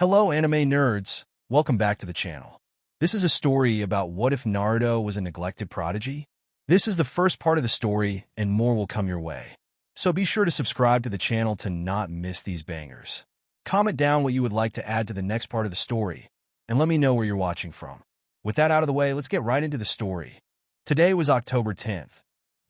Hello anime nerds, welcome back to the channel. This is a story about what if Naruto was a neglected prodigy? This is the first part of the story and more will come your way. So be sure to subscribe to the channel to not miss these bangers. Comment down what you would like to add to the next part of the story, and let me know where you're watching from. With that out of the way, let's get right into the story. Today was October 10th,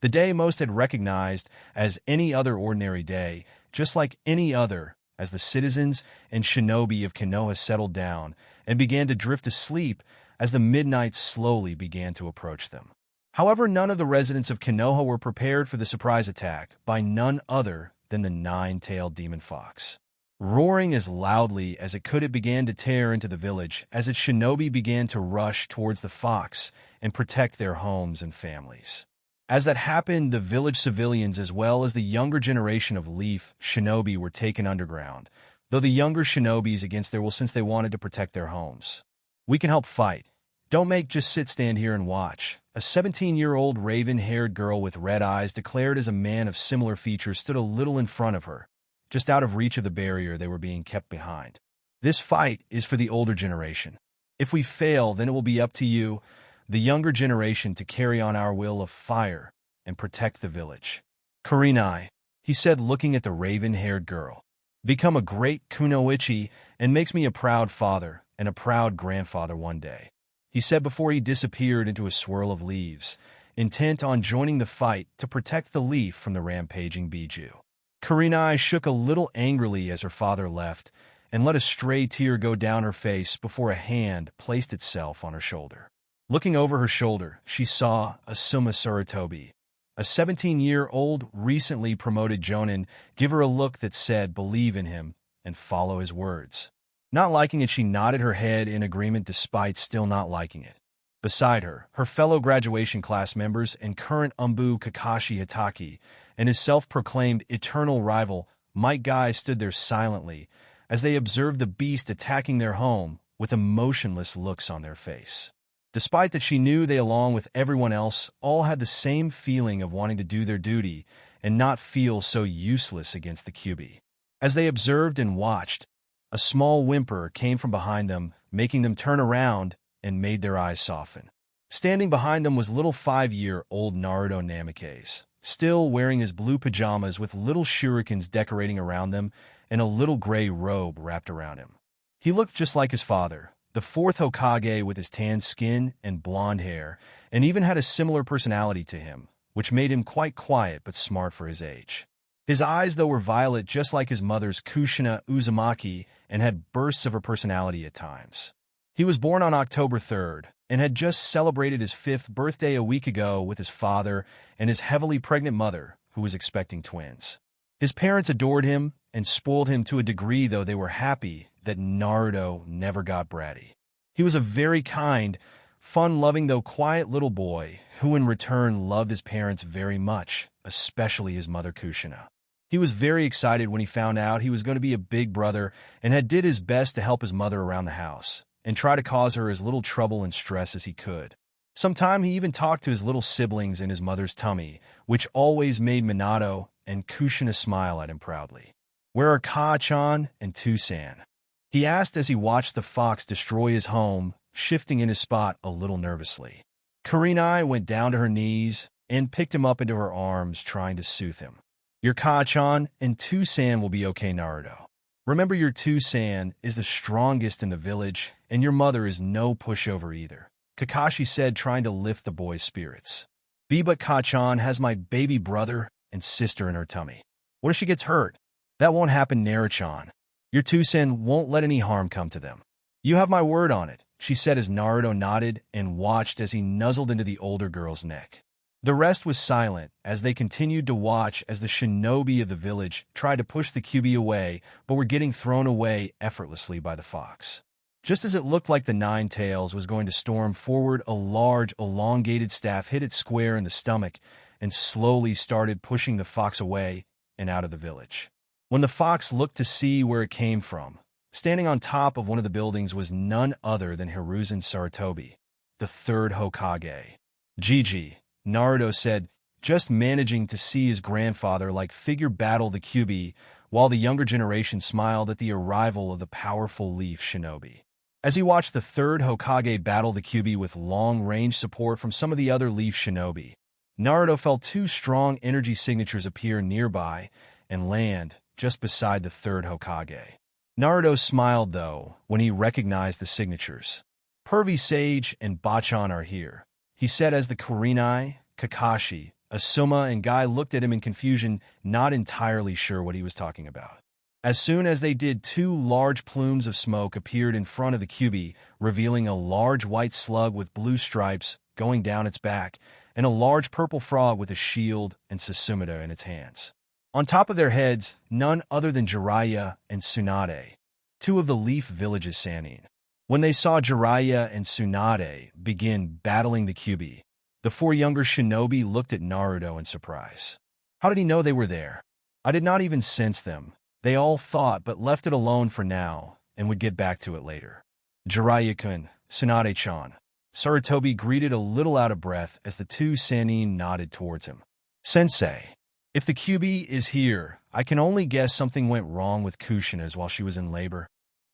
the day most had recognized as any other ordinary day, just like any other, as the citizens and shinobi of Konoha settled down and began to drift asleep as the midnight slowly began to approach them. However, none of the residents of Konoha were prepared for the surprise attack by none other than the nine-tailed demon fox. Roaring as loudly as it could, it began to tear into the village as its shinobi began to rush towards the fox and protect their homes and families. As that happened, the village civilians as well as the younger generation of Leaf shinobi were taken underground, though the younger shinobis against their will since they wanted to protect their homes. "We can help fight. Don't make just stand here and watch," a 17-year-old raven-haired girl with red eyes declared as a man of similar features stood a little in front of her, just out of reach of the barrier they were being kept behind. "This fight is for the older generation. If we fail, then it will be up to you, the younger generation, to carry on our will of fire and protect the village." "Kurenai," he said, looking at the raven-haired girl. "Become a great kunoichi and makes me a proud father and a proud grandfather one day," he said before he disappeared into a swirl of leaves, intent on joining the fight to protect the leaf from the rampaging Biju. Kurenai shook a little angrily as her father left and let a stray tear go down her face before a hand placed itself on her shoulder. Looking over her shoulder, she saw Asuma Sarutobi, a 17-year-old recently promoted jonin, give her a look that said believe in him and follow his words. Not liking it, she nodded her head in agreement despite still not liking it. Beside her, her fellow graduation class members and current Umbu Kakashi Hitaki and his self-proclaimed eternal rival Might Guy stood there silently as they observed the beast attacking their home with emotionless looks on their face. Despite that, she knew they, along with everyone else, all had the same feeling of wanting to do their duty and not feel so useless against the Kyuubi. As they observed and watched, a small whimper came from behind them, making them turn around and made their eyes soften. Standing behind them was little 5-year-old Naruto Namikaze, still wearing his blue pajamas with little shurikens decorating around them and a little gray robe wrapped around him. He looked just like his father, the fourth Hokage, with his tan skin and blonde hair, and even had a similar personality to him, which made him quite quiet but smart for his age. His eyes, though, were violet just like his mother's Kushina Uzumaki and had bursts of her personality at times. He was born on October 3rd and had just celebrated his 5th birthday a week ago with his father and his heavily pregnant mother, who was expecting twins. His parents adored him and spoiled him to a degree, though they were happy that Naruto never got bratty. He was a very kind, fun-loving though quiet little boy who in return loved his parents very much, especially his mother Kushina. He was very excited when he found out he was going to be a big brother and had did his best to help his mother around the house and try to cause her as little trouble and stress as he could. Sometime he even talked to his little siblings in his mother's tummy, which always made Minato and Kushina smile at him proudly. "Where are Ka-chan and Tusan?" he asked as he watched the fox destroy his home, shifting in his spot a little nervously. Kurenai went down to her knees and picked him up into her arms, trying to soothe him. "Your Ka-chan and Tusan will be okay, Naruto. Remember, your Tusan is the strongest in the village, and your mother is no pushover either," Kakashi said, trying to lift the boy's spirits. "But Ka-chan has my baby brother and sister in her tummy. What if she gets hurt?" "That won't happen, Naruchan. Your Tusan won't let any harm come to them. You have my word on it," she said as Naruto nodded and watched as he nuzzled into the older girl's neck. The rest was silent as they continued to watch as the shinobi of the village tried to push the Kyuubi away but were getting thrown away effortlessly by the fox. Just as it looked like the Nine Tails was going to storm forward, a large, elongated staff hit it square in the stomach and slowly started pushing the fox away and out of the village. When the fox looked to see where it came from, standing on top of one of the buildings was none other than Hiruzen Sarutobi, the 3rd Hokage. "Gigi," Naruto said, just managing to see his grandfather-like figure battle the Kyuubi, while the younger generation smiled at the arrival of the powerful Leaf Shinobi. As he watched the third Hokage battle the Kyuubi with long-range support from some of the other Leaf Shinobi, Naruto felt two strong energy signatures appear nearby and land just beside the third Hokage. Naruto smiled, though, when he recognized the signatures. "Pervy Sage and Bachan are here," he said as the Kurenai, Kakashi, Asuma, and Guy looked at him in confusion, not entirely sure what he was talking about. As soon as they did, two large plumes of smoke appeared in front of the Kyuubi, revealing a large white slug with blue stripes going down its back, and a large purple frog with a shield and Susumu in its hands. On top of their heads, none other than Jiraiya and Tsunade, two of the Leaf Village's Sannin. When they saw Jiraiya and Tsunade begin battling the Kyuubi, the four younger shinobi looked at Naruto in surprise. How did he know they were there? I did not even sense them. They all thought, but left it alone for now, and would get back to it later. Jiraiya-kun, Tsunade-chan. Sarutobi greeted a little out of breath as the two Sannin nodded towards him. "Sensei, if the Kyuubi is here, I can only guess something went wrong with Kushina's while she was in labor,"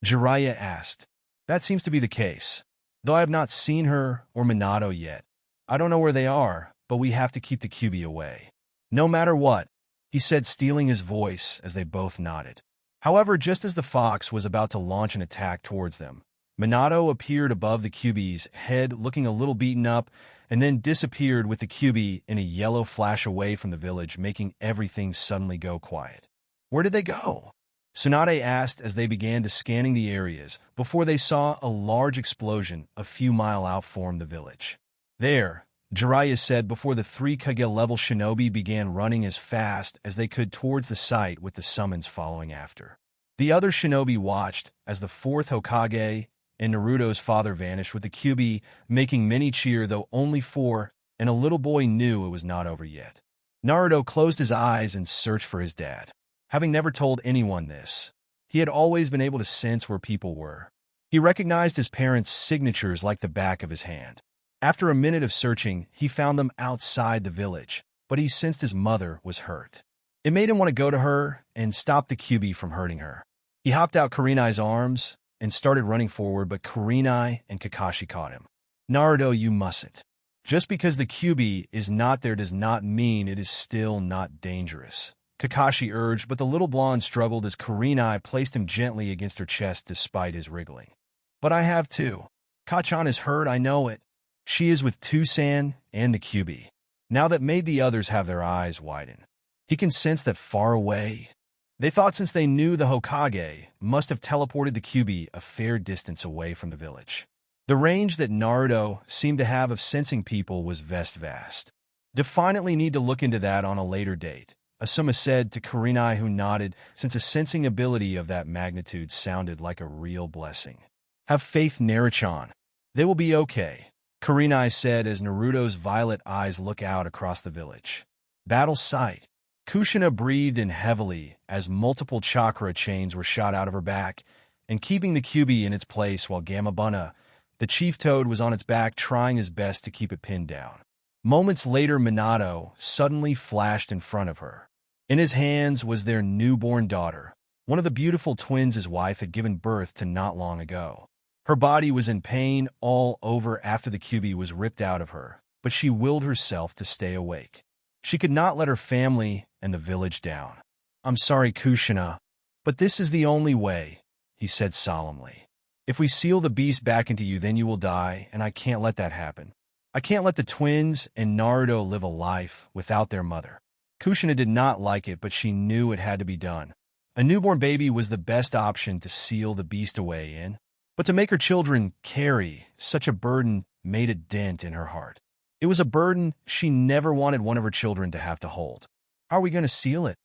Jiraiya asked. "That seems to be the case. Though I have not seen her or Minato yet. I don't know where they are, but we have to keep the Kyuubi away. No matter what," he said, stealing his voice as they both nodded. However, just as the fox was about to launch an attack towards them, Minato appeared above the Kyuubi's head looking a little beaten up, and then disappeared with the Kyuubi in a yellow flash away from the village, making everything suddenly go quiet. "Where did they go?" Tsunade asked as they began to scanning the areas before they saw a large explosion a few miles out from the village. "There," Jiraiya said before the three Kage-level shinobi began running as fast as they could towards the site, with the summons following after. The other shinobi watched as the fourth Hokage and Naruto's father vanished with the Kyuubi, making many cheer, though only four, and a little boy knew it was not over yet. Naruto closed his eyes and searched for his dad. Having never told anyone this, he had always been able to sense where people were. He recognized his parents' signatures like the back of his hand. After a minute of searching, he found them outside the village, but he sensed his mother was hurt. It made him want to go to her and stop the Kyuubi from hurting her. He hopped out Kurenai's arms and started running forward, but Kurenai and Kakashi caught him. "Naruto, you mustn't. Just because the Kyuubi is not there does not mean it is still not dangerous," Kakashi urged, but the little blonde struggled as Kurenai placed him gently against her chest despite his wriggling. "But I have to. Kachan is hurt, I know it. She is with Tusan and the Kyuubi." Now that made the others have their eyes widen. He can sense that far away. They thought since they knew the Hokage must have teleported the Kyuubi a fair distance away from the village. The range that Naruto seemed to have of sensing people was vast. "Definitely need to look into that on a later date," Asuma said to Kurenai, who nodded, since a sensing ability of that magnitude sounded like a real blessing. "Have faith, Naruchan. They will be okay," Kurenai said as Naruto's violet eyes look out across the village. Battle site. Kushina breathed in heavily as multiple chakra chains were shot out of her back, and keeping the Kyuubi in its place while Gamabunna, the chief toad, was on its back trying his best to keep it pinned down. Moments later, Minato suddenly flashed in front of her. In his hands was their newborn daughter, one of the beautiful twins his wife had given birth to not long ago. Her body was in pain all over after the Kyuubi was ripped out of her, but she willed herself to stay awake. She could not let her family and the village down. "I'm sorry, Kushina, but this is the only way," he said solemnly. "If we seal the beast back into you, then you will die, and I can't let that happen. I can't let the twins and Naruto live a life without their mother." Kushina did not like it, but she knew it had to be done. A newborn baby was the best option to seal the beast away in, but to make her children carry such a burden made a dent in her heart. It was a burden she never wanted one of her children to have to hold. "How are we going to seal it?"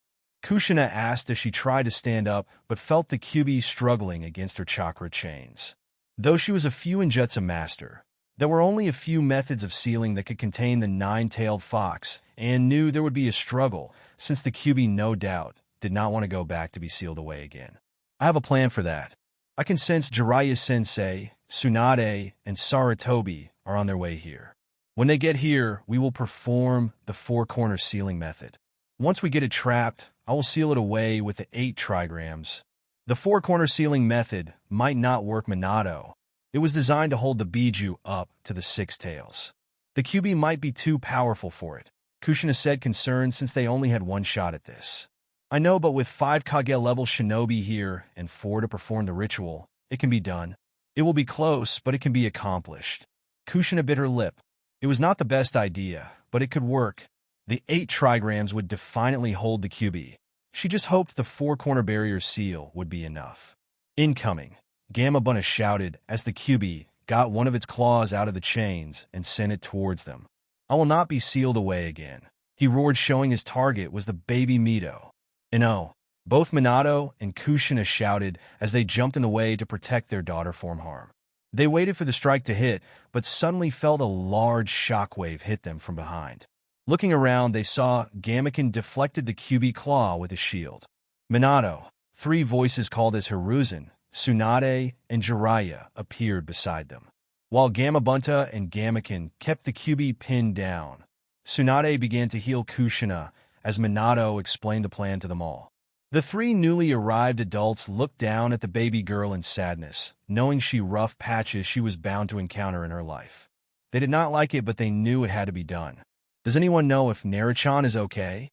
Kushina asked as she tried to stand up, but felt the Kyuubi struggling against her chakra chains. Though she was a Fuinjutsu master, there were only a few methods of sealing that could contain the nine-tailed fox, and knew there would be a struggle, since the Kyuubi no doubt did not want to go back to be sealed away again. "I have a plan for that. I can sense Jiraiya-sensei, Tsunade, and Sarutobi are on their way here." When they get here, we will perform the four-corner sealing method. Once we get it trapped, I will seal it away with the 8 trigrams. The four-corner sealing method might not work Minato. It was designed to hold the biju up to the 6 tails. The QB might be too powerful for it, Kushina said, concerned since they only had one shot at this. I know, but with 5 Kage-level shinobi here and 4 to perform the ritual, it can be done. It will be close, but it can be accomplished. Kushina bit her lip. It was not the best idea, but it could work. The 8 trigrams would defiantly hold the QB. She just hoped the four-corner barrier seal would be enough. Incoming, Gamma Bunta shouted as the QB got one of its claws out of the chains and sent it towards them. I will not be sealed away again, he roared, showing his target was the baby Mito. No, both Minato and Kushina shouted as they jumped in the way to protect their daughter from harm. They waited for the strike to hit, but suddenly felt a large shockwave hit them from behind. Looking around, they saw Gamaken deflected the QB claw with his shield. Minato, 3 voices called as Hiruzen, Tsunade, and Jiraiya appeared beside them. While Gamma Bunta and Gamaken kept the QB pinned down, Tsunade began to heal Kushina as Minato explained the plan to them all. The 3 newly arrived adults looked down at the baby girl in sadness, knowing she rough patches she was bound to encounter in her life. They did not like it, but they knew it had to be done. Does anyone know if Naruchan is okay?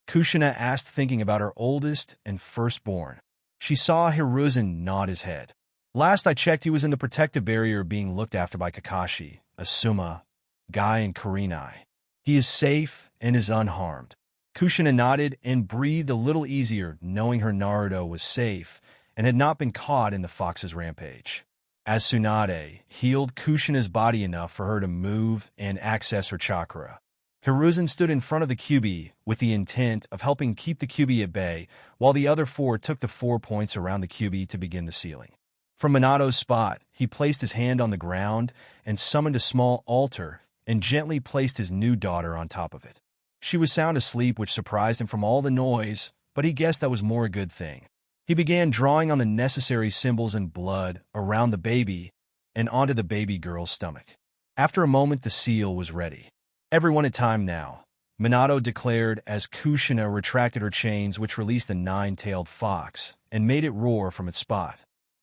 Kushina asked, thinking about her oldest and firstborn. She saw Hiruzen nod his head. Last I checked, he was in the protective barrier being looked after by Kakashi, Asuma, Guy, and Kurenai. He is safe and is unharmed. Kushina nodded and breathed a little easier, knowing her Naruto was safe and had not been caught in the fox's rampage. As Tsunade healed Kushina's body enough for her to move and access her chakra, Hiruzen stood in front of the QB with the intent of helping keep the QB at bay, while the other 4 took the 4 points around the QB to begin the sealing. From Minato's spot, he placed his hand on the ground and summoned a small altar and gently placed his new daughter on top of it. She was sound asleep, which surprised him from all the noise, but he guessed that was more a good thing. He began drawing on the necessary symbols in blood around the baby and onto the baby girl's stomach. After a moment, the seal was ready. Everyone at time now, Minato declared as Kushina retracted her chains, which released the 9-tailed fox and made it roar from its spot.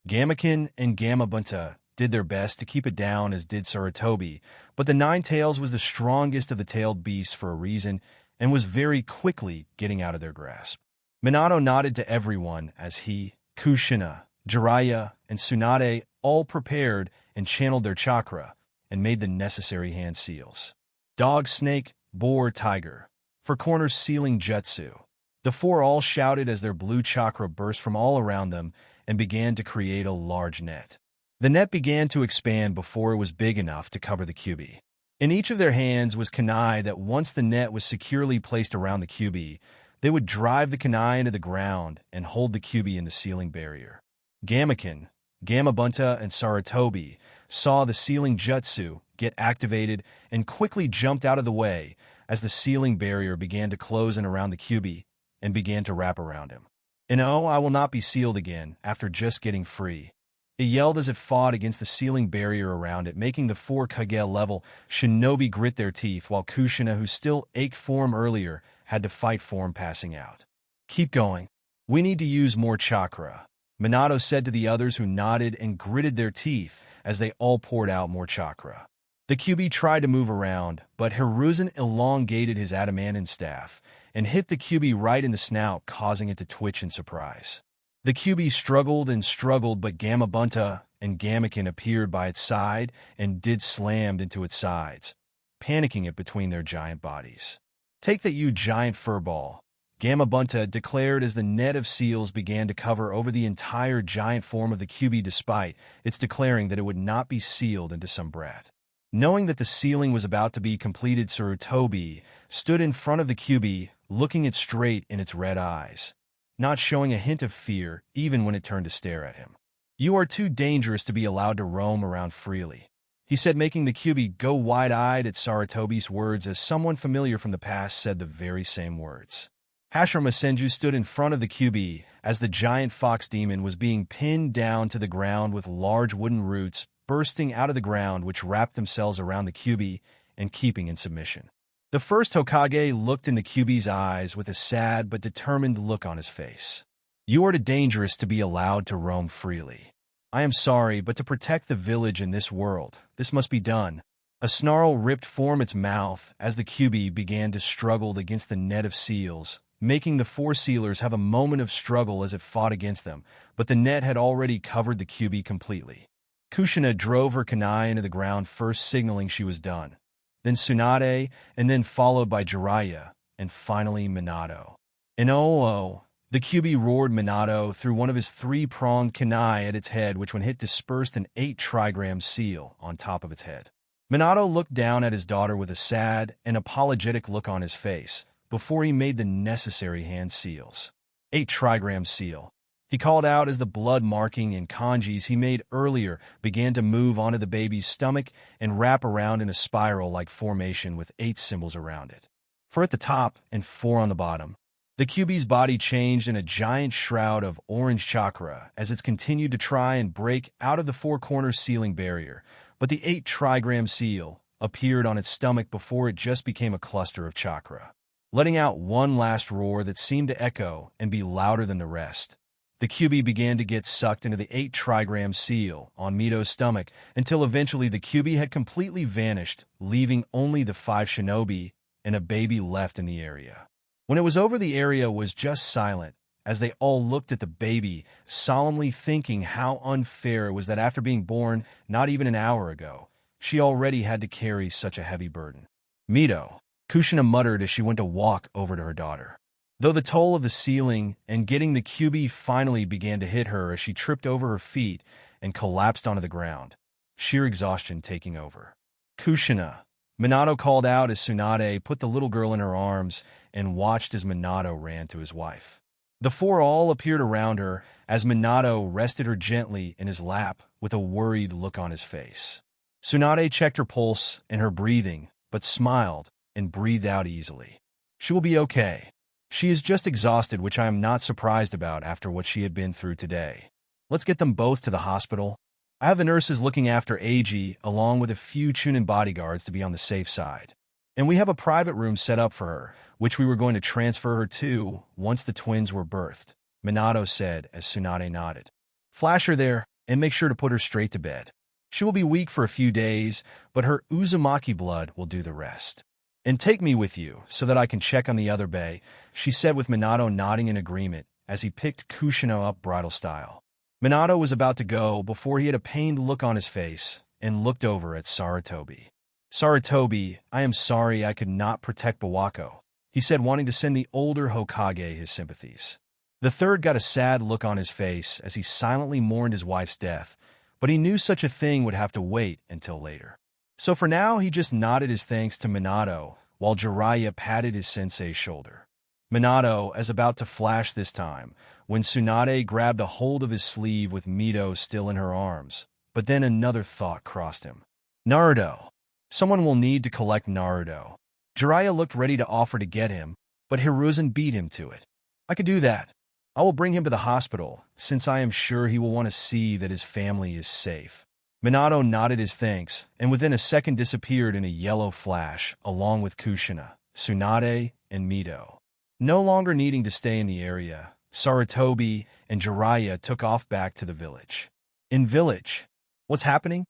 Gamaken and Gamma Bunta did their best to keep it down, as did Sarutobi, but the 9 tails was the strongest of the tailed beasts for a reason and was very quickly getting out of their grasp. Minato nodded to everyone as he, Kushina, Jiraiya, and Tsunade all prepared and channeled their chakra and made the necessary hand seals. Dog, snake, boar, tiger. For corners sealing jutsu. The 4 all shouted as their blue chakra burst from all around them and began to create a large net. The net began to expand before it was big enough to cover the QB. In each of their hands was kunai that once the net was securely placed around the QB, they would drive the kunai into the ground and hold the QB in the sealing barrier. Gamaken, Gamma Bunta, and Sarutobi saw the sealing jutsu get activated and quickly jumped out of the way as the sealing barrier began to close in around the QB and began to wrap around him. No, I will not be sealed again after just getting free. It yelled as it fought against the sealing barrier around it, making the 4 Kage-level shinobi grit their teeth, while Kushina, who still ached for him earlier, had to fight for him, passing out. Keep going. We need to use more chakra, Minato said to the others, who nodded and gritted their teeth as they all poured out more chakra. The QB tried to move around, but Hiruzen elongated his adamantine staff and hit the QB right in the snout, causing it to twitch in surprise. The QB struggled and struggled, but Gamma Bunta and Gamaken appeared by its side and did slammed into its sides, panicking it between their giant bodies. Take that, you giant furball, Gamma Bunta declared as the net of seals began to cover over the entire giant form of the QB, despite its declaring that it would not be sealed into some brat. Knowing that the sealing was about to be completed, Sarutobi stood in front of the QB, looking it straight in its red eyes, not showing a hint of fear even when it turned to stare at him. You are too dangerous to be allowed to roam around freely, he said, making the QB go wide-eyed at Sarutobi's words, as someone familiar from the past said the very same words. Hashirama Senju stood in front of the QB as the giant fox demon was being pinned down to the ground with large wooden roots bursting out of the ground, which wrapped themselves around the QB and keeping in submission. The first Hokage looked into Kyuubi's eyes with a sad but determined look on his face. "You are too dangerous to be allowed to roam freely. I am sorry, but to protect the village in this world, this must be done." A snarl ripped from its mouth as the Kyuubi began to struggle against the net of seals, making the four sealers have a moment of struggle as it fought against them, but the net had already covered the Kyuubi completely. Kushina drove her kunai into the ground, first signaling she was done, then Tsunade, and then followed by Jiraiya, and finally Minato. And oh, the Kyuubi roared Minato through one of his three-pronged kunai at its head, which when hit dispersed an 8-trigram seal on top of its head. Minato looked down at his daughter with a sad and apologetic look on his face before he made the necessary hand seals. 8-trigram seal, he called out as the blood marking and kanjis he made earlier began to move onto the baby's stomach and wrap around in a spiral-like formation with 8 symbols around it. 4 at the top and 4 on the bottom. The Kyuubi's body changed in a giant shroud of orange chakra as it continued to try and break out of the 4-corner sealing barrier, but the 8-trigram seal appeared on its stomach before it just became a cluster of chakra. Letting out one last roar that seemed to echo and be louder than the rest, the Kyuubi began to get sucked into the 8-trigram seal on Mito's stomach until eventually the Kyuubi had completely vanished, leaving only the 5 shinobi and a baby left in the area. When it was over, the area was just silent, as they all looked at the baby, solemnly thinking how unfair it was that after being born not even an hour ago, she already had to carry such a heavy burden. "Mito," Kushina muttered as she went to walk over to her daughter. Though the toll of the sealing and getting the Kyuubi finally began to hit her as she tripped over her feet and collapsed onto the ground, sheer exhaustion taking over. "Kushina," Minato called out as Tsunade put the little girl in her arms and watched as Minato ran to his wife. The 4 all appeared around her as Minato rested her gently in his lap with a worried look on his face. Tsunade checked her pulse and her breathing, but smiled and breathed out easily. "She will be okay. She is just exhausted, which I am not surprised about after what she had been through today. Let's get them both to the hospital. I have the nurses looking after Eiji along with a few Chunin bodyguards to be on the safe side. And we have a private room set up for her, which we were going to transfer her to once the twins were birthed," Minato said as Tsunade nodded. "Flash her there and make sure to put her straight to bed. She will be weak for a few days, but her uzumaki blood will do the rest. And take me with you so that I can check on the other bae," she said with Minato nodding in agreement as he picked Kushina up bridal style. Minato was about to go before he had a pained look on his face and looked over at Sarutobi. "Sarutobi, I am sorry I could not protect Bawako," he said, wanting to send the older Hokage his sympathies. The third got a sad look on his face as he silently mourned his wife's death, but he knew such a thing would have to wait until later. So for now, he just nodded his thanks to Minato while Jiraiya patted his sensei's shoulder. Minato was about to flash this time when Tsunade grabbed a hold of his sleeve with Mito still in her arms, but then another thought crossed him. "Naruto. Someone will need to collect Naruto." Jiraiya looked ready to offer to get him, but Hiruzen beat him to it. "I could do that. I will bring him to the hospital, since I am sure he will want to see that his family is safe." Minato nodded his thanks, and within a second disappeared in a yellow flash, along with Kushina, Tsunade, and Mito. No longer needing to stay in the area, Sarutobi and Jiraiya took off back to the village. In village, what's happening?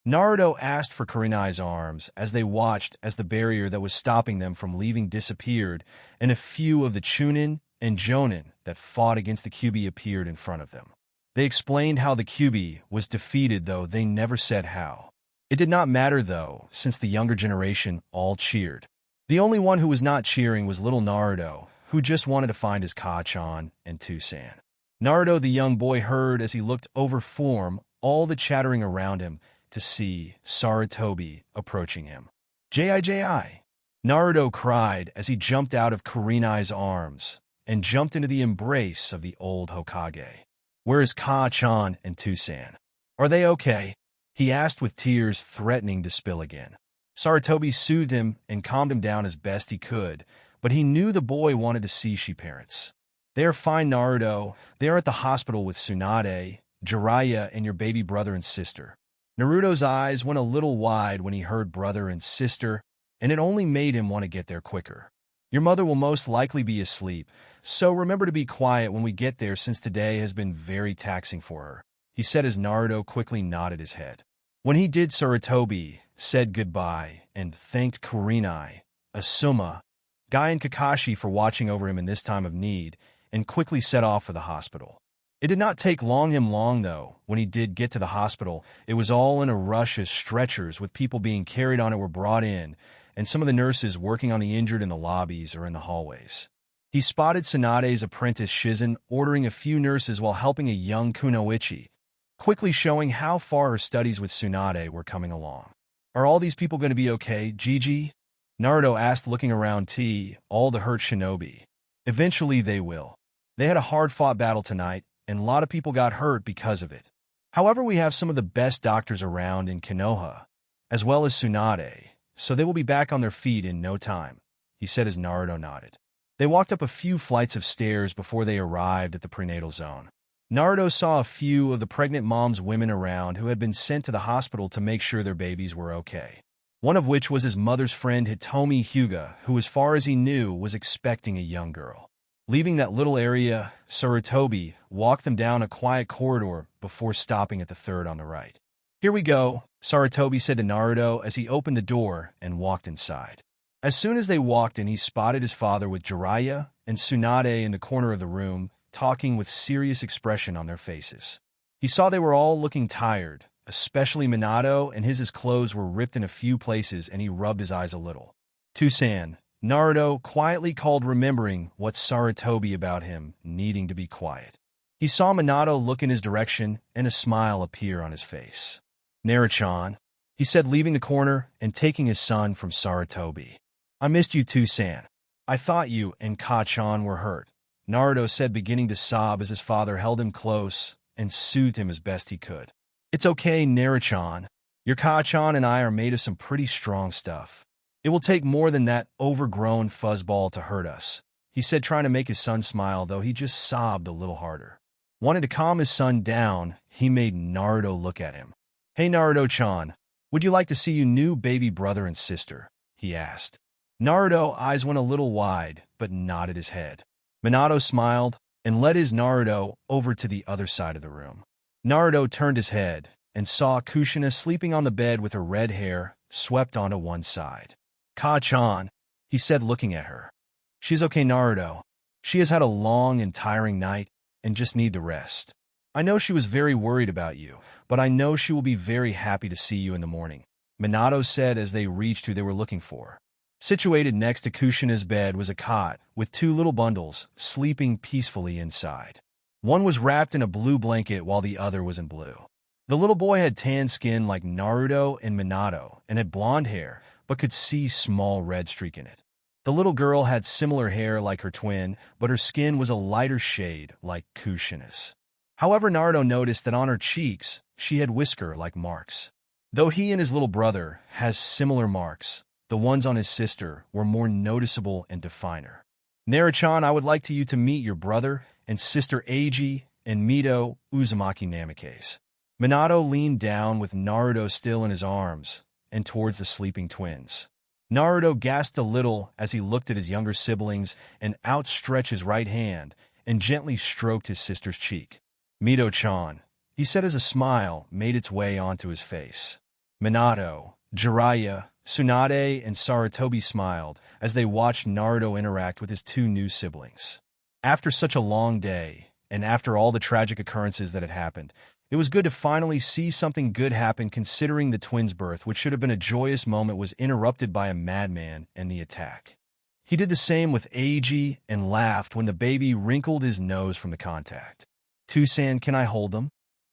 Naruto asked for Kurenai's arms as they watched as the barrier that was stopping them from leaving disappeared, and a few of the Chunin and Jonin that fought against the Kyuubi appeared in front of them. They explained how the Kyuubi was defeated, though they never said how. It did not matter, though, since the younger generation all cheered. The only one who was not cheering was little Naruto, who just wanted to find his Kachan and Tusan. Naruto, the young boy, heard as he looked over form all the chattering around him to see Sarutobi approaching him. "Ji!" Naruto cried as he jumped out of Kurenai's arms and jumped into the embrace of the old Hokage. "Where is Kachan and Tusan? Are they okay?" he asked with tears threatening to spill again. Sarutobi soothed him and calmed him down as best he could, but he knew the boy wanted to see she parents. "They are fine, Naruto. They are at the hospital with Tsunade, Jiraiya, and your baby brother and sister." Naruto's eyes went a little wide when he heard brother and sister, and it only made him want to get there quicker. Your mother will most likely be asleep, so remember to be quiet when we get there since today has been very taxing for her, he said as Naruto quickly nodded his head. When he did, Sarutobi said goodbye and thanked Kurenai, Asuma, Guy and Kakashi for watching over him in this time of need, and quickly set off for the hospital. It did not take long though. When he did get to the hospital, it was all in a rush as stretchers with people being carried on it were brought in, and some of the nurses working on the injured in the lobbies or in the hallways. He spotted Tsunade's apprentice Shizen ordering a few nurses while helping a young kunoichi, quickly showing how far her studies with Tsunade were coming along. Are all these people going to be okay, Gigi? Naruto asked, looking around all the hurt shinobi. Eventually they will. They had a hard-fought battle tonight, and a lot of people got hurt because of it. However, we have some of the best doctors around in Konoha, as well as Tsunade, so they will be back on their feet in no time, he said as Naruto nodded. They walked up a few flights of stairs before they arrived at the prenatal zone. Naruto saw a few of the pregnant moms' women around who had been sent to the hospital to make sure their babies were okay. One of which was his mother's friend Hitomi Hyuga, who as far as he knew was expecting a young girl. Leaving that little area, Sarutobi walked them down a quiet corridor before stopping at the third on the right. Here we go, Sarutobi said to Naruto as he opened the door and walked inside. As soon as they walked in, he spotted his father with Jiraiya and Tsunade in the corner of the room, talking with serious expression on their faces. He saw they were all looking tired, especially Minato, and his clothes were ripped in a few places, and he rubbed his eyes a little. Tusan, Naruto quietly called, remembering what Sarutobi about him needing to be quiet. He saw Minato look in his direction and a smile appear on his face. Naruchan, he said, leaving the corner and taking his son from Sarutobi. I missed you too, San. I thought you and Ka-chan were hurt, Naruto said, beginning to sob as his father held him close and soothed him as best he could. It's okay, Naruchan. Your Ka-chan and I are made of some pretty strong stuff. It will take more than that overgrown fuzzball to hurt us, he said, trying to make his son smile, though he just sobbed a little harder. Wanting to calm his son down, he made Naruto look at him. Hey Naruto-chan, would you like to see your new baby brother and sister? He asked. Naruto's eyes went a little wide, but nodded his head. Minato smiled and led his Naruto over to the other side of the room. Naruto turned his head and saw Kushina sleeping on the bed with her red hair swept onto one side. Ka-chan, he said, looking at her. She's okay, Naruto. She has had a long and tiring night and just need to rest. I know she was very worried about you, but I know she will be very happy to see you in the morning, Minato said as they reached who they were looking for. Situated next to Kushina's bed was a cot with two little bundles sleeping peacefully inside. One was wrapped in a blue blanket while the other was in blue. The little boy had tan skin like Naruto and Minato and had blonde hair, but could see small red streak in it. The little girl had similar hair like her twin, but her skin was a lighter shade like Kushina's. However, Naruto noticed that on her cheeks, she had whisker-like marks. Though he and his little brother has similar marks, the ones on his sister were more noticeable and definer. Naruchan, I would like you to meet your brother and sister Eiji and Mito Uzumaki Namikaze. Minato leaned down with Naruto still in his arms and towards the sleeping twins. Naruto gasped a little as he looked at his younger siblings and outstretched his right hand and gently stroked his sister's cheek. Mito-chan, he said as a smile made its way onto his face. Minato, Jiraiya, Tsunade, and Sarutobi smiled as they watched Naruto interact with his two new siblings. After such a long day, and after all the tragic occurrences that had happened, it was good to finally see something good happen, considering the twins' birth, which should have been a joyous moment, was interrupted by a madman and the attack. He did the same with Eiji and laughed when the baby wrinkled his nose from the contact. Tusan, can I hold them?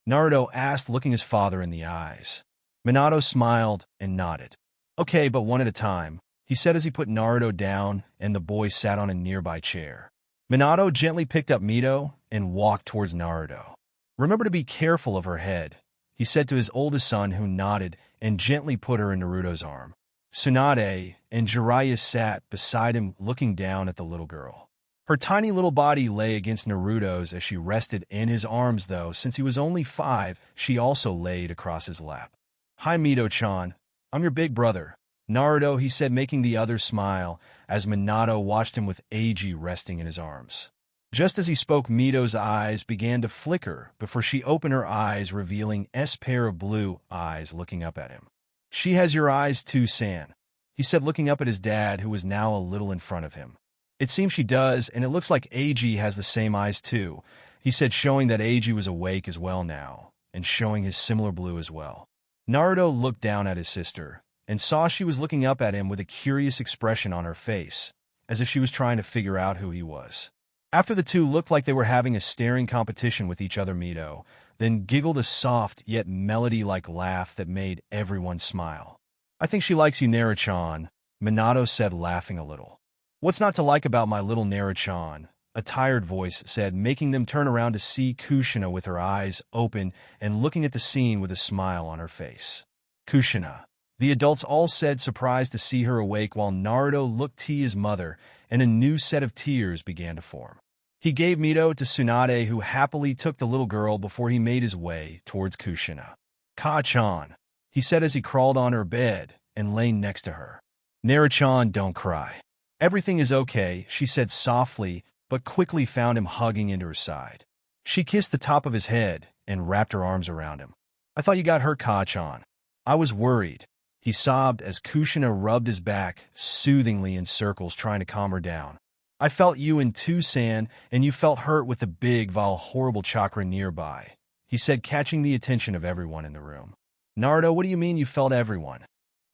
Naruto asked, looking his father in the eyes. Minato smiled and nodded. Okay, but one at a time, he said as he put Naruto down and the boy sat on a nearby chair. Minato gently picked up Mito and walked towards Naruto. Remember to be careful of her head, he said to his oldest son, who nodded and gently put her in Naruto's arm. Tsunade and Jiraiya sat beside him, looking down at the little girl. Her tiny little body lay against Naruto's as she rested in his arms, though since he was only 5, she also laid across his lap. Hi Mito-chan, I'm your big brother, Naruto, he said, making the others smile, as Minato watched him with Eiji resting in his arms. Just as he spoke, Mito's eyes began to flicker before she opened her eyes, revealing S pair of blue eyes looking up at him. She has your eyes too, San, he said, looking up at his dad, who was now a little in front of him. It seems she does, and it looks like Eiji has the same eyes too, he said, showing that Eiji was awake as well now, and showing his similar blue as well. Naruto looked down at his sister, and saw she was looking up at him with a curious expression on her face, as if she was trying to figure out who he was. After the two looked like they were having a staring competition with each other, Mito then giggled a soft yet melody-like laugh that made everyone smile. I think she likes you, Naruchan, Minato said, laughing a little. What's not to like about my little Naruchan? A tired voice said, making them turn around to see Kushina with her eyes open and looking at the scene with a smile on her face. Kushina. The adults all said, surprised to see her awake, while Naruto looked to his mother, and a new set of tears began to form. He gave Mito to Tsunade, who happily took the little girl before he made his way towards Kushina. Ka-chan, he said as he crawled on her bed and lay next to her. Naruchan, don't cry. Everything is okay, she said softly, but quickly found him hugging into her side. She kissed the top of his head and wrapped her arms around him. I thought you got hurt, Ka-chan. I was worried. He sobbed as Kushina rubbed his back soothingly in circles, trying to calm her down. I felt you in too, San, and you felt hurt with the big, vile, horrible chakra nearby, he said, catching the attention of everyone in the room. Naruto, what do you mean you felt everyone?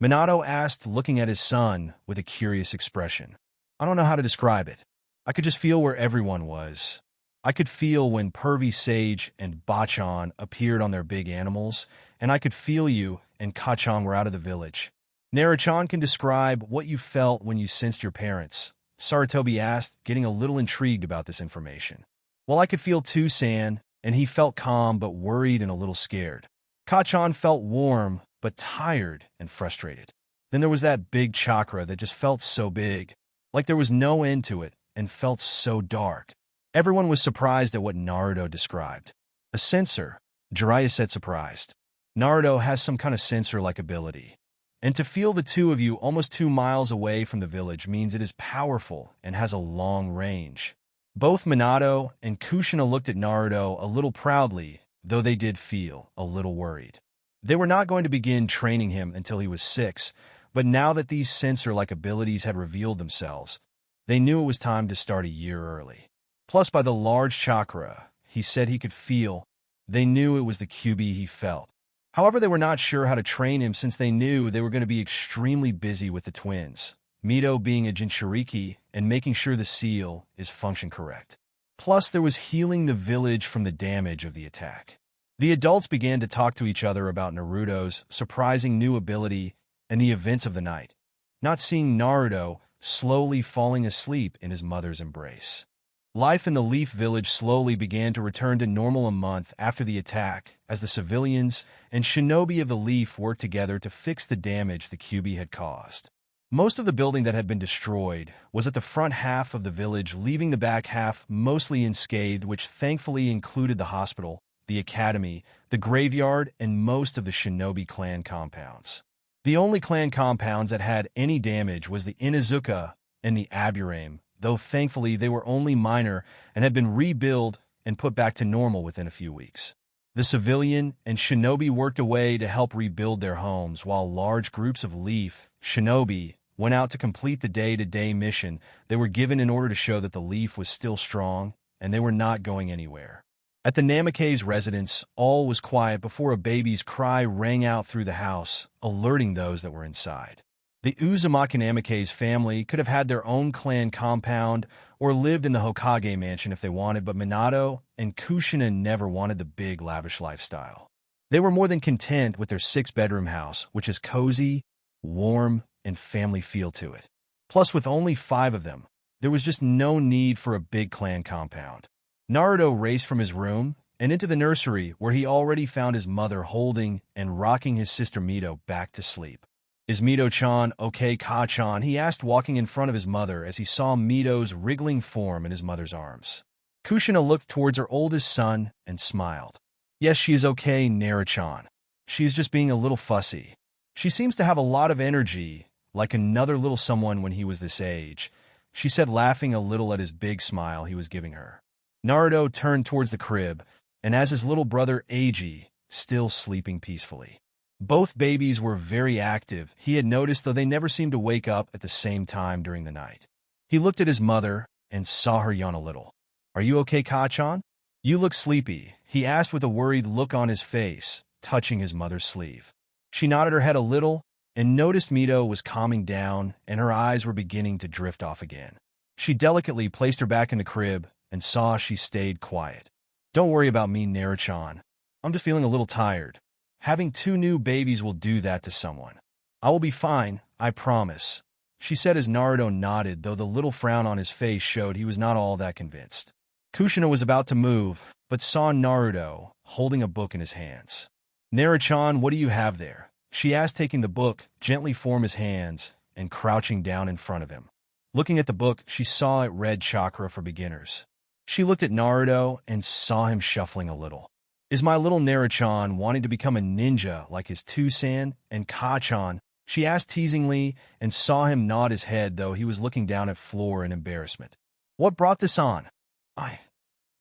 Minato asked, looking at his son with a curious expression. I don't know how to describe it. I could just feel where everyone was. I could feel when Pervy Sage and Bachan appeared on their big animals, and I could feel you and Kachan were out of the village. Naruchan can describe what you felt when you sensed your parents, Sarutobi asked, getting a little intrigued about this information. Well, I could feel too, San, and he felt calm but worried and a little scared. Kachan felt warm but tired and frustrated. Then there was that big chakra that just felt so big, like there was no end to it, and felt so dark. Everyone was surprised at what Naruto described. A sensor, Jiraiya said, surprised. Naruto has some kind of sensor-like ability. And to feel the two of you almost 2 miles away from the village means it is powerful and has a long range. Both Minato and Kushina looked at Naruto a little proudly, though they did feel a little worried. They were not going to begin training him until he was 6, but now that these sensor-like abilities had revealed themselves, they knew it was time to start a year early. Plus, by the large chakra he said he could feel, they knew it was the QB he felt. However, they were not sure how to train him since they knew they were going to be extremely busy with the twins, Mito being a Jinchuriki and making sure the seal is function correct. Plus, there was healing the village from the damage of the attack. The adults began to talk to each other about Naruto's surprising new ability and the events of the night, not seeing Naruto slowly falling asleep in his mother's embrace. Life in the Leaf Village slowly began to return to normal a month after the attack, as the civilians and shinobi of the Leaf worked together to fix the damage the QB had caused. Most of the building that had been destroyed was at the front half of the village, leaving the back half mostly unscathed, which thankfully included the hospital, the academy, the graveyard, and most of the shinobi clan compounds. The only clan compounds that had any damage was the Inuzuka and the Aburame, though thankfully they were only minor and had been rebuilt and put back to normal within a few weeks. The civilian and shinobi worked away to help rebuild their homes, while large groups of Leaf shinobi went out to complete the day-to-day mission they were given in order to show that the Leaf was still strong and they were not going anywhere. At the Namikaze residence, all was quiet before a baby's cry rang out through the house, alerting those that were inside. The Uzumaki Namikaze family could have had their own clan compound or lived in the Hokage mansion if they wanted, but Minato and Kushina never wanted the big, lavish lifestyle. They were more than content with their 6-bedroom house, which is cozy, warm, and family feel to it. Plus, with only 5 of them, there was just no need for a big clan compound. Naruto raced from his room and into the nursery, where he already found his mother holding and rocking his sister Mito back to sleep. Is Mito-chan okay, Ka-chan? He asked, walking in front of his mother as he saw Mito's wriggling form in his mother's arms. Kushina looked towards her oldest son and smiled. Yes, she is okay, Naru-chan. She is just being a little fussy. She seems to have a lot of energy, like another little someone when he was this age, she said, laughing a little at his big smile he was giving her. Naruto turned towards the crib, and as his little brother Eiji, still sleeping peacefully. Both babies were very active, he had noticed, though they never seemed to wake up at the same time during the night. He looked at his mother and saw her yawn a little. "Are you okay, Ka-chan? You look sleepy," he asked with a worried look on his face, touching his mother's sleeve. She nodded her head a little and noticed Mito was calming down and her eyes were beginning to drift off again. She delicately placed her back in the crib and saw she stayed quiet. "Don't worry about me, Naruchan. I'm just feeling a little tired. Having 2 new babies will do that to someone. I will be fine, I promise," she said as Naruto nodded, though the little frown on his face showed he was not all that convinced. Kushina was about to move, but saw Naruto holding a book in his hands. "Naruchan, what do you have there?" she asked, taking the book gently from his hands and crouching down in front of him. Looking at the book, she saw it read Chakra for Beginners. She looked at Naruto and saw him shuffling a little. "Is my little Naruchan wanting to become a ninja like his Tusan and Ka-chan?" she asked teasingly and saw him nod his head, though he was looking down at floor in embarrassment. "What brought this on?"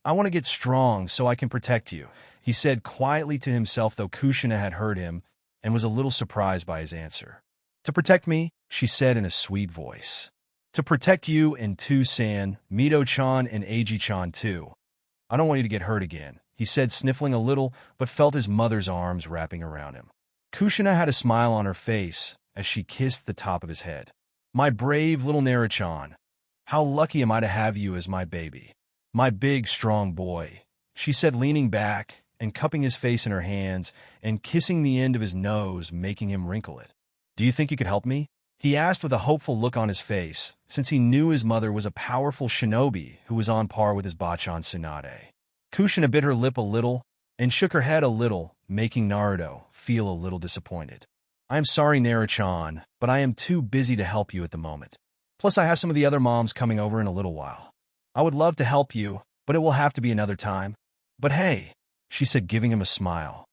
I want to get strong so I can protect you," he said quietly to himself, though Kushina had heard him and was a little surprised by his answer. "To protect me," she said in a sweet voice. "To protect you and Tusan, Mito-chan and Eiji-chan too. I don't want you to get hurt again," he said, sniffling a little, but felt his mother's arms wrapping around him. Kushina had a smile on her face as she kissed the top of his head. "My brave little Naruchan, how lucky am I to have you as my baby. My big, strong boy," she said, leaning back and cupping his face in her hands and kissing the end of his nose, making him wrinkle it. "Do you think you could help me?" he asked with a hopeful look on his face, since he knew his mother was a powerful shinobi who was on par with his Bachan Tsunade. Kushina bit her lip a little and shook her head a little, making Naruto feel a little disappointed. "I am sorry, Naruchan, but I am too busy to help you at the moment. Plus, I have some of the other moms coming over in a little while. I would love to help you, but it will have to be another time." "But hey," she said, giving him a smile.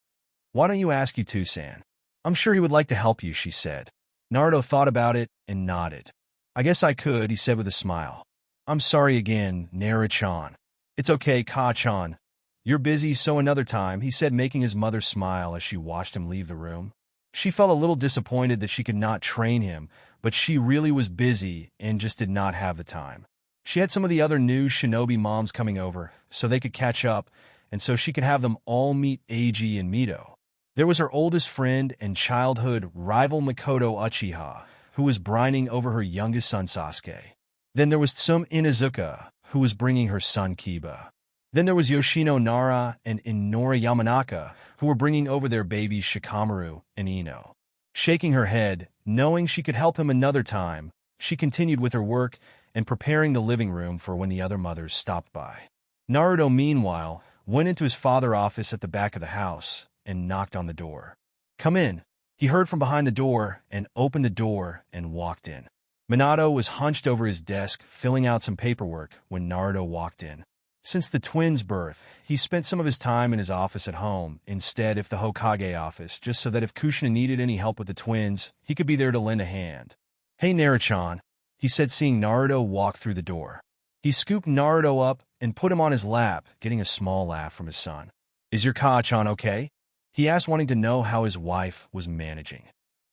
"Why don't you ask Tusan? I'm sure he would like to help you," she said. Naruto thought about it and nodded. "I guess I could," he said with a smile. "I'm sorry again, Naruchan." "It's okay, Ka-chan. You're busy, so another time," he said, making his mother smile as she watched him leave the room. She felt a little disappointed that she could not train him, but she really was busy and just did not have the time. She had some of the other new shinobi moms coming over, so they could catch up, and so she could have them all meet Eiji and Mito. There was her oldest friend and childhood rival Makoto Uchiha, who was brining over her youngest son Sasuke. Then there was Tsum Inuzuka, who was bringing her son Kiba. Then there was Yoshino Nara and Inori Yamanaka, who were bringing over their babies Shikamaru and Ino. Shaking her head, knowing she could help him another time, she continued with her work and preparing the living room for when the other mothers stopped by. Naruto, meanwhile, went into his father's office at the back of the house and knocked on the door. "Come in," he heard from behind the door, and opened the door and walked in. Minato was hunched over his desk, filling out some paperwork when Naruto walked in. Since the twins' birth, he spent some of his time in his office at home instead of the Hokage office, just so that if Kushina needed any help with the twins, he could be there to lend a hand. "Hey, Naruchan," he said, seeing Naruto walk through the door. He scooped Naruto up and put him on his lap, getting a small laugh from his son. "Is your Ka-chan okay?" he asked, wanting to know how his wife was managing.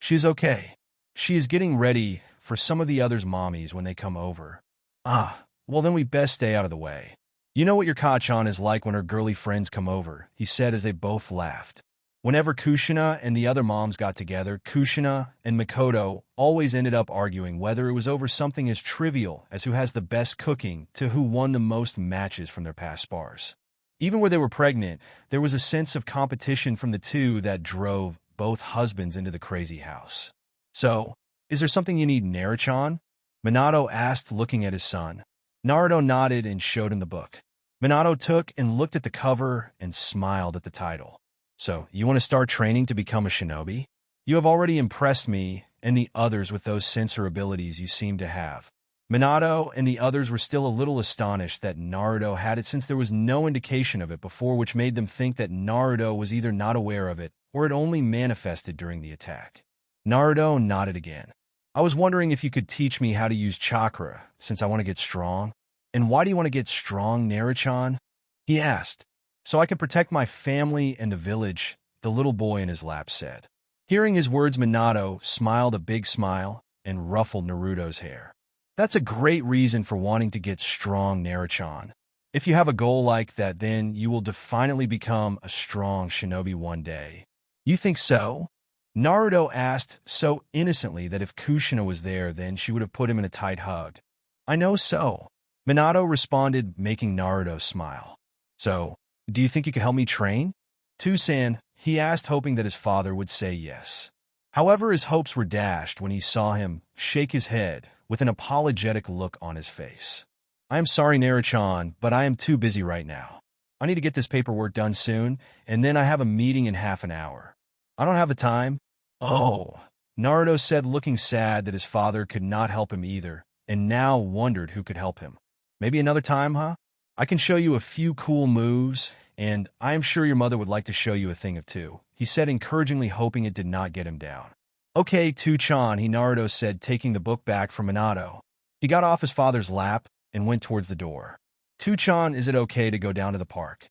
"She is okay. She is getting ready for some of the others' mommies when they come over." "Ah, well then we best stay out of the way. You know what your Ka-chan is like when her girly friends come over," he said as they both laughed. Whenever Kushina and the other moms got together, Kushina and Makoto always ended up arguing, whether it was over something as trivial as who has the best cooking to who won the most matches from their past spars. Even where they were pregnant, there was a sense of competition from the two that drove both husbands into the crazy house. "So, is there something you need, Naruchan?" Minato asked, looking at his son. Naruto nodded and showed him the book. Minato took and looked at the cover and smiled at the title. "So, you want to start training to become a shinobi? You have already impressed me and the others with those sensor abilities you seem to have." Minato and the others were still a little astonished that Naruto had it, since there was no indication of it before, which made them think that Naruto was either not aware of it or it only manifested during the attack. Naruto nodded again. I was wondering if you could teach me how to use chakra, since I want to get strong. And why do you want to get strong, Naruchan? He asked. So I can protect my family and the village, the little boy in his lap said. Hearing his words, Minato smiled a big smile and ruffled Naruto's hair. That's a great reason for wanting to get strong, Naruchan. If you have a goal like that, then you will definitely become a strong shinobi one day. You think so? Naruto asked so innocently that if Kushina was there, then she would have put him in a tight hug. I know so. Minato responded, making Naruto smile. So, do you think you could help me train? Tusan, he asked, hoping that his father would say yes. However, his hopes were dashed when he saw him shake his head with an apologetic look on his face. I am sorry, Naruchan, but I am too busy right now. I need to get this paperwork done soon, and then I have a meeting in half an hour. I don't have the time. Oh, Naruto said, looking sad that his father could not help him either, and now wondered who could help him. Maybe another time, huh? I can show you a few cool moves, and I am sure your mother would like to show you a thing or two, he said encouragingly, hoping it did not get him down. Okay, Tuchan, Naruto said, taking the book back from Minato. He got off his father's lap and went towards the door. Tuchan, is it okay to go down to the park?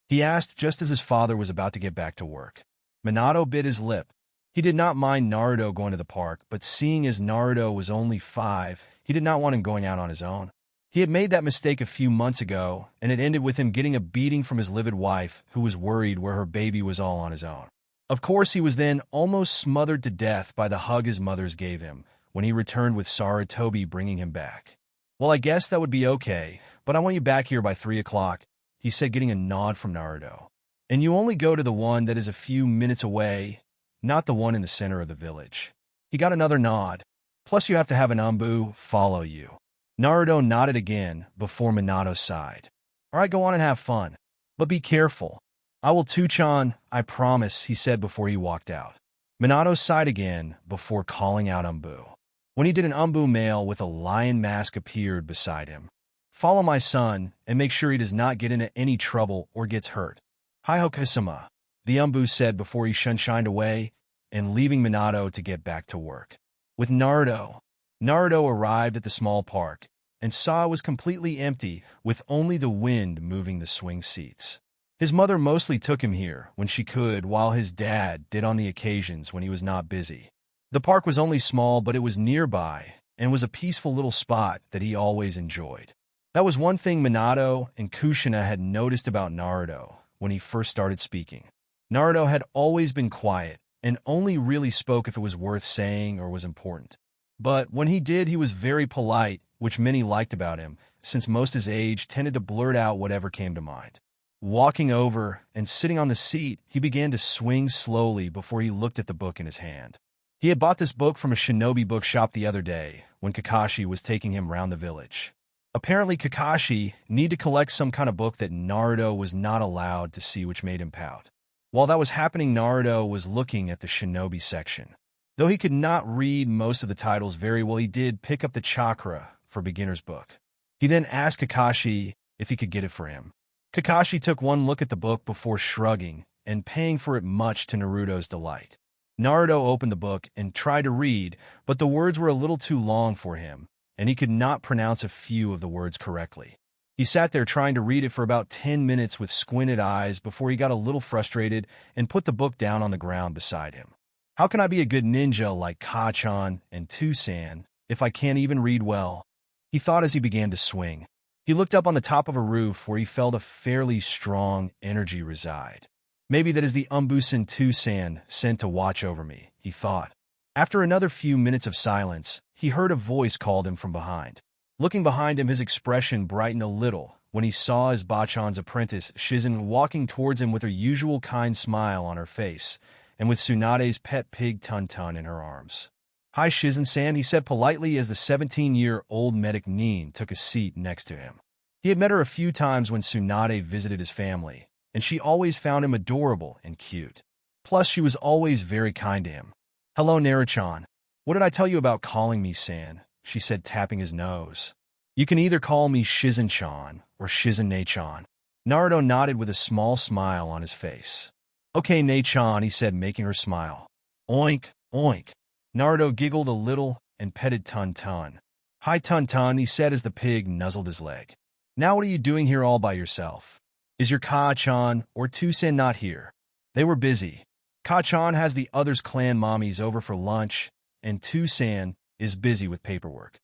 He asked just as his father was about to get back to work. Minato bit his lip. He did not mind Naruto going to the park, but seeing as Naruto was only 5, he did not want him going out on his own. He had made that mistake a few months ago, and it ended with him getting a beating from his livid wife, who was worried where her baby was all on his own. Of course, he was then almost smothered to death by the hug his mothers gave him when he returned with Sarutobi bringing him back. Well, I guess that would be okay, but I want you back here by 3 o'clock, he said, getting a nod from Naruto. And you only go to the one that is a few minutes away, not the one in the center of the village. He got another nod. Plus you have to have an Umbu follow you. Naruto nodded again before Minato sighed. All right, go on and have fun. But be careful. I will Tuchan, I promise, he said before he walked out. Minato sighed again before calling out Umbu. When he did, an Umbu male with a lion mask appeared beside him. Follow my son and make sure he does not get into any trouble or gets hurt. Hihokusama, the Umbu said before he shined away and leaving Minato to get back to work. With Naruto arrived at the small park and saw it was completely empty with only the wind moving the swing seats. His mother mostly took him here when she could, while his dad did on the occasions when he was not busy. The park was only small, but it was nearby and was a peaceful little spot that he always enjoyed. That was one thing Minato and Kushina had noticed about Naruto when he first started speaking. Naruto had always been quiet and only really spoke if it was worth saying or was important. But when he did, he was very polite, which many liked about him, since most his age tended to blurt out whatever came to mind. Walking over and sitting on the seat, he began to swing slowly before he looked at the book in his hand. He had bought this book from a shinobi bookshop the other day when Kakashi was taking him round the village. Apparently, Kakashi needed to collect some kind of book that Naruto was not allowed to see, which made him pout. While that was happening, Naruto was looking at the shinobi section. Though he could not read most of the titles very well, he did pick up the Chakra for Beginner's book. He then asked Kakashi if he could get it for him. Kakashi took one look at the book before shrugging and paying for it, much to Naruto's delight. Naruto opened the book and tried to read, but the words were a little too long for him, and he could not pronounce a few of the words correctly. He sat there trying to read it for about 10 minutes with squinted eyes before he got a little frustrated and put the book down on the ground beside him. How can I be a good ninja like Kachan and Tusan if I can't even read well? He thought as he began to swing. He looked up on the top of a roof where he felt a fairly strong energy reside. Maybe that is the Umbusen Tusan sent to watch over me, he thought. After another few minutes of silence, he heard a voice called him from behind. Looking behind him, his expression brightened a little when he saw his Bachan's apprentice, Shizen, walking towards him with her usual kind smile on her face, and with Tsunade's pet pig Tun-Tun in her arms. Hi, Shizen-san, he said politely as the 17-year-old medic Nin took a seat next to him. He had met her a few times when Tsunade visited his family, and she always found him adorable and cute. Plus, she was always very kind to him. Hello, Naruchan. What did I tell you about calling me San? She said, tapping his nose. You can either call me Shizen-chan or Shizen-ne-chan. Naruto nodded with a small smile on his face. Okay, Ne-chan, he said, making her smile. Oink, oink. Naruto giggled a little and petted Tun Tun. "Hi, Tun Tun," he said as the pig nuzzled his leg. "Now what are you doing here all by yourself? Is your Ka-chan or Tusen not here?" They were busy. Ka-chan has the others' clan mommies over for lunch, and Tusen is busy with paperwork.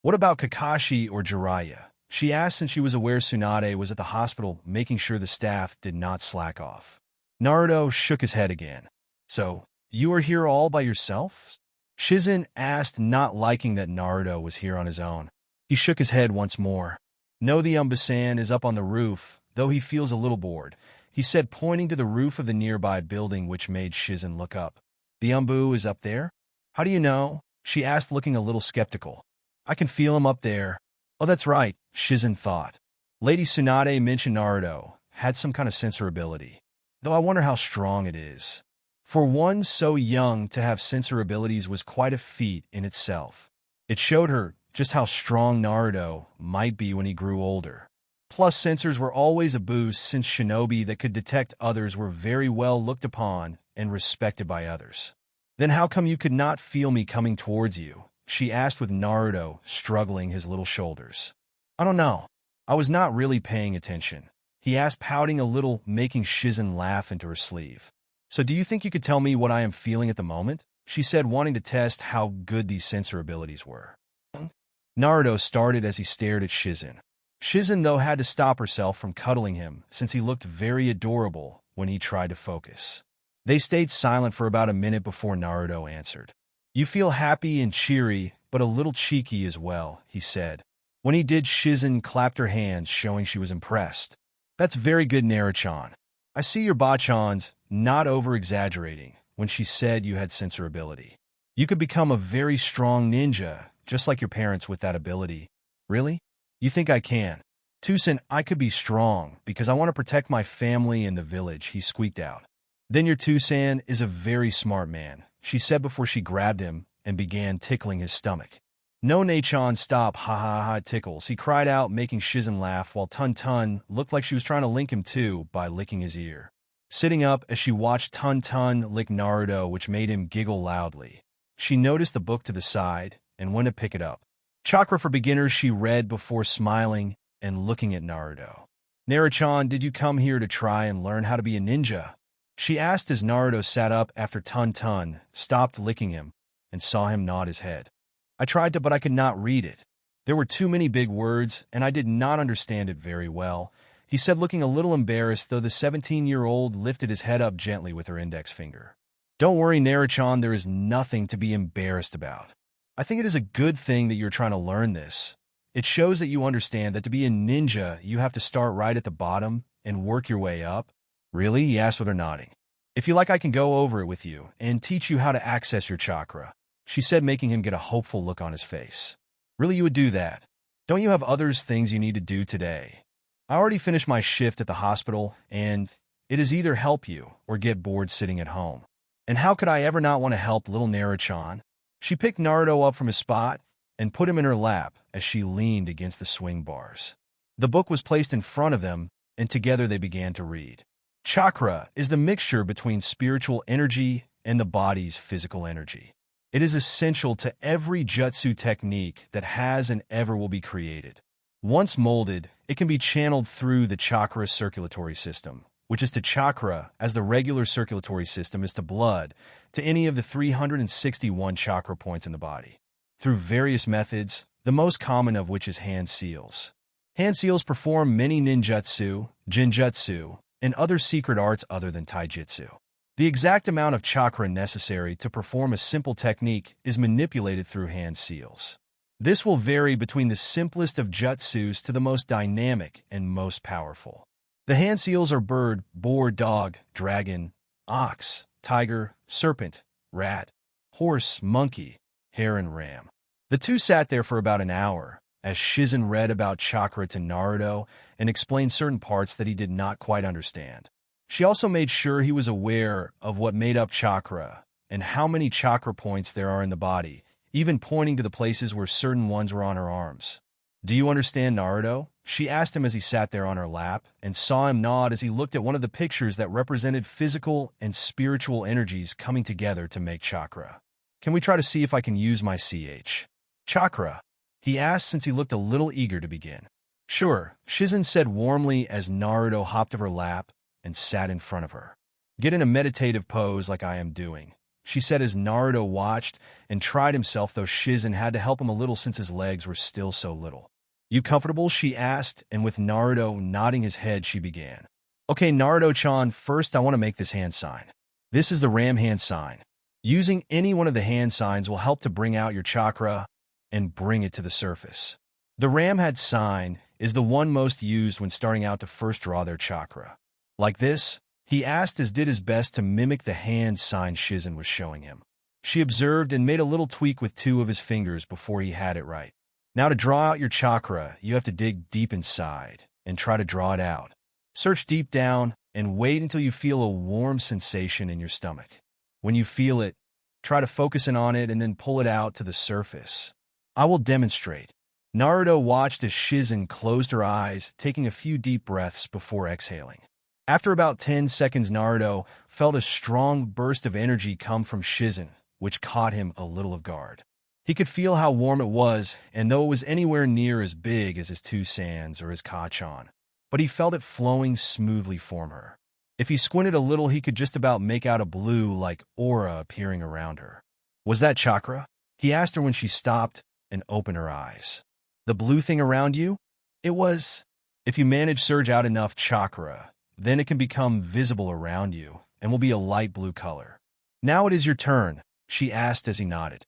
"What about Kakashi or Jiraiya?" she asked, since she was aware Tsunade was at the hospital making sure the staff did not slack off. Naruto shook his head again. "So, you are here all by yourself?" Shizen asked, not liking that Naruto was here on his own. He shook his head once more. "No, the Umbasan is up on the roof, though he feels a little bored," he said, pointing to the roof of the nearby building, which made Shizen look up. "The Umbu is up there?" "How do you know?" she asked, looking a little skeptical. "I can feel him up there." "Oh, that's right," Shizen thought. Lady Tsunade mentioned Naruto had some kind of sensor ability, though I wonder how strong it is. For one so young to have sensor abilities was quite a feat in itself. It showed her just how strong Naruto might be when he grew older. Plus, sensors were always a boost, since shinobi that could detect others were very well looked upon and respected by others. "Then how come you could not feel me coming towards you?" she asked, with Naruto struggling his little shoulders. "I don't know. I was not really paying attention," he asked, pouting a little, making Shizen laugh into her sleeve. "So do you think you could tell me what I am feeling at the moment?" she said, wanting to test how good these sensor abilities were. Naruto started as he stared at Shizen. Shizen, though, had to stop herself from cuddling him, since he looked very adorable when he tried to focus. They stayed silent for about a minute before Naruto answered. "You feel happy and cheery, but a little cheeky as well," he said. When he did, Shizen clapped her hands, showing she was impressed. "That's very good, Naruchan. I see your bachans not over-exaggerating when she said you had sensor ability. You could become a very strong ninja, just like your parents with that ability." "Really? You think I can?" "Tusen, I could be strong, because I want to protect my family and the village," he squeaked out. "Then your Tusan is a very smart man," she said before she grabbed him and began tickling his stomach. "No, Nachan, stop, ha ha ha, it tickles," he cried out, making Shizen laugh, while Tun Tun looked like she was trying to link him too by licking his ear. Sitting up as she watched Tun Tun lick Naruto, which made him giggle loudly, she noticed the book to the side and went to pick it up. "Chakra for Beginners," she read before smiling and looking at Naruto. "Naruchan, did you come here to try and learn how to be a ninja?" she asked as Naruto sat up after Tun Tun stopped licking him and saw him nod his head. "I tried to, but I could not read it. There were too many big words, and I did not understand it very well," he said, looking a little embarrassed, though the 17-year-old lifted his head up gently with her index finger. "Don't worry, Naruchan, there is nothing to be embarrassed about. I think it is a good thing that you're trying to learn this. It shows that you understand that to be a ninja, you have to start right at the bottom and work your way up." "Really?" he asked with her nodding. "If you like, I can go over it with you and teach you how to access your chakra," she said, making him get a hopeful look on his face. "Really, you would do that? Don't you have others things you need to do today?" "I already finished my shift at the hospital, and it is either help you or get bored sitting at home. And how could I ever not want to help little Naruchan?" She picked Naruto up from his spot and put him in her lap as she leaned against the swing bars. The book was placed in front of them, and together they began to read. Chakra is the mixture between spiritual energy and the body's physical energy. It is essential to every jutsu technique that has and ever will be created. Once molded, it can be channeled through the chakra circulatory system, which is to chakra as the regular circulatory system is to blood, to any of the 361 chakra points in the body, through various methods, the most common of which is hand seals. Hand seals perform many ninjutsu, genjutsu, and other secret arts other than taijutsu. The exact amount of chakra necessary to perform a simple technique is manipulated through hand seals. This will vary between the simplest of jutsus to the most dynamic and most powerful. The hand seals are bird, boar, dog, dragon, ox, tiger, serpent, rat, horse, monkey, hare, and ram. The two sat there for about an hour, as Shizen read about chakra to Naruto and explained certain parts that he did not quite understand. She also made sure he was aware of what made up chakra and how many chakra points there are in the body, even pointing to the places where certain ones were on her arms. "Do you understand, Naruto?" she asked him as he sat there on her lap, and saw him nod as he looked at one of the pictures that represented physical and spiritual energies coming together to make chakra. Can we try to see if I can use my chakra? He asked since he looked a little eager to begin. Sure, Shizen said warmly as Naruto hopped of her lap and sat in front of her. Get in a meditative pose like I am doing, she said as Naruto watched and tried himself, though Shizen had to help him a little since his legs were still so little. You comfortable? She asked, and with Naruto nodding his head, she began. Okay, Naruto-chan, first I want to make this hand sign. This is the ram hand sign. Using any one of the hand signs will help to bring out your chakra and bring it to the surface. The ram hand sign is the one most used when starting out to first draw their chakra. Like this? He asked as did his best to mimic the hand sign Shizen was showing him. She observed and made a little tweak with 2 of his fingers before he had it right. Now to draw out your chakra, you have to dig deep inside and try to draw it out. Search deep down and wait until you feel a warm sensation in your stomach. When you feel it, try to focus in on it and then pull it out to the surface. I will demonstrate. Naruto watched as Shizen closed her eyes, taking a few deep breaths before exhaling. After about 10 seconds, Naruto felt a strong burst of energy come from Shizen, which caught him a little off guard. He could feel how warm it was, and though it was anywhere near as big as his 2 sands or his Kachan, but he felt it flowing smoothly from her. If he squinted a little, he could just about make out a blue-like aura appearing around her. Was that chakra? He asked her when she stopped and opened her eyes. The blue thing around you? It was. If you manage surge out enough chakra, then it can become visible around you and will be a light blue color. Now it is your turn, she asked as he nodded.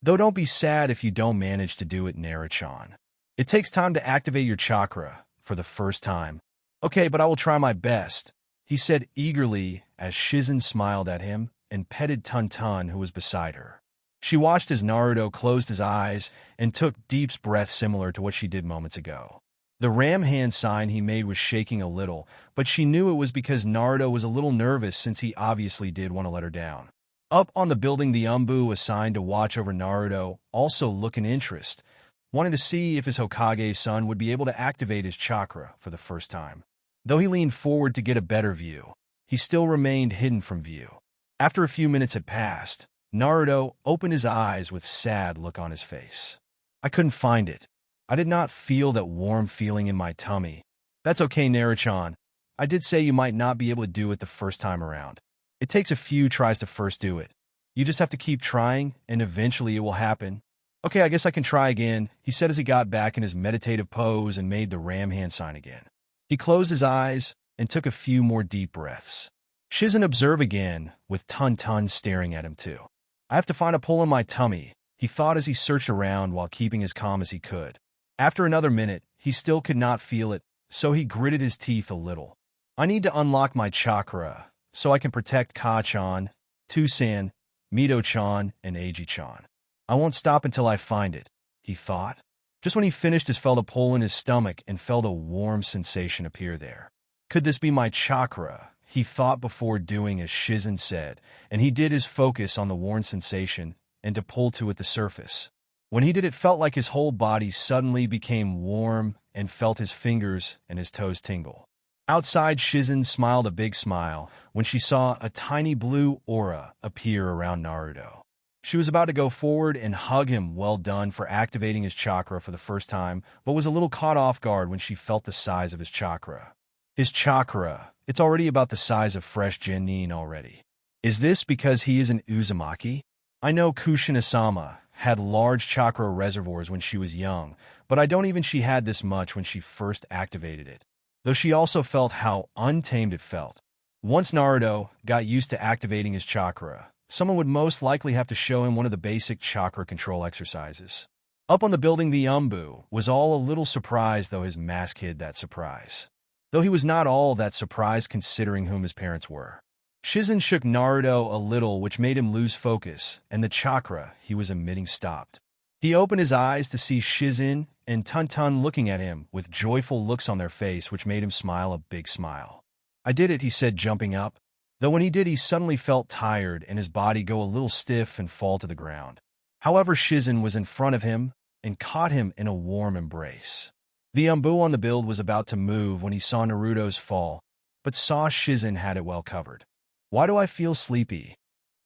Though don't be sad if you don't manage to do it, Naruto-chan. It takes time to activate your chakra for the first time. Okay, but I will try my best, he said eagerly as Shizen smiled at him and petted Tun-Tun, who was beside her. She watched as Naruto closed his eyes and took deep breaths similar to what she did moments ago. The ram hand sign he made was shaking a little, but she knew it was because Naruto was a little nervous since he obviously did want to let her down. Up on the building, the Umbu assigned to watch over Naruto also looked in interest, wanting to see if his Hokage's son would be able to activate his chakra for the first time. Though he leaned forward to get a better view, he still remained hidden from view. After a few minutes had passed, Naruto opened his eyes with a sad look on his face. I couldn't find it. I did not feel that warm feeling in my tummy. That's okay, Naruto-chan. I did say you might not be able to do it the first time around. It takes a few tries to first do it. You just have to keep trying, and eventually it will happen. Okay, I guess I can try again, he said as he got back in his meditative pose and made the ram hand sign again. He closed his eyes and took a few more deep breaths. Shizen observed again, with Tun-Tun staring at him too. I have to find a pull in my tummy, he thought as he searched around while keeping as calm as he could. After another minute, he still could not feel it, so he gritted his teeth a little. I need to unlock my chakra, so I can protect Ka-chan, Tusan, Mito-chan, and Eiji-chan. I won't stop until I find it, he thought. Just when he finished, he felt a pull in his stomach and felt a warm sensation appear there. Could this be my chakra? He thought before doing as Shizen said, and he did his focus on the warm sensation and to pull to at the surface. When he did, it felt like his whole body suddenly became warm and felt his fingers and his toes tingle. Outside, Shizen smiled a big smile when she saw a tiny blue aura appear around Naruto. She was about to go forward and hug him. Well done for activating his chakra for the first time, but was a little caught off guard when she felt the size of his chakra. His chakra, it's already about the size of fresh genin already. Is this because he is an uzumaki? I know Kushina-sama had large chakra reservoirs when she was young, but I don't even she had this much when she first activated it. Though she also felt how untamed it felt. Once Naruto got used to activating his chakra, someone would most likely have to show him one of the basic chakra control exercises. Up on the building, the Umbu was all a little surprised, though his mask hid that surprise. Though he was not all that surprised considering whom his parents were. Shizen shook Naruto a little, which made him lose focus, and the chakra he was emitting stopped. He opened his eyes to see Shizen and Tun-Tun looking at him with joyful looks on their face, which made him smile a big smile. I did it, he said, jumping up. Though when he did, he suddenly felt tired and his body go a little stiff and fall to the ground. However, Shizen was in front of him and caught him in a warm embrace. The Umbu on the build was about to move when he saw Naruto's fall, but saw Shizen had it well covered. Why do I feel sleepy?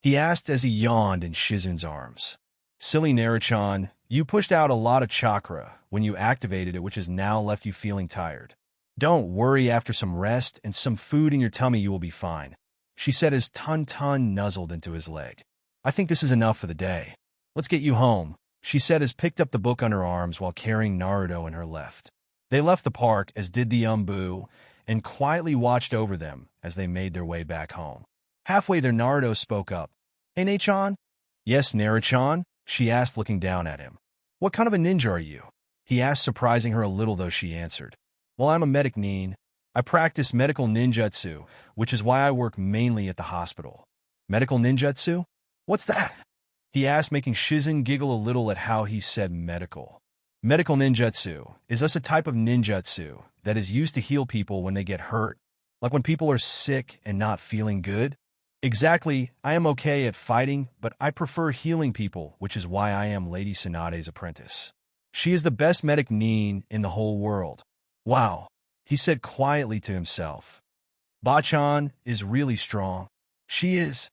he asked as he yawned in Shizen's arms. Silly Naruchan, you pushed out a lot of chakra when you activated it, which has now left you feeling tired. Don't worry, after some rest and some food in your tummy you will be fine, she said as Tun nuzzled into his leg. I think this is enough for the day. Let's get you home, she said as picked up the book on her arms while carrying Naruto in her left. They left the park, as did the Umbu, and quietly watched over them as they made their way back home. Halfway there, Naruto spoke up. Hey, Naruchan? Yes, Naruchan, she asked, looking down at him. What kind of a ninja are you? He asked, surprising her a little, though she answered. Well, I'm a medic nin. I practice medical ninjutsu, which is why I work mainly at the hospital. Medical ninjutsu? What's that? He asked, making Shizen giggle a little at how he said medical. Medical ninjutsu is thus a type of ninjutsu that is used to heal people when they get hurt, like when people are sick and not feeling good. Exactly, I am okay at fighting, but I prefer healing people, which is why I am Lady Tsunade's apprentice. She is the best medic nin in the whole world. Wow, he said quietly to himself. Bachan is really strong. She is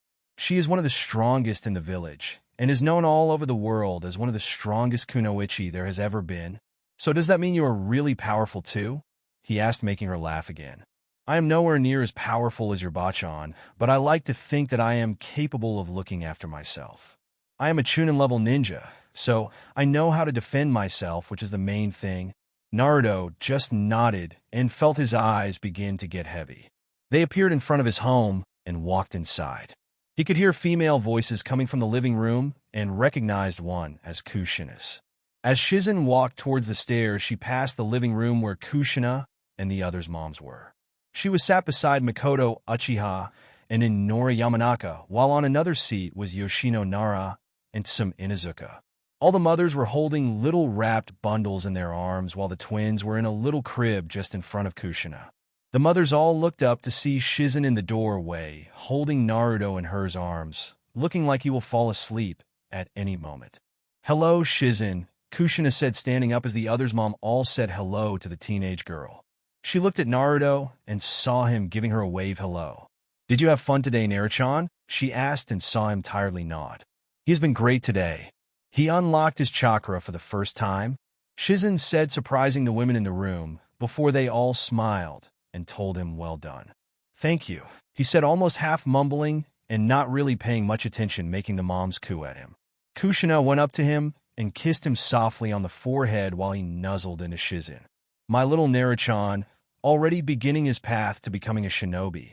one of the strongest in the village, and is known all over the world as one of the strongest kunoichi there has ever been. So does that mean you are really powerful too? He asked, making her laugh again. I am nowhere near as powerful as your Bachan, but I like to think that I am capable of looking after myself. I am a Chunin-level ninja, so I know how to defend myself, which is the main thing. Naruto just nodded and felt his eyes begin to get heavy. They appeared in front of his home and walked inside. He could hear female voices coming from the living room and recognized one as Kushina's. As Shizen walked towards the stairs, she passed the living room where Kushina and the others' moms were. She was sat beside Makoto Uchiha and in Nora Yamanaka, while on another seat was Yoshino Nara and some Inuzuka. All the mothers were holding little wrapped bundles in their arms, while the twins were in a little crib just in front of Kushina. The mothers all looked up to see Shizen in the doorway, holding Naruto in her arms, looking like he will fall asleep at any moment. Hello, Shizen, Kushina said, standing up as the others' mom all said hello to the teenage girl. She looked at Naruto and saw him giving her a wave hello. Did you have fun today, Naruchan? She asked and saw him tiredly nod. He has been great today. He unlocked his chakra for the first time, Shizen said, surprising the women in the room, before they all smiled and told him well done. Thank you, he said, almost half mumbling and not really paying much attention, making the moms coo at him. Kushina went up to him and kissed him softly on the forehead while he nuzzled into Shizen. My little Naruchan, already beginning his path to becoming a shinobi.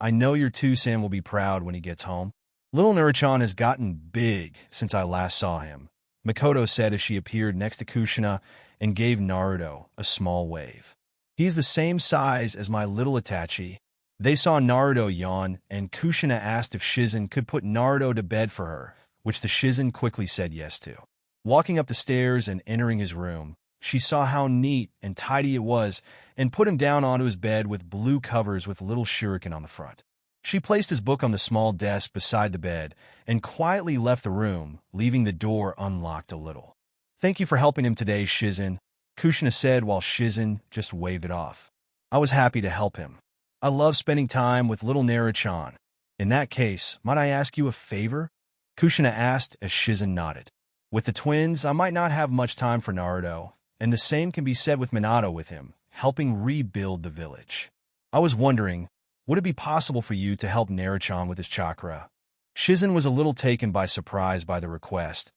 I know your Tusan will be proud when he gets home. Little Naruchan has gotten big since I last saw him, Makoto said as she appeared next to Kushina and gave Naruto a small wave. He's the same size as my little Itachi. They saw Naruto yawn, and Kushina asked if Shizen could put Naruto to bed for her, which the Shizen quickly said yes to. Walking up the stairs and entering his room, she saw how neat and tidy it was and put him down onto his bed with blue covers with little shuriken on the front. She placed his book on the small desk beside the bed and quietly left the room, leaving the door unlocked a little. Thank you for helping him today, Shizen, Kushina said while Shizen just waved it off. I was happy to help him. I love spending time with little Naruchan. In that case, might I ask you a favor? Kushina asked as Shizen nodded. With the twins, I might not have much time for Naruto, and the same can be said with Minato with him, helping rebuild the village. I was wondering, would it be possible for you to help Naruchan with his chakra? Shizen was a little taken by surprise by the request,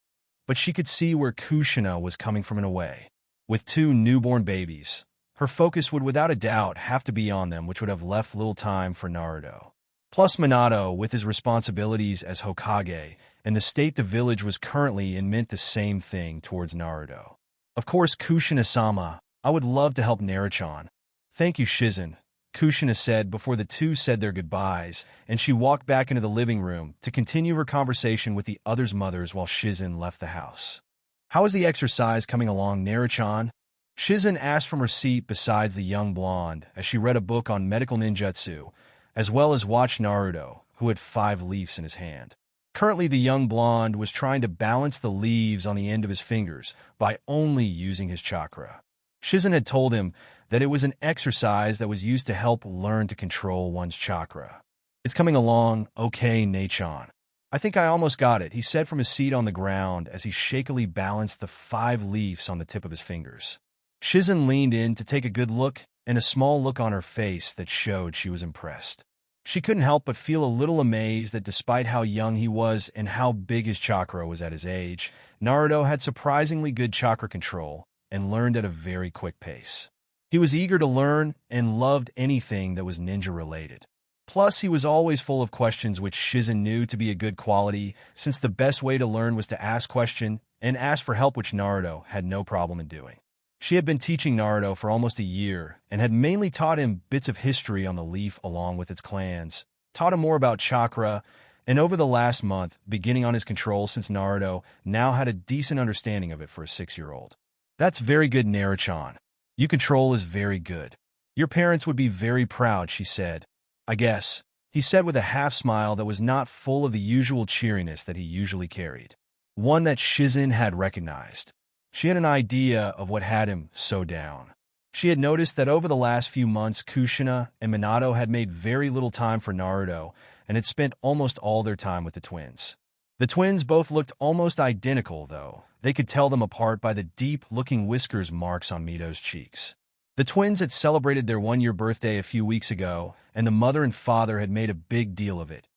but she could see where Kushina was coming from in a way. With two newborn babies, her focus would without a doubt have to be on them, which would have left little time for Naruto. Plus Minato, with his responsibilities as Hokage, and the state the village was currently in, meant the same thing towards Naruto. Of course, Kushina-sama, I would love to help Naruchan. Thank you, Shizen, Kushina said before the two said their goodbyes, and she walked back into the living room to continue her conversation with the others' mothers while Shizen left the house. How is the exercise coming along, Naruchan? Shizen asked from her seat beside the young blonde as she read a book on medical ninjutsu, as well as watched Naruto, who had 5 leaves in his hand. Currently, the young blonde was trying to balance the leaves on the end of his fingers by only using his chakra. Shizen had told him that it was an exercise that was used to help learn to control one's chakra. It's coming along okay, Naruchan. I think I almost got it, he said from his seat on the ground as he shakily balanced the 5 leaves on the tip of his fingers. Shizen leaned in to take a good look, and a small look on her face that showed she was impressed. She couldn't help but feel a little amazed that despite how young he was and how big his chakra was at his age, Naruto had surprisingly good chakra control and learned at a very quick pace. He was eager to learn and loved anything that was ninja-related. Plus, he was always full of questions, which Shizen knew to be a good quality, since the best way to learn was to ask question and ask for help, which Naruto had no problem in doing. She had been teaching Naruto for almost a year and had mainly taught him bits of history on the leaf along with its clans, taught him more about chakra, and over the last month, beginning on his control since Naruto now had a decent understanding of it for a 6-year-old. That's very good, Naruchan. Your control is very good. Your parents would be very proud, she said. I guess, he said with a half-smile that was not full of the usual cheeriness that he usually carried. One that Shizen had recognized. She had an idea of what had him so down. She had noticed that over the last few months, Kushina and Minato had made very little time for Naruto and had spent almost all their time with the twins. The twins both looked almost identical, though. They could tell them apart by the deep-looking whiskers marks on Mito's cheeks. The twins had celebrated their 1-year birthday a few weeks ago, and the mother and father had made a big deal of it,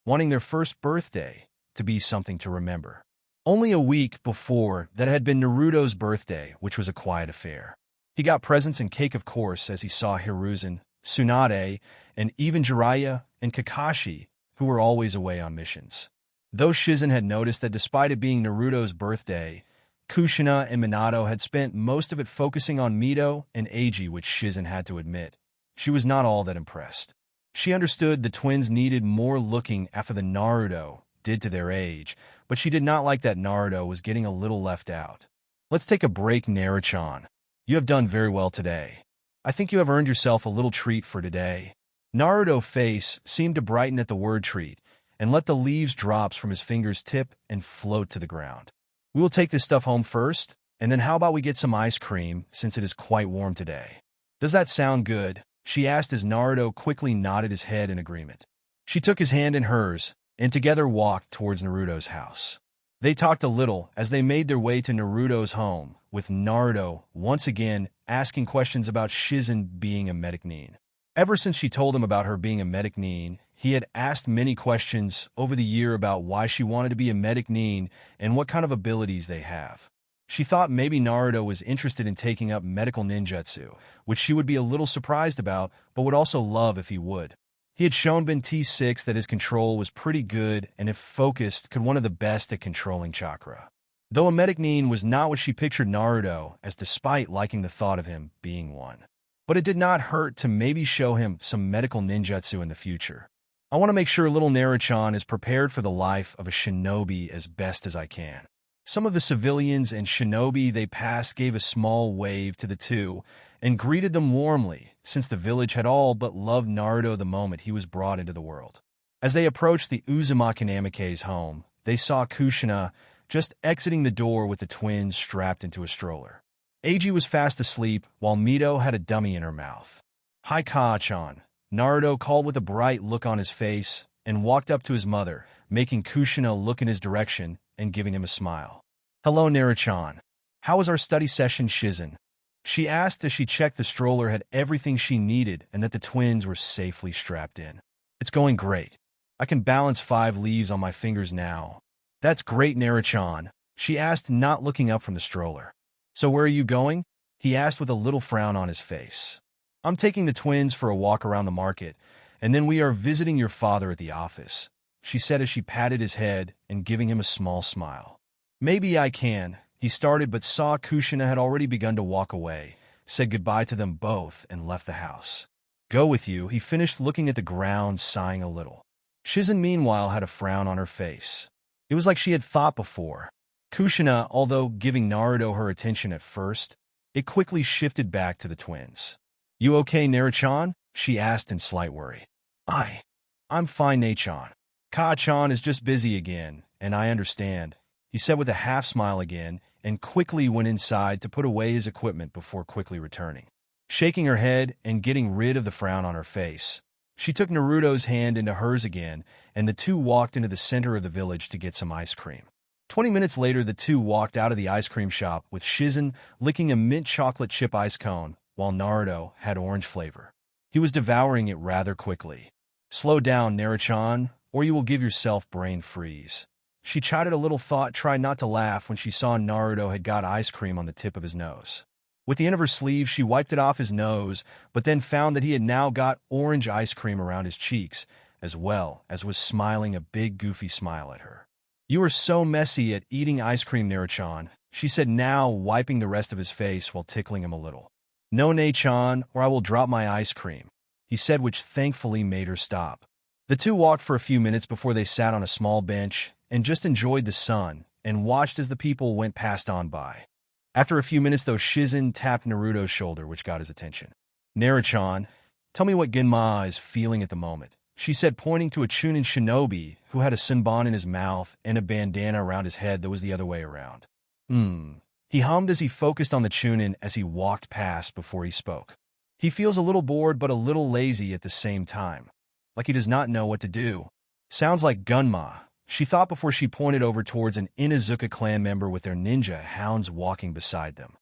wanting their first birthday to be something to remember. Only a week before, that had been Naruto's birthday, which was a quiet affair. He got presents and cake, of course, as he saw Hiruzen, Tsunade, and even Jiraiya and Kakashi, who were always away on missions. Though Shizen had noticed that despite it being Naruto's birthday, Kushina and Minato had spent most of it focusing on Mito and Eiji, which Shizen had to admit. She was not all that impressed. She understood the twins needed more looking after than Naruto did to their age, but she did not like that Naruto was getting a little left out. Let's take a break, Naruchan. You have done very well today. I think you have earned yourself a little treat for today. Naruto's face seemed to brighten at the word treat, and let the leaves drops from his fingers tip and float to the ground. We will take this stuff home first, and then how about we get some ice cream, since it is quite warm today? Does that sound good? She asked as Naruto quickly nodded his head in agreement. She took his hand in hers, and together walked towards Naruto's house. They talked a little as they made their way to Naruto's home, with Naruto once again asking questions about Shizen being a medic nin. Ever since she told him about her being a medic nin, he had asked many questions over the year about why she wanted to be a medic nin and what kind of abilities they have. She thought maybe Naruto was interested in taking up medical ninjutsu, which she would be a little surprised about, but would also love if he would. He had shown Ben T6 that his control was pretty good and if focused, could one of the best at controlling chakra. Though a medic nin was not what she pictured Naruto as, despite liking the thought of him being one. But it did not hurt to maybe show him some medical ninjutsu in the future. I want to make sure little Naruchan is prepared for the life of a shinobi as best as I can. Some of the civilians and shinobi they passed gave a small wave to the two and greeted them warmly, since the village had all but loved Naruto the moment he was brought into the world. As they approached the Uzumaki Namikaze's home, they saw Kushina just exiting the door with the twins strapped into a stroller. Eiji was fast asleep, while Mito had a dummy in her mouth. "Hi, Kaa-chan," Naruto called with a bright look on his face, and walked up to his mother, making Kushina look in his direction and giving him a smile. "Hello, Naruchan. How was our study session, Shizen?" She asked as she checked the stroller had everything she needed and that the twins were safely strapped in. "It's going great. I can balance 5 leaves on my fingers now." "That's great, Naruchan," she asked, not looking up from the stroller. "So where are you going?" he asked with a little frown on his face. "I'm taking the twins for a walk around the market, and then we are visiting your father at the office," she said as she patted his head and giving him a small smile. "Maybe I can," he started, but saw Kushina had already begun to walk away, said goodbye to them both, and left the house. "Go with you," he finished, looking at the ground, sighing a little. Shizen meanwhile had a frown on her face. It was like she had thought before. Kushina, although giving Naruto her attention at first, it quickly shifted back to the twins. "You okay, Naruchan?" she asked in slight worry. I'm fine, Nachan. Ka-chan is just busy again, and I understand," he said with a half-smile again, and quickly went inside to put away his equipment before quickly returning. Shaking her head and getting rid of the frown on her face, She took Naruto's hand into hers again, and the two walked into the center of the village to get some ice cream. 20 minutes later, the two walked out of the ice cream shop with Shizen licking a mint chocolate chip ice cone, while Naruto had orange flavor. He was devouring it rather quickly. "Slow down, Naruchan, or you will give yourself brain freeze." She chided a little thought, tried not to laugh when she saw Naruto had got ice cream on the tip of his nose. With the end of her sleeve, she wiped it off his nose, but then found that he had now got orange ice cream around his cheeks, as well as was smiling a big goofy smile at her. "You are so messy at eating ice cream, Naruchan," she said, now wiping the rest of his face while tickling him a little. "No, Nae-chan, or I will drop my ice cream," he said, which thankfully made her stop. The two walked for a few minutes before they sat on a small bench and just enjoyed the sun and watched as the people went past on by. After a few minutes, though, Shizen tapped Naruto's shoulder, which got his attention. "Naruchan, tell me what Genma is feeling at the moment," she said, pointing to a Chunin shinobi who had a senbon in his mouth and a bandana around his head that was the other way around. He hummed as he focused on the Chunin as he walked past before he spoke. "He feels a little bored but a little lazy at the same time. Like he does not know what to do. Sounds like Gunma," she thought before she pointed over towards an Inuzuka clan member with their ninja hounds walking beside them.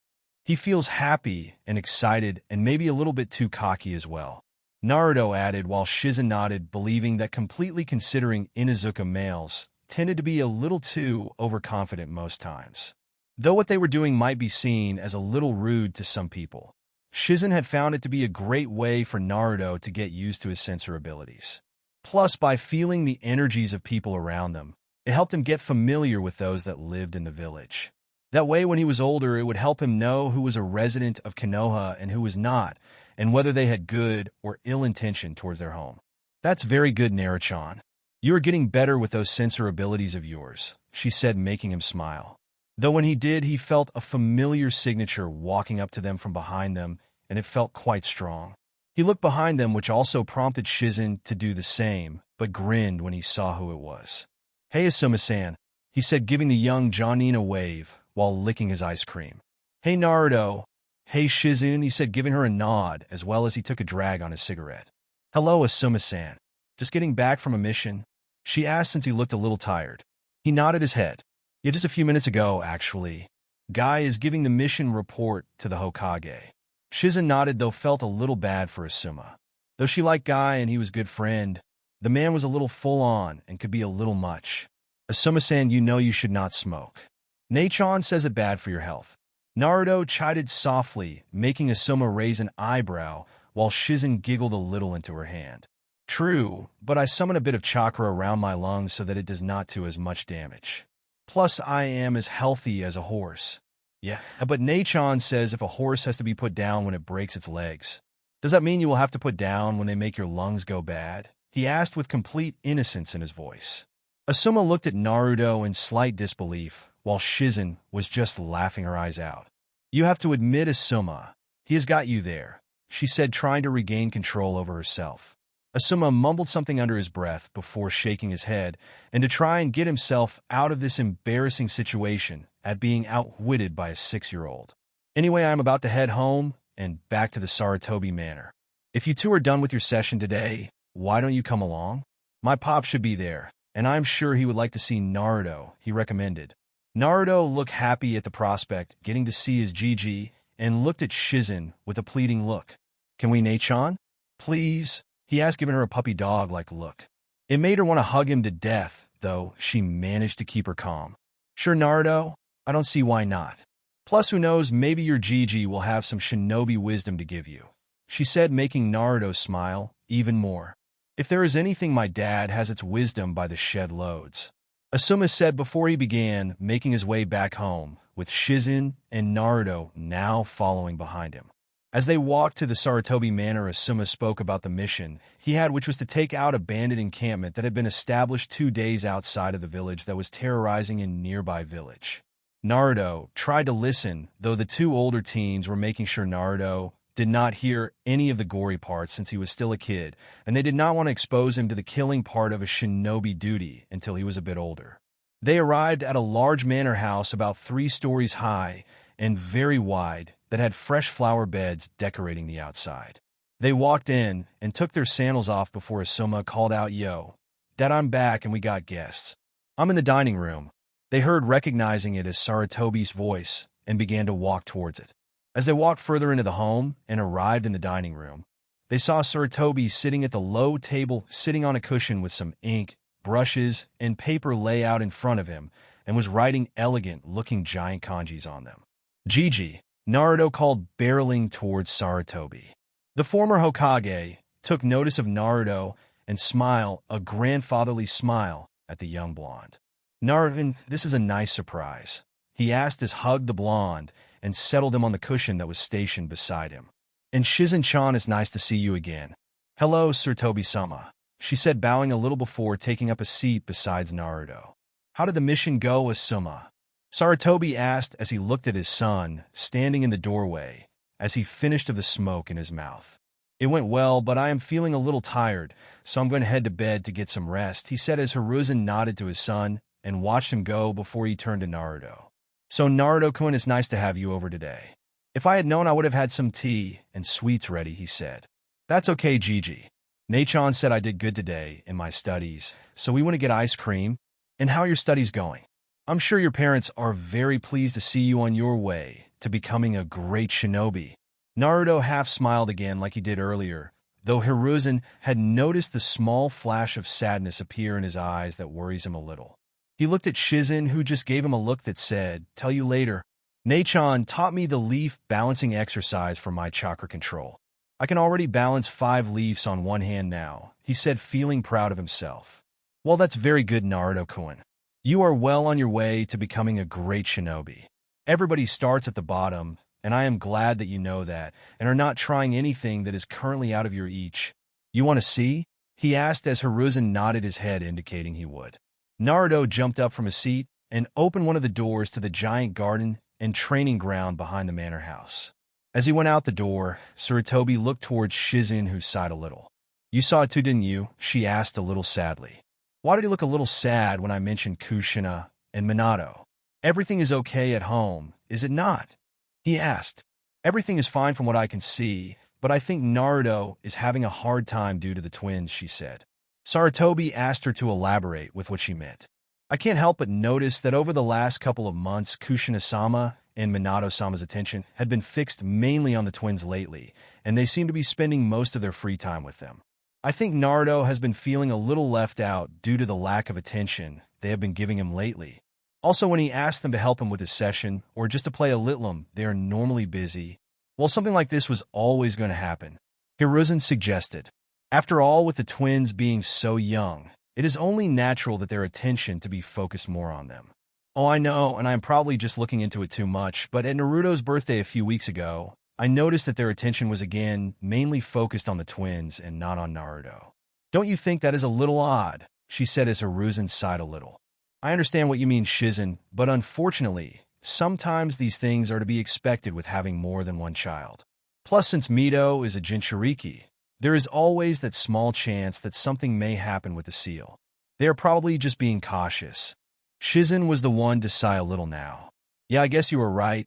"He feels happy and excited and maybe a little bit too cocky as well," Naruto added while Shizen nodded, believing that completely considering Inuzuka males tended to be a little too overconfident most times. Though what they were doing might be seen as a little rude to some people, Shizen had found it to be a great way for Naruto to get used to his sensor abilities. Plus, by feeling the energies of people around them, it helped him get familiar with those that lived in the village. That way, when he was older, it would help him know who was a resident of Konoha and who was not, and whether they had good or ill intention towards their home. "That's very good, Naruchan. You are getting better with those sensor abilities of yours," she said, making him smile. Though when he did, he felt a familiar signature walking up to them from behind them, and it felt quite strong. He looked behind them, which also prompted Shizen to do the same, but grinned when he saw who it was. "Hey, Asuma-san," he said, giving the young Jonin a wave while licking his ice cream. "Hey, Naruto." "Hey, Shizen," he said, giving her a nod, as well as he took a drag on his cigarette. "Hello, Asuma-san. Just getting back from a mission?" she asked, since he looked a little tired. He nodded his head. "Yeah, just a few minutes ago, actually. Guy is giving the mission report to the Hokage." Shizen nodded, though felt a little bad for Asuma. Though she liked Guy and he was a good friend, the man was a little full-on and could be a little much. "Asuma-san, you know you should not smoke. Nae-chan says it bad for your health." Naruto chided softly, making Asuma raise an eyebrow, while Shizen giggled a little into her hand. "True, but I summon a bit of chakra around my lungs so that it does not do as much damage. Plus, I am as healthy as a horse." "Yeah, but Nae-chan says if a horse has to be put down when it breaks its legs. Does that mean you will have to put down when they make your lungs go bad?" he asked with complete innocence in his voice. Asuma looked at Naruto in slight disbelief, while Shizen was just laughing her eyes out. "You have to admit, Asuma, he has got you there," she said, trying to regain control over herself. Asuma mumbled something under his breath before shaking his head, and to try and get himself out of this embarrassing situation at being outwitted by a 6-year-old. "Anyway, I am about to head home and back to the Sarutobi Manor. If you two are done with your session today, why don't you come along? My pop should be there, and I'm sure he would like to see Naruto," he recommended. Naruto looked happy at the prospect, getting to see his Gigi, and looked at Shizen with a pleading look. "Can we, Nae-chan? Please?" he asked, giving her a puppy dog-like look. It made her want to hug him to death, though she managed to keep her calm. "Sure, Naruto, I don't see why not. Plus, who knows, maybe your Gigi will have some shinobi wisdom to give you," she said, making Naruto smile even more. "If there is anything, my dad has its wisdom by the shed loads," Asuma said before he began making his way back home, with Shizen and Naruto now following behind him. As they walked to the Sarutobi Manor, Asuma spoke about the mission he had, which was to take out a bandit encampment that had been established 2 days outside of the village that was terrorizing a nearby village. Naruto tried to listen, though the two older teens were making sure Naruto did not hear any of the gory parts since he was still a kid, and they did not want to expose him to the killing part of a shinobi duty until he was a bit older. They arrived at a large manor house about 3 stories high and very wide that had fresh flower beds decorating the outside. They walked in and took their sandals off before Asuma called out, "Yo, Dad, I'm back and we got guests." "I'm in the dining room." They heard, recognizing it as Sarutobi's voice, and began to walk towards it. As they walked further into the home and arrived in the dining room, they saw Sarutobi sitting at the low table, sitting on a cushion with some ink, brushes, and paper lay out in front of him, and was writing elegant-looking giant kanjis on them. "Gigi," Naruto called, barreling towards Sarutobi. The former Hokage took notice of Naruto and smiled, a grandfatherly smile, at the young blonde. "Naruto, this is a nice surprise," he asked as hugged the blonde and settled him on the cushion that was stationed beside him. "And Shizen-chan, it's nice to see you again." "Hello, Sarutobi-sama," she said, bowing a little before taking up a seat beside Naruto. "How did the mission go, Asuma?" Sarutobi asked as he looked at his son, standing in the doorway, as he finished of the smoke in his mouth. "It went well, but I am feeling a little tired, so I'm going to head to bed to get some rest," he said as Hiruzen nodded to his son and watched him go before he turned to Naruto. "So Naruto-kun, it's nice to have you over today. If I had known, I would have had some tea and sweets ready," he said. "That's okay, Gigi. Nachan said I did good today in my studies, so we want to get ice cream. And how are your studies going? I'm sure your parents are very pleased to see you on your way to becoming a great shinobi." Naruto half smiled again like he did earlier, though Hiruzen had noticed the small flash of sadness appear in his eyes that worries him a little. He looked at Shizen, who just gave him a look that said, "Tell you later." "Nachan taught me the leaf balancing exercise for my chakra control. I can already balance 5 leaves on one hand now," he said, feeling proud of himself. "Well, that's very good, Naruto-kun. You are well on your way to becoming a great shinobi. Everybody starts at the bottom, and I am glad that you know that, and are not trying anything that is currently out of your reach. You want to see?" he asked as Hiruzen nodded his head, indicating he would. Naruto jumped up from his seat and opened one of the doors to the giant garden and training ground behind the manor house. As he went out the door, Sarutobi looked towards Shizen, who sighed a little. "You saw it too, didn't you?" she asked a little sadly. "Why did he look a little sad when I mentioned Kushina and Minato? Everything is okay at home, is it not?" he asked. "Everything is fine from what I can see, but I think Naruto is having a hard time due to the twins," she said. Sarutobi asked her to elaborate with what she meant. "I can't help but notice that over the last couple of months, Kushina-sama and Minato-sama's attention had been fixed mainly on the twins lately, and they seem to be spending most of their free time with them. I think Naruto has been feeling a little left out due to the lack of attention they have been giving him lately. Also, when he asks them to help him with his session, or just to play a litlum, they are normally busy. Well, something like this was always going to happen," Hiruzen suggested. "After all, with the twins being so young, it is only natural that their attention to be focused more on them." "Oh, I know, and I'm probably just looking into it too much, but at Naruto's birthday a few weeks ago, I noticed that their attention was again mainly focused on the twins and not on Naruto. Don't you think that is a little odd?" she said as Hiruzen sighed a little. "I understand what you mean, Shizen, but unfortunately, sometimes these things are to be expected with having more than one child. Plus, since Mito is a Jinchuriki, there is always that small chance that something may happen with the seal. They are probably just being cautious." Shizen was the one to sigh a little now. "Yeah, I guess you are right.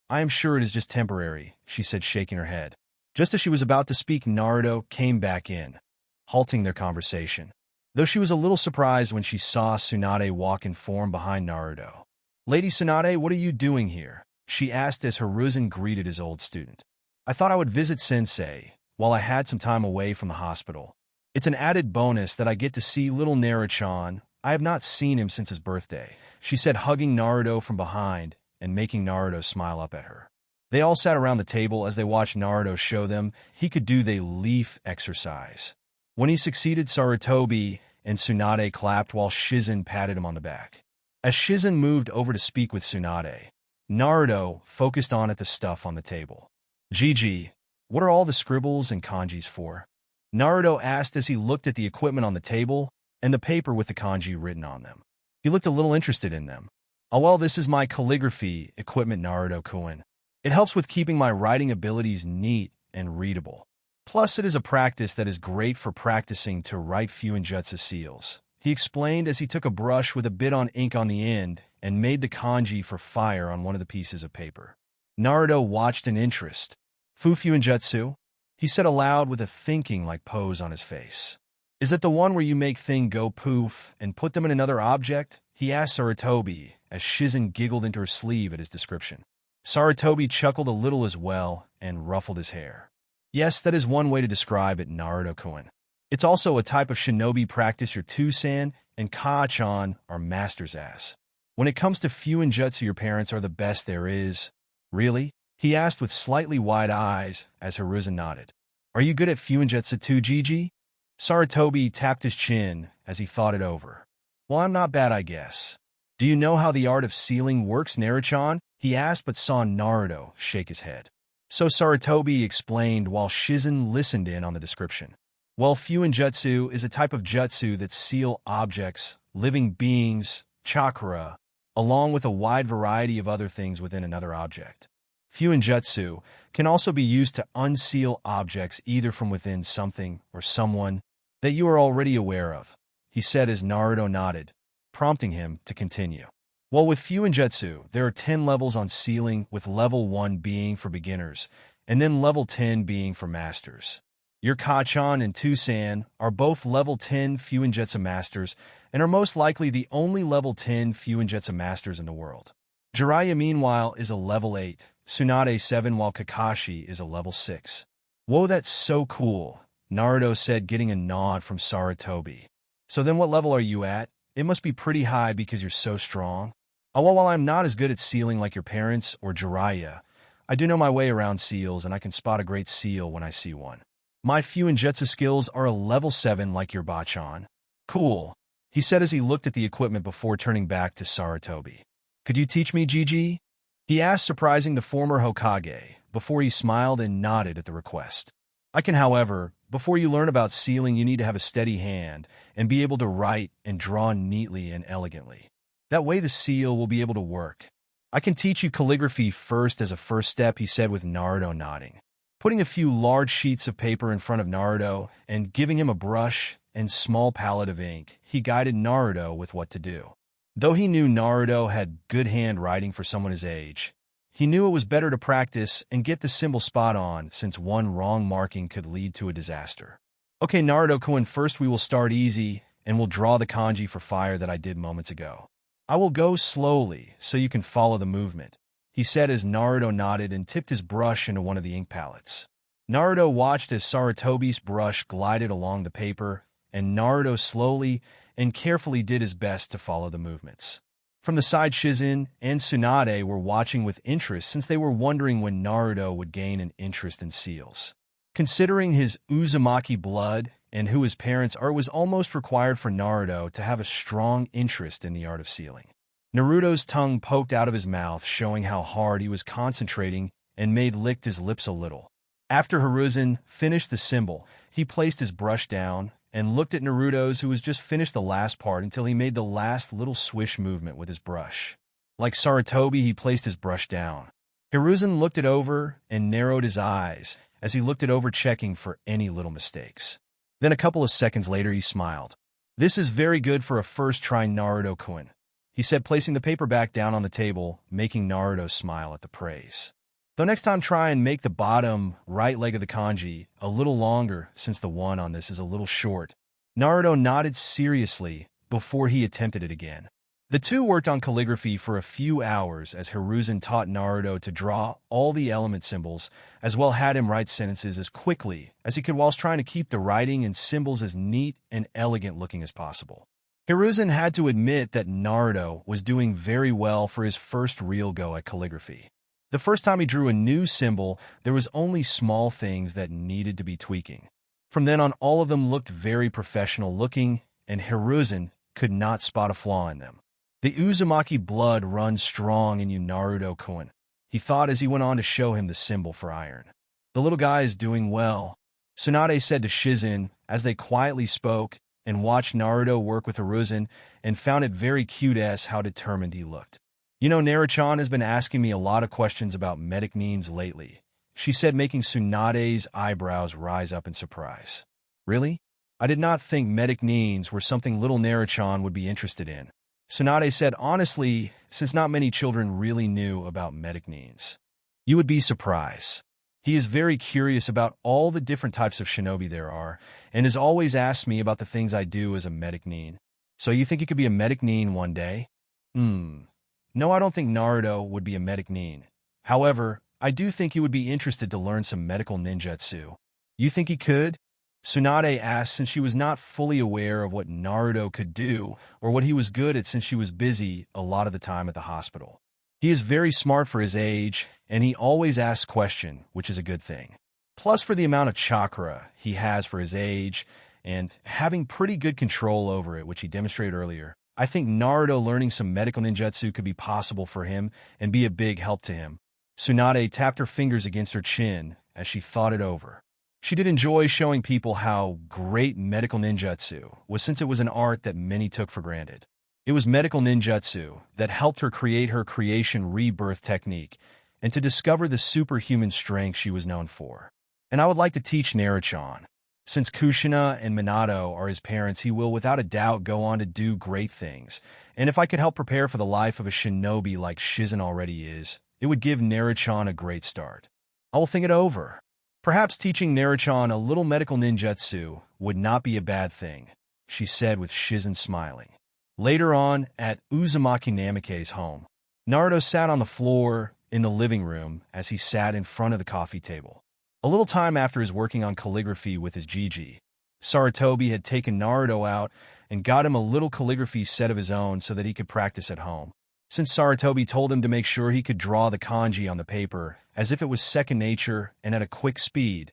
I am sure it is just temporary," she said, shaking her head. Just as she was about to speak, Naruto came back in, halting their conversation, though she was a little surprised when she saw Tsunade walk in form behind Naruto. "Lady Tsunade, what are you doing here?" she asked as Hiruzen greeted his old student. "I thought I would visit Sensei while I had some time away from the hospital. It's an added bonus that I get to see little Naruchan. I have not seen him since his birthday," she said, hugging Naruto from behind and making Naruto smile up at her. They all sat around the table as they watched Naruto show them he could do the leaf exercise. When he succeeded, Sarutobi and Tsunade clapped while Shizen patted him on the back. As Shizen moved over to speak with Tsunade, Naruto focused on at the stuff on the table. "Gigi, what are all the scribbles and kanjis for?" Naruto asked as he looked at the equipment on the table and the paper with the kanji written on them. He looked a little interested in them. "Oh, well, this is my calligraphy equipment, Naruto-kun. It helps with keeping my writing abilities neat and readable. Plus, it is a practice that is great for practicing to write Fuinjutsu seals," he explained as he took a brush with a bit on ink on the end and made the kanji for fire on one of the pieces of paper. Naruto watched in interest. "Fuinjutsu? he said aloud with a thinking-like pose on his face. Is that the one where you make thing go poof and put them in another object? He asked Sarutobi, as Shizen giggled into her sleeve at his description. Sarutobi chuckled a little as well and ruffled his hair. Yes, that is one way to describe it, Naruto-kun. It's also a type of shinobi practice your Tusan and Ka-chan are masters as. When it comes to Fuinjutsu, your parents are the best there is. Really? He asked with slightly wide eyes as Hiruzen nodded. Are you good at Fuinjutsu too, Gigi? Sarutobi tapped his chin as he thought it over. Well, I'm not bad, I guess. Do you know how the art of sealing works, Naruchan? He asked, but saw Naruto shake his head. So Sarutobi explained while Shizen listened in on the description. Well, Fuinjutsu is a type of jutsu that seal objects, living beings, chakra, along with a wide variety of other things within another object. Fuinjutsu can also be used to unseal objects either from within something or someone that you are already aware of, he said as Naruto nodded, prompting him to continue. Well, with Fuinjutsu, there are 10 levels on sealing, with level 1 being for beginners, and then level 10 being for masters. Your Ka-chan and Tusan are both level 10 Fuinjutsu masters and are most likely the only level 10 Fuinjutsu masters in the world. Jiraiya, meanwhile, is a level 8, Tsunade 7, while Kakashi is a level 6. Whoa, that's so cool, Naruto said, getting a nod from Sarutobi. So then what level are you at? It must be pretty high because you're so strong. Oh, well, while I'm not as good at sealing like your parents or Jiraiya, I do know my way around seals and I can spot a great seal when I see one. My Fuinjutsu skills are a level 7 like your Bachan. Cool, he said as he looked at the equipment before turning back to Sarutobi. Could you teach me, Gigi? He asked, surprising the former Hokage, before he smiled and nodded at the request. I can, however, before you learn about sealing, you need to have a steady hand and be able to write and draw neatly and elegantly. That way the seal will be able to work. I can teach you calligraphy first as a first step, he said with Naruto nodding. Putting a few large sheets of paper in front of Naruto and giving him a brush and small palette of ink, he guided Naruto with what to do. Though he knew Naruto had good handwriting for someone his age, he knew it was better to practice and get the symbol spot on, since one wrong marking could lead to a disaster. Okay, Naruto-kun, first we will start easy and we'll draw the kanji for fire that I did moments ago. I will go slowly so you can follow the movement, he said as Naruto nodded and tipped his brush into one of the ink palettes. Naruto watched as Sarutobi's brush glided along the paper, and Naruto slowly and carefully did his best to follow the movements. From the side, Shizen and Tsunade were watching with interest since they were wondering when Naruto would gain an interest in seals. Considering his Uzumaki blood and who his parents are, it was almost required for Naruto to have a strong interest in the art of sealing. Naruto's tongue poked out of his mouth, showing how hard he was concentrating, and licked his lips a little. After Hiruzen finished the symbol, he placed his brush down and looked at Naruto's, who was just finished the last part, until he made the last little swish movement with his brush. Like Sarutobi, he placed his brush down. Hiruzen looked it over and narrowed his eyes as he looked it over, checking for any little mistakes. Then a couple of seconds later, he smiled. This is very good for a first try, Naruto-kun, he said, placing the paper back down on the table, making Naruto smile at the praise. Though next time try and make the bottom right leg of the kanji a little longer, since the one on this is a little short. Naruto nodded seriously before he attempted it again. The two worked on calligraphy for a few hours as Hiruzen taught Naruto to draw all the element symbols, as well had him write sentences as quickly as he could whilst trying to keep the writing and symbols as neat and elegant looking as possible. Hiruzen had to admit that Naruto was doing very well for his first real go at calligraphy. The first time he drew a new symbol, there was only small things that needed to be tweaking. From then on, all of them looked very professional looking, and Hiruzen could not spot a flaw in them. The Uzumaki blood runs strong in you, Naruto-kun, he thought as he went on to show him the symbol for iron. The little guy is doing well, Tsunade said to Shizen as they quietly spoke and watched Naruto work with Hiruzen, and found it very cute as how determined he looked. You know, Naruchan has been asking me a lot of questions about medic needs lately, she said, making Tsunade's eyebrows rise up in surprise. Really? I did not think medic needs were something little Naruchan would be interested in, Tsunade said honestly, since not many children really knew about medic needs. You would be surprised. He is very curious about all the different types of shinobi there are, and has always asked me about the things I do as a medic nin. So you think he could be a medic nin one day? No, I don't think Naruto would be a medic nin. However, I do think he would be interested to learn some medical ninjutsu. You think he could? Tsunade asked since she was not fully aware of what Naruto could do or what he was good at since she was busy a lot of the time at the hospital. He is very smart for his age, and he always asks questions, which is a good thing. Plus, for the amount of chakra he has for his age, and having pretty good control over it, which he demonstrated earlier, I think Naruto learning some medical ninjutsu could be possible for him and be a big help to him. Tsunade tapped her fingers against her chin as she thought it over. She did enjoy showing people how great medical ninjutsu was since it was an art that many took for granted. It was medical ninjutsu that helped her create her creation rebirth technique and to discover the superhuman strength she was known for. And I would like to teach Naruchan. Since Kushina and Minato are his parents, he will without a doubt go on to do great things. And if I could help prepare for the life of a shinobi like Shizen already is, it would give Naruchan a great start. I will think it over. Perhaps teaching Naruchan a little medical ninjutsu would not be a bad thing, she said with Shizen smiling. Later on, at Uzumaki Namikaze's home, Naruto sat on the floor in the living room as he sat in front of the coffee table. A little time after his working on calligraphy with his Gigi, Sarutobi had taken Naruto out and got him a little calligraphy set of his own so that he could practice at home. Since Sarutobi told him to make sure he could draw the kanji on the paper as if it was second nature and at a quick speed,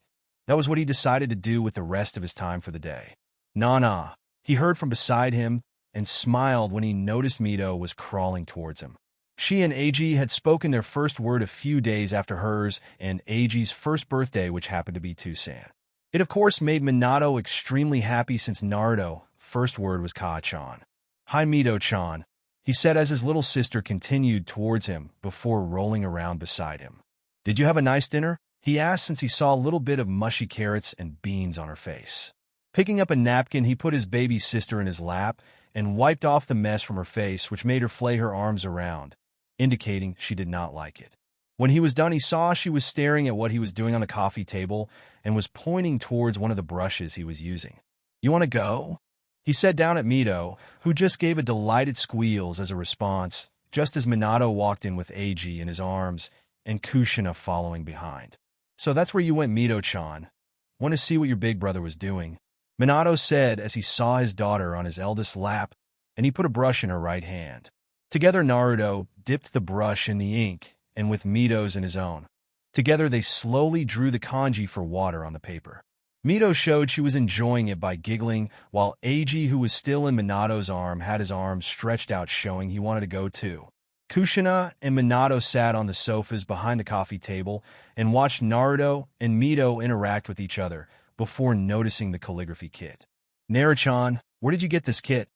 that was what he decided to do with the rest of his time for the day. Nana, he heard from beside him and smiled when he noticed Mito was crawling towards him. She and Eiji had spoken their first word a few days after hers and Eiji's first birthday, which happened to be Tucson. It of course made Minato extremely happy since Naruto's first word was Ka-chan. Hi Mito-chan, he said as his little sister continued towards him before rolling around beside him. Did you have a nice dinner? He asked since he saw a little bit of mushy carrots and beans on her face. Picking up a napkin, he put his baby sister in his lap and wiped off the mess from her face, which made her flay her arms around, indicating she did not like it. When he was done, he saw she was staring at what he was doing on the coffee table and was pointing towards one of the brushes he was using. You want to go? He said down at Mito, who just gave a delighted squeals as a response, just as Minato walked in with Eiji in his arms and Kushina following behind. So that's where you went, Mito-chan. Want to see what your big brother was doing? Minato said as he saw his daughter on his eldest lap, and he put a brush in her right hand. Together, Naruto dipped the brush in the ink, and with Mito's in his own. Together, they slowly drew the kanji for water on the paper. Mito showed she was enjoying it by giggling, while Eiji, who was still in Minato's arm, had his arms stretched out, showing he wanted to go too. Kushina and Minato sat on the sofas behind the coffee table and watched Naruto and Mito interact with each other before noticing the calligraphy kit. Naruchan, where did you get this kit?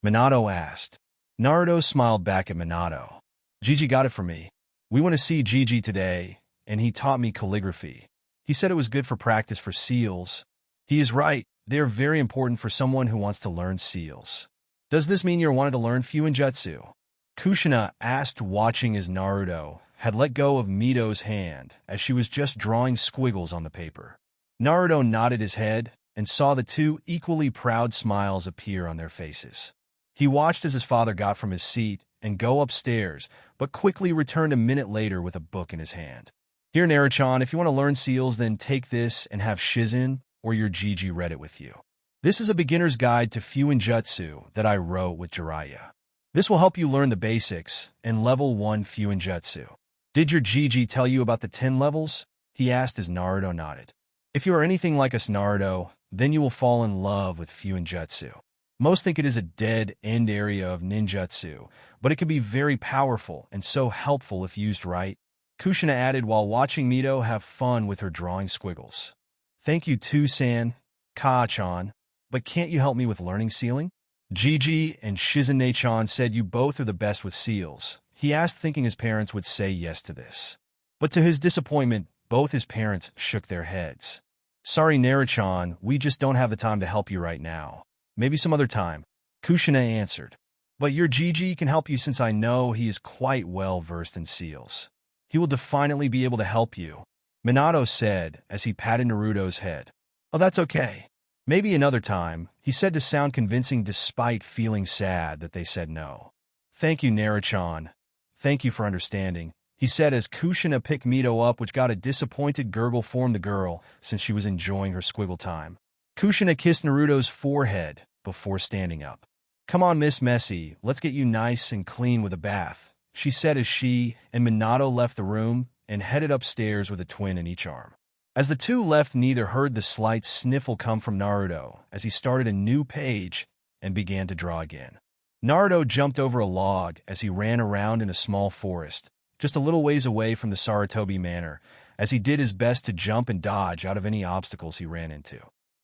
Minato asked. Naruto smiled back at Minato. Gigi got it for me. We went to see Gigi today, and he taught me calligraphy. He said it was good for practice for seals. He is right. They are very important for someone who wants to learn seals. Does this mean you're wanting to learn Fuinjutsu? Kushina asked, watching as Naruto had let go of Mito's hand as she was just drawing squiggles on the paper. Naruto nodded his head and saw the two equally proud smiles appear on their faces. He watched as his father got from his seat and go upstairs, but quickly returned a minute later with a book in his hand. Here, Naruchan, if you want to learn seals, then take this and have Shizen or your Gigi read it with you. This is a beginner's guide to Fuinjutsu that I wrote with Jiraiya. This will help you learn the basics and level 1 Fuinjutsu. Did your Gigi tell you about the 10 levels? He asked as Naruto nodded. If you are anything like us, Naruto, then you will fall in love with Fuinjutsu. Most think it is a dead-end area of ninjutsu, but it can be very powerful and so helpful if used right. Kushina added while watching Mito have fun with her drawing squiggles. Thank you too, San, Ka-chan, but can't you help me with learning sealing? Gigi and Shizune-chan said you both are the best with seals. He asked, thinking his parents would say yes to this. But to his disappointment, both his parents shook their heads. Sorry, Naruchan, we just don't have the time to help you right now. Maybe some other time, Kushina answered. But your Gigi can help you since I know he is quite well versed in seals. He will definitely be able to help you. Minato said as he patted Naruto's head. Oh, that's okay. Maybe another time, he said to sound convincing despite feeling sad that they said no. Thank you, Naruchan. Thank you for understanding, he said as Kushina picked Mito up, which got a disappointed gurgle from the girl since she was enjoying her squiggle time. Kushina kissed Naruto's forehead before standing up. Come on, Miss Messy, let's get you nice and clean with a bath, she said as she and Minato left the room and headed upstairs with a twin in each arm. As the two left, neither heard the slight sniffle come from Naruto as he started a new page and began to draw again. Naruto jumped over a log as he ran around in a small forest, just a little ways away from the Sarutobi Manor, as he did his best to jump and dodge out of any obstacles he ran into.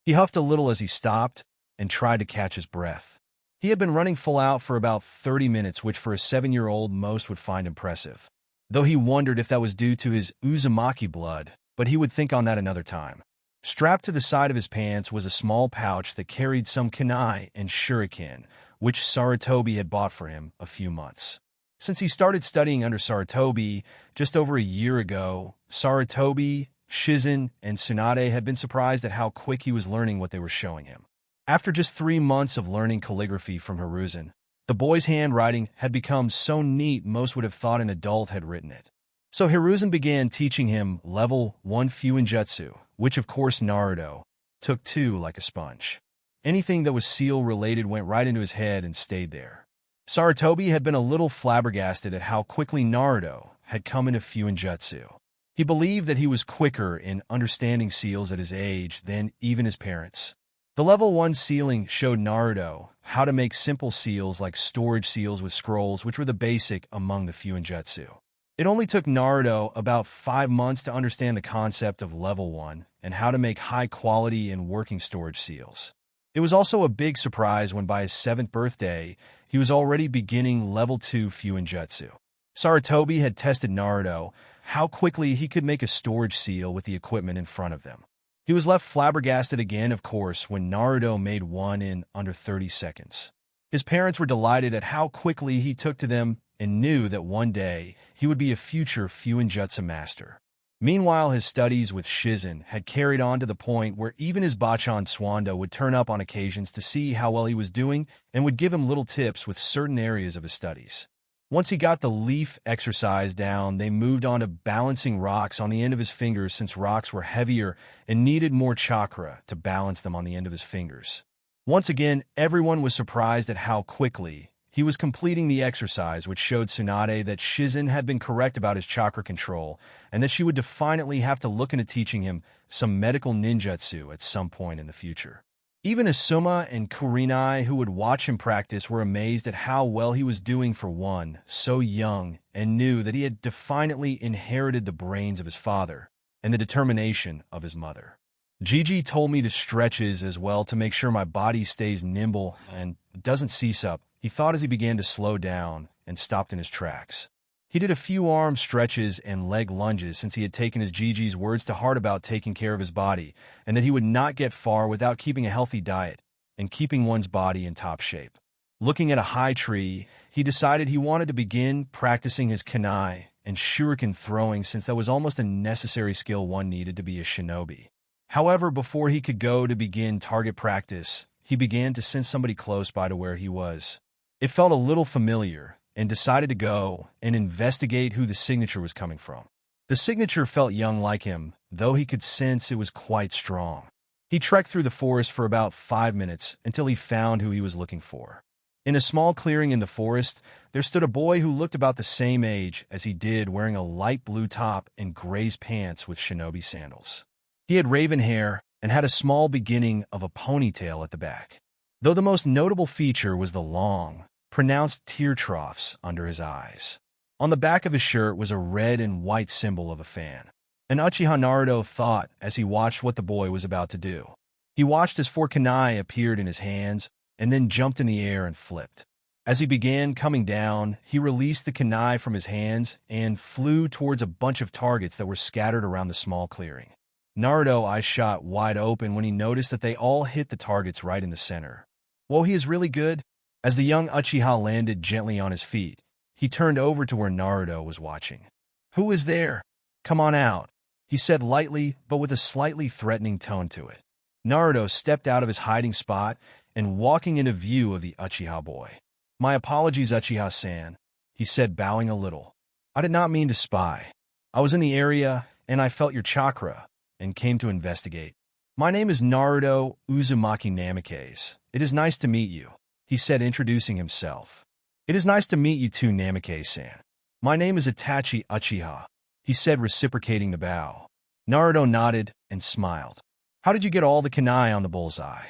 He huffed a little as he stopped and tried to catch his breath. He had been running full out for about 30 minutes, which for a 7-year-old most would find impressive. Though he wondered if that was due to his uzumaki blood, but he would think on that another time. Strapped to the side of his pants was a small pouch that carried some kunai and shuriken, which Sarutobi had bought for him a few months. Since he started studying under Sarutobi just over a year ago, Sarutobi, Shizen, and Tsunade had been surprised at how quick he was learning what they were showing him. After just 3 months of learning calligraphy from Hiruzen, the boy's handwriting had become so neat most would have thought an adult had written it. So Hiruzen began teaching him level 1 Fuinjutsu, which of course Naruto took to like a sponge. Anything that was seal-related went right into his head and stayed there. Sarutobi had been a little flabbergasted at how quickly Naruto had come into Fuinjutsu. He believed that he was quicker in understanding seals at his age than even his parents. The level 1 sealing showed Naruto how to make simple seals like storage seals with scrolls, which were the basic among the Fuinjutsu. It only took Naruto about 5 months to understand the concept of level 1 and how to make high-quality and working storage seals. It was also a big surprise when by his 7th birthday, he was already beginning level 2 Fuinjutsu. Sarutobi had tested Naruto how quickly he could make a storage seal with the equipment in front of them. He was left flabbergasted again, of course, when Naruto made one in under 30 seconds. His parents were delighted at how quickly he took to them and knew that one day he would be a future Fuinjutsu master. Meanwhile, his studies with Shizen had carried on to the point where even his Bachan Swanda would turn up on occasions to see how well he was doing and would give him little tips with certain areas of his studies. Once he got the leaf exercise down, they moved on to balancing rocks on the end of his fingers since rocks were heavier and needed more chakra to balance them on the end of his fingers. Once again, everyone was surprised at how quickly he was completing the exercise, which showed Tsunade that Shizen had been correct about his chakra control and that she would definitely have to look into teaching him some medical ninjutsu at some point in the future. Even Asuma and Kurinai, who would watch him practice, were amazed at how well he was doing for one so young and knew that he had definitely inherited the brains of his father and the determination of his mother. Gigi told me to stretches as well to make sure my body stays nimble and doesn't cease up, he thought as he began to slow down and stopped in his tracks. He did a few arm stretches and leg lunges since he had taken his Gigi's words to heart about taking care of his body and that he would not get far without keeping a healthy diet and keeping one's body in top shape. Looking at a high tree, he decided he wanted to begin practicing his kunai and shuriken throwing since that was almost a necessary skill one needed to be a shinobi. However, before he could go to begin target practice, he began to sense somebody close by to where he was. It felt a little familiar, and decided to go and investigate who the signature was coming from. The signature felt young like him, though he could sense it was quite strong. He trekked through the forest for about 5 minutes until he found who he was looking for. In a small clearing in the forest, there stood a boy who looked about the same age as he did, wearing a light blue top and gray pants with shinobi sandals. He had raven hair and had a small beginning of a ponytail at the back, though the most notable feature was the long, pronounced tear troughs under his eyes. On the back of his shirt was a red and white symbol of a fan. An Uchiha Naruto thought as he watched what the boy was about to do. He watched as 4 kunai appeared in his hands and then jumped in the air and flipped. As he began coming down, he released the kunai from his hands and flew towards a bunch of targets that were scattered around the small clearing. Naruto's eyes shot wide open when he noticed that they all hit the targets right in the center. Whoa, he is really good. As the young Uchiha landed gently on his feet, he turned over to where Naruto was watching. Who is there? Come on out, he said lightly but with a slightly threatening tone to it. Naruto stepped out of his hiding spot and walking into view of the Uchiha boy. "My apologies, Uchiha-san," he said, bowing a little. "I did not mean to spy. I was in the area, and I felt your chakra, and came to investigate. My name is Naruto Uzumaki Namikaze. It is nice to meet you," he said, introducing himself. "It is nice to meet you too, Namikaze-san. My name is Itachi Uchiha," he said, reciprocating the bow. Naruto nodded and smiled. "How did you get all the kunai on the bullseye?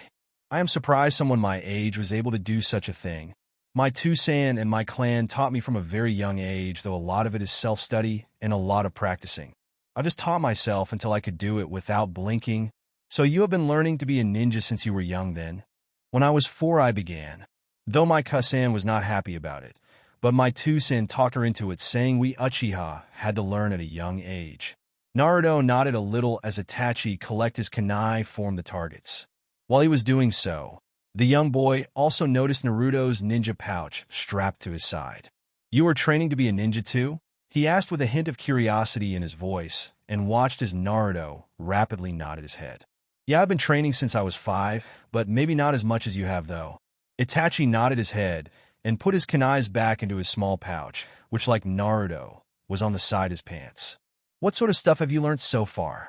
I am surprised someone my age was able to do such a thing. My Tusan and my clan taught me from a very young age, though a lot of it is self-study and a lot of practicing. I just taught myself until I could do it without blinking. So you have been learning to be a ninja since you were young then?" "When I was 4 I began, though my Kusan was not happy about it, but my Tusan talked her into it, saying we Uchiha had to learn at a young age." Naruto nodded a little as Itachi collected his kunai formed the targets. While he was doing so, the young boy also noticed Naruto's ninja pouch strapped to his side. "You are training to be a ninja too?" he asked with a hint of curiosity in his voice, and watched as Naruto rapidly nodded his head. "Yeah, I've been training since I was 5, but maybe not as much as you have though." Itachi nodded his head and put his kunais back into his small pouch, which, like Naruto, was on the side of his pants. "What sort of stuff have you learned so far?"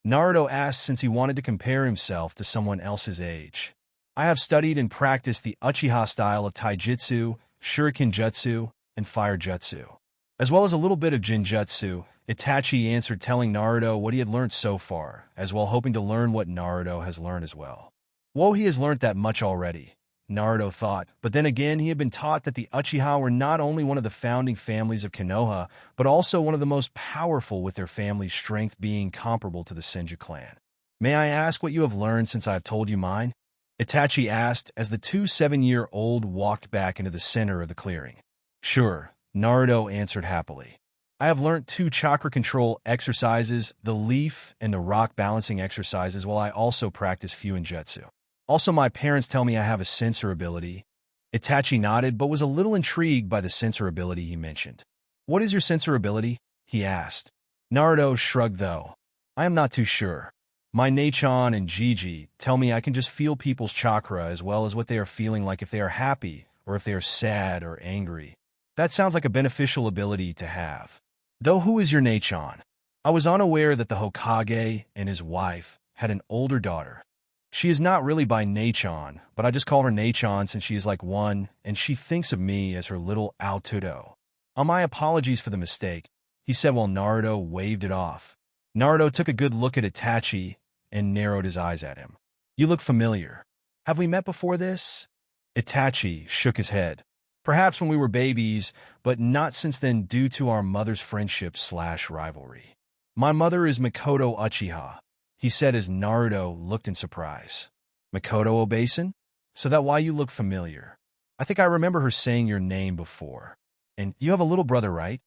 Naruto asked, since he wanted to compare himself to someone else's age. "I have studied and practiced the Uchiha style of taijutsu, shuriken jutsu, and fire jutsu, as well as a little bit of jinjutsu," Itachi answered, telling Naruto what he had learned so far, as well hoping to learn what Naruto has learned as well. Whoa, he has learned that much already, Naruto thought, but then again he had been taught that the Uchiha were not only one of the founding families of Konoha, but also one of the most powerful, with their family's strength being comparable to the Senju clan. "May I ask what you have learned since I have told you mine?" Itachi asked as the 2 7-year-old walked back into the center of the clearing. "Sure," Naruto answered happily. "I have learned 2 chakra control exercises, the leaf and the rock balancing exercises, while I also practice Fuin Jutsu. Also, my parents tell me I have a sensor ability." Itachi nodded, but was a little intrigued by the sensor ability he mentioned. "What is your sensor ability?" he asked. Naruto shrugged though. "I am not too sure. My Nachon and Jiji tell me I can just feel people's chakra as well as what they are feeling, like if they are happy or if they are sad or angry. That sounds like a beneficial ability to have. Though who is your Nachon?" I was unaware that the Hokage and his wife had an older daughter. "She is not really by Nachon, but I just call her Nachon since she is like one, and she thinks of me as her little Aotudo." My apologies for the mistake," he said while Naruto waved it off. Naruto took a good look at Itachi and narrowed his eyes at him. "You look familiar. Have we met before this?" Itachi shook his head. "Perhaps when we were babies, but not since then due to our mother's friendship/rivalry. My mother is Mikoto Uchiha," he said as Naruto looked in surprise. "Mikoto Obasan? So that why you look familiar. I think I remember her saying your name before. And you have a little brother, right?"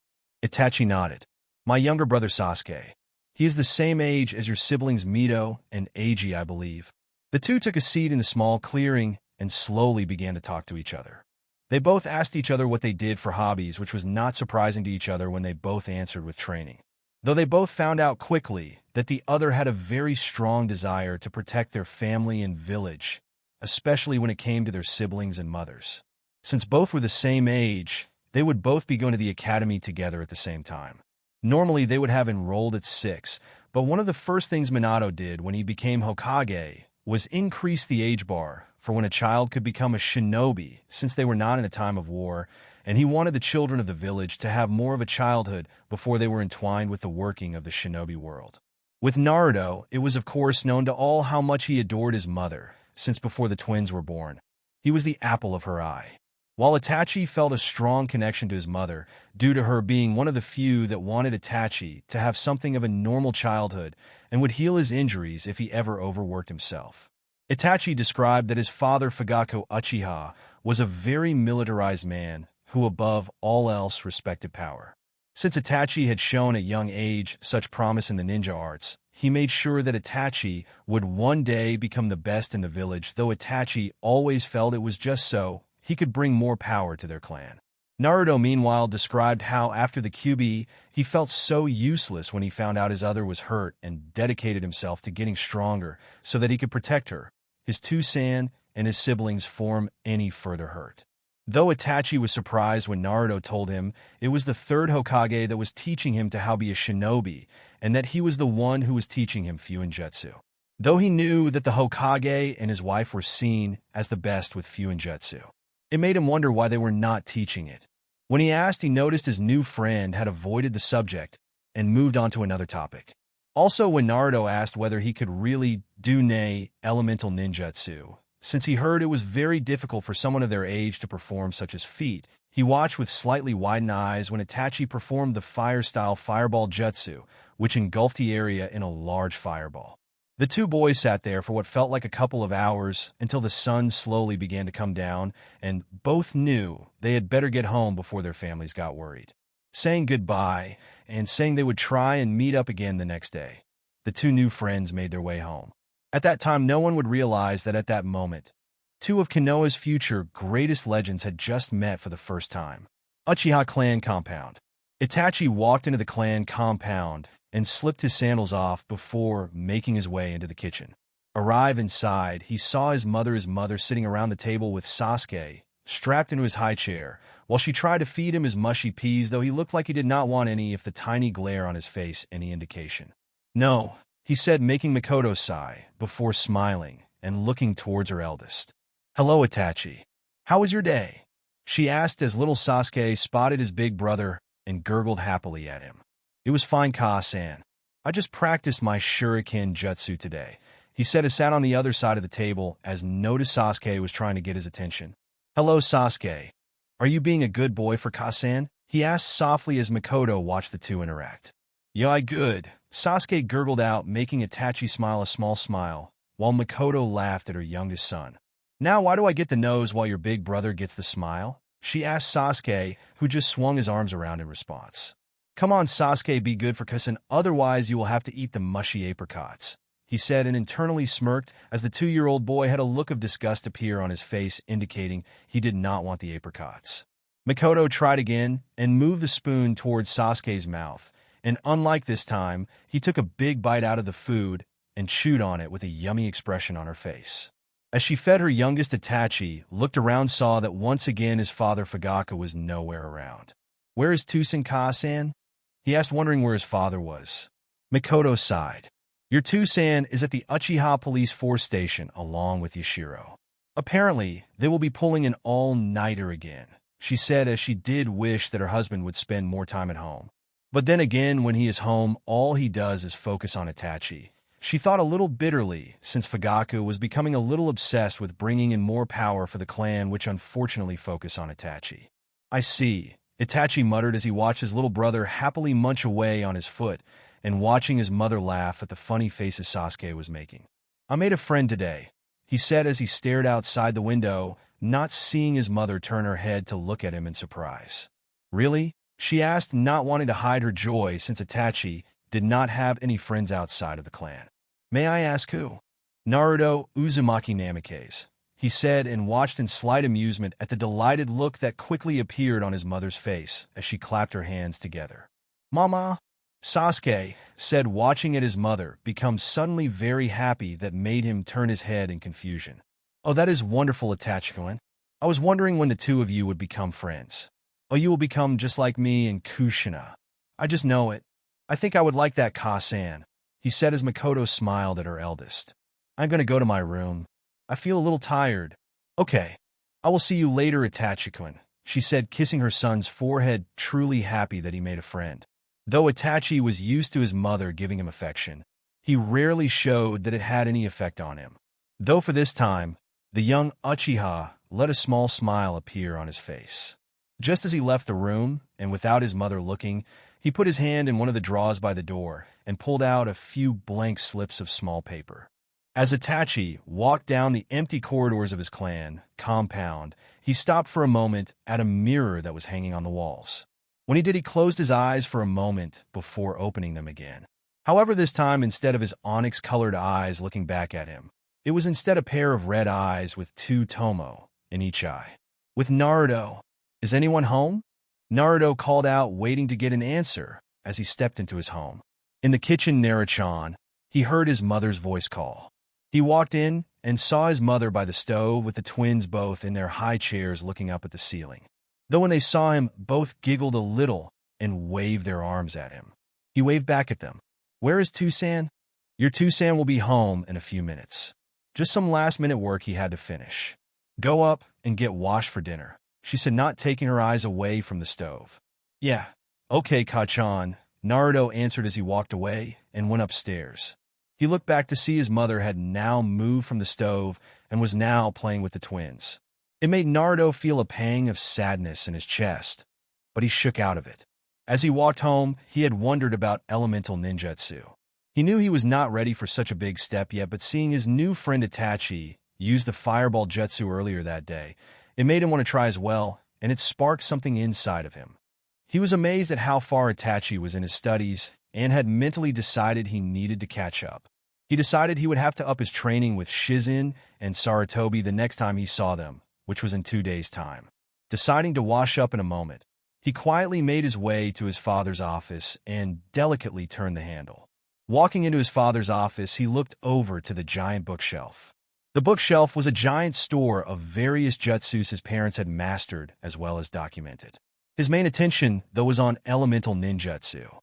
Itachi nodded. "My younger brother Sasuke. He is the same age as your siblings Mito and Eiji, I believe." The two took a seat in a small clearing and slowly began to talk to each other. They both asked each other what they did for hobbies, which was not surprising to each other when they both answered with training. Though they both found out quickly that the other had a very strong desire to protect their family and village, especially when it came to their siblings and mothers. Since both were the same age, they would both be going to the academy together at the same time. Normally, they would have enrolled at 6, but one of the first things Minato did when he became Hokage was increase the age bar for when a child could become a shinobi, since they were not in a time of war, and he wanted the children of the village to have more of a childhood before they were entwined with the working of the shinobi world. With Naruto, it was of course known to all how much he adored his mother, since before the twins were born, he was the apple of her eye. While Itachi felt a strong connection to his mother, due to her being one of the few that wanted Itachi to have something of a normal childhood and would heal his injuries if he ever overworked himself. Itachi described that his father Fugaku Uchiha was a very militarized man who above all else respected power. Since Itachi had shown at young age such promise in the ninja arts, he made sure that Itachi would one day become the best in the village, though Itachi always felt it was just so he could bring more power to their clan. Naruto, meanwhile, described how, after the QB, he felt so useless when he found out his other was hurt and dedicated himself to getting stronger so that he could protect her, his two-san, and his siblings from any further hurt. Though Itachi was surprised when Naruto told him it was the third Hokage that was teaching him to how be a shinobi, and that he was the one who was teaching him Fuinjutsu. Though he knew that the Hokage and his wife were seen as the best with Fuinjutsu, it made him wonder why they were not teaching it. When he asked, he noticed his new friend had avoided the subject and moved on to another topic. Also, when Naruto asked whether he could really do elemental ninjutsu, since he heard it was very difficult for someone of their age to perform such as feat, he watched with slightly widened eyes when Itachi performed the fire-style fireball jutsu, which engulfed the area in a large fireball. The two boys sat there for what felt like a couple of hours until the sun slowly began to come down, and both knew they had better get home before their families got worried. Saying goodbye and saying they would try and meet up again the next day, the two new friends made their way home. At that time, no one would realize that at that moment, two of Konoha's future greatest legends had just met for the first time. Uchiha clan compound. Itachi walked into the clan compound and slipped his sandals off before making his way into the kitchen. Arrive inside, he saw his mother sitting around the table with Sasuke, strapped into his high chair, while she tried to feed him his mushy peas, though he looked like he did not want any if the tiny glare on his face any indication. "No," he said, making Mikoto sigh, before smiling and looking towards her eldest. "Hello, Itachi. How was your day?" she asked as little Sasuke spotted his big brother and gurgled happily at him. "It was fine, Ka-san. I just practiced my shuriken jutsu today," he said as sat on the other side of the table as noticed Sasuke was trying to get his attention. "Hello, Sasuke. Are you being a good boy for Ka-san?" he asked softly as Mikoto watched the two interact. "Yeah, I good," Sasuke gurgled out, making Itachi smile a small smile, while Mikoto laughed at her youngest son. "Now why do I get the nose while your big brother gets the smile?" she asked Sasuke, who just swung his arms around in response. "Come on, Sasuke, be good for Kasan, otherwise you will have to eat the mushy apricots," he said, and internally smirked as the 2-year-old boy had a look of disgust appear on his face, indicating he did not want the apricots. Mikoto tried again and moved the spoon towards Sasuke's mouth, and unlike this time, he took a big bite out of the food and chewed on it with a yummy expression on her face. As she fed her youngest, Itachi looked around, saw that once again his father Fugaku was nowhere around. "Where is Tusen Ka-san?" he asked, wondering where his father was. Mikoto sighed. "Your Tusen is at the Uchiha Police Force Station along with Yashiro. Apparently, they will be pulling an all-nighter again," she said as she did wish that her husband would spend more time at home. But then again, when he is home, all he does is focus on Itachi. She thought a little bitterly, since Fugaku was becoming a little obsessed with bringing in more power for the clan, which unfortunately focused on Itachi. "I see," Itachi muttered as he watched his little brother happily munch away on his foot and watching his mother laugh at the funny faces Sasuke was making. "I made a friend today," he said as he stared outside the window, not seeing his mother turn her head to look at him in surprise. "Really?" she asked, not wanting to hide her joy since Itachi did not have any friends outside of the clan. "May I ask who?" "Naruto Uzumaki Namikaze," he said, and watched in slight amusement at the delighted look that quickly appeared on his mother's face as she clapped her hands together. "Mama," Sasuke said, watching at his mother become suddenly very happy that made him turn his head in confusion. "Oh, that is wonderful, Itachi-kun. I was wondering when the two of you would become friends. Oh, you will become just like me and Kushina. I just know it. I think I would like that, Ka-san," he said as Mikoto smiled at her eldest. "I'm going to go to my room. I feel a little tired." "Okay. I will see you later, Itachi-kun," she said, kissing her son's forehead, truly happy that he made a friend. Though Itachi was used to his mother giving him affection, he rarely showed that it had any effect on him. Though for this time, the young Uchiha let a small smile appear on his face. Just as he left the room, and without his mother looking, he put his hand in one of the drawers by the door and pulled out a few blank slips of small paper. As Itachi walked down the empty corridors of his clan compound, he stopped for a moment at a mirror that was hanging on the walls. When he did, he closed his eyes for a moment before opening them again. However, this time, instead of his onyx-colored eyes looking back at him, it was instead a pair of red eyes with two tomo in each eye. "With Naruto, is anyone home?" Naruto called out, waiting to get an answer as he stepped into his home. In the kitchen, Naruchan, he heard his mother's voice call. He walked in and saw his mother by the stove with the twins both in their high chairs looking up at the ceiling. Though when they saw him, both giggled a little and waved their arms at him. He waved back at them. "Where is Tusan?" "Your Tusan will be home in a few minutes. Just some last-minute work he had to finish. Go up and get washed for dinner," she said, not taking her eyes away from the stove. "Yeah, okay, Kachan," Naruto answered as he walked away and went upstairs. He looked back to see his mother had now moved from the stove and was now playing with the twins. It made Naruto feel a pang of sadness in his chest, but he shook out of it. As he walked home, he had wondered about elemental ninjutsu. He knew he was not ready for such a big step yet, but seeing his new friend Itachi use the fireball jutsu earlier that day, it made him want to try as well, and it sparked something inside of him. He was amazed at how far Itachi was in his studies and had mentally decided he needed to catch up. He decided he would have to up his training with Shizen and Sarutobi the next time he saw them, which was in 2 days' time. Deciding to wash up in a moment, he quietly made his way to his father's office and delicately turned the handle. Walking into his father's office, he looked over to the giant bookshelf. The bookshelf was a giant store of various jutsus his parents had mastered as well as documented. His main attention, though, was on elemental ninjutsu.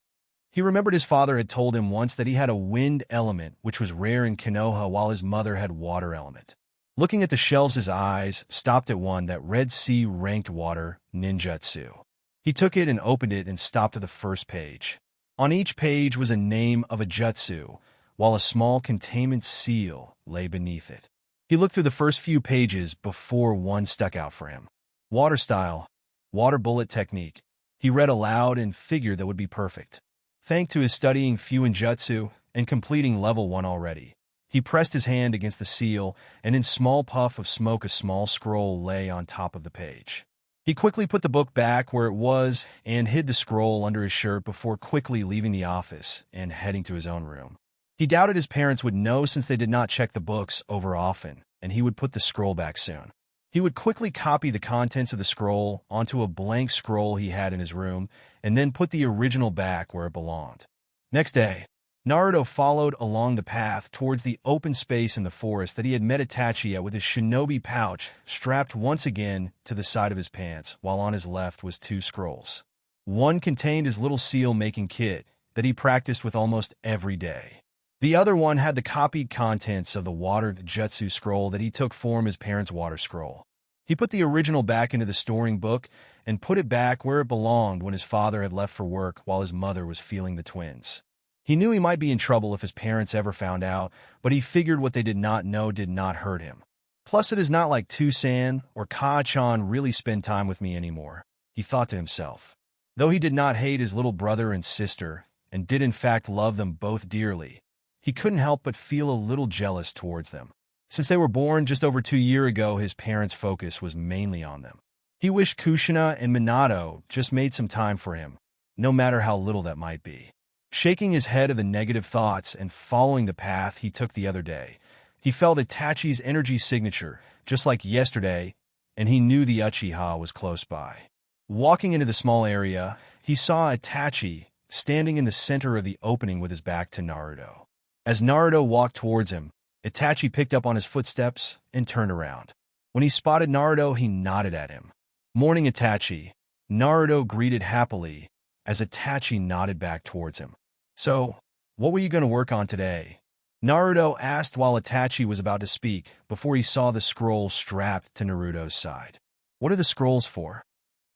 He remembered his father had told him once that he had a wind element, which was rare in Konoha, while his mother had water element. Looking at the shelves, his eyes stopped at one that Red Sea ranked water ninjutsu. He took it and opened it and stopped at the first page. On each page was a name of a jutsu, while a small containment seal lay beneath it. He looked through the first few pages before one stuck out for him. Water style, water bullet technique. He read aloud and figured that would be perfect. Thanks to his studying Fuinjutsu and completing level 1 already, he pressed his hand against the seal, and in small puff of smoke a small scroll lay on top of the page. He quickly put the book back where it was and hid the scroll under his shirt before quickly leaving the office and heading to his own room. He doubted his parents would know since they did not check the books over often, and he would put the scroll back soon. He would quickly copy the contents of the scroll onto a blank scroll he had in his room, and then put the original back where it belonged. Next day, Naruto followed along the path towards the open space in the forest that he had met Itachi at with his shinobi pouch strapped once again to the side of his pants, while on his left was 2 scrolls. One contained his little seal-making kit that he practiced with almost every day. The other one had the copied contents of the water jutsu scroll that he took from his parents' water scroll. He put the original back into the storing book and put it back where it belonged when his father had left for work while his mother was feeling the twins. He knew he might be in trouble if his parents ever found out, but he figured what they did not know did not hurt him. Plus, it is not like Tusan or Ka-chan really spend time with me anymore, he thought to himself. Though he did not hate his little brother and sister, and did in fact love them both dearly, he couldn't help but feel a little jealous towards them. Since they were born just over 2 years ago, his parents' focus was mainly on them. He wished Kushina and Minato just made some time for him, no matter how little that might be. Shaking his head of the negative thoughts and following the path he took the other day, he felt Itachi's energy signature, just like yesterday, and he knew the Uchiha was close by. Walking into the small area, he saw Itachi standing in the center of the opening with his back to Naruto. As Naruto walked towards him, Itachi picked up on his footsteps and turned around. When he spotted Naruto, he nodded at him. "Morning, Itachi," Naruto greeted happily as Itachi nodded back towards him. "So, what were you going to work on today?" Naruto asked while Itachi was about to speak before he saw the scroll strapped to Naruto's side. "What are the scrolls for?"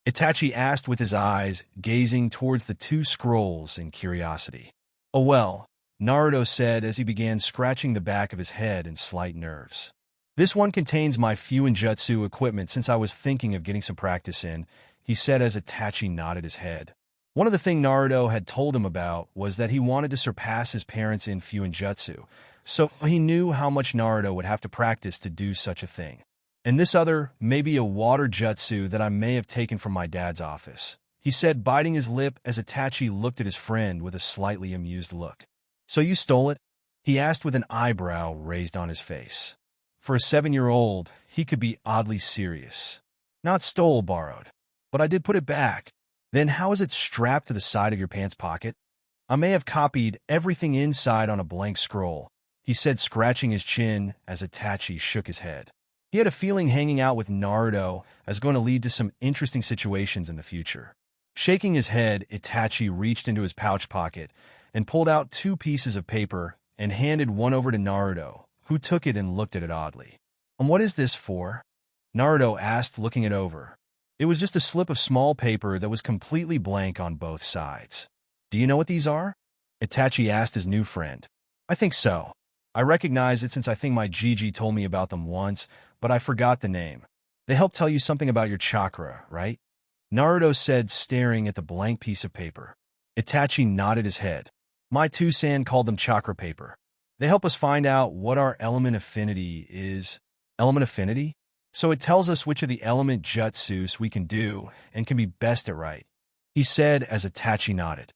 Itachi asked with his eyes gazing towards the 2 scrolls in curiosity. "Oh well," Naruto said as he began scratching the back of his head in slight nerves. "This one contains my Fuinjutsu equipment since I was thinking of getting some practice in," he said as Itachi nodded his head. One of the things Naruto had told him about was that he wanted to surpass his parents in Fuinjutsu, so he knew how much Naruto would have to practice to do such a thing. "And this other may be a water jutsu that I may have taken from my dad's office," he said, biting his lip as Itachi looked at his friend with a slightly amused look. "So you stole it?" he asked with an eyebrow raised on his face. For a 7-year-old, he could be oddly serious. "Not stole, borrowed. But I did put it back," Then how is it strapped to the side of your pants pocket? I may have copied everything inside on a blank scroll, he said, scratching his chin as Itachi shook his head. He had a feeling hanging out with Naruto was going to lead to some interesting situations in the future. Shaking his head, Itachi reached into his pouch pocket and pulled out 2 pieces of paper and handed one over to Naruto, who took it and looked at it oddly. And what is this for? Naruto asked, looking it over. It was just a slip of small paper that was completely blank on both sides. Do you know what these are? Itachi asked his new friend. I think so. I recognize it since I think my Gigi told me about them once, but I forgot the name. They help tell you something about your chakra, right? Naruto said, staring at the blank piece of paper. Itachi nodded his head. My two-san called them chakra paper. They help us find out what our element affinity is. Element affinity? So it tells us which of the element jutsus we can do and can be best at, right? He said as Itachi nodded.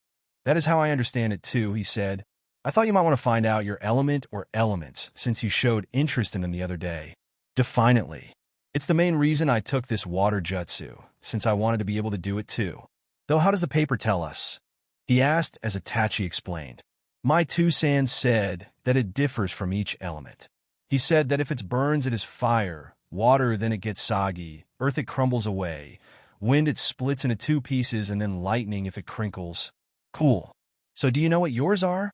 That is how I understand it too, he said. I thought you might want to find out your element or elements since you showed interest in them the other day. Defiantly. It's the main reason I took this water jutsu, since I wanted to be able to do it too. Though how does the paper tell us? He asked as Itachi explained. My two-san said that it differs from each element. He said that if it burns it is fire, water then it gets soggy, earth it crumbles away, wind it splits into 2 pieces, and then lightning if it crinkles. Cool. So do you know what yours are?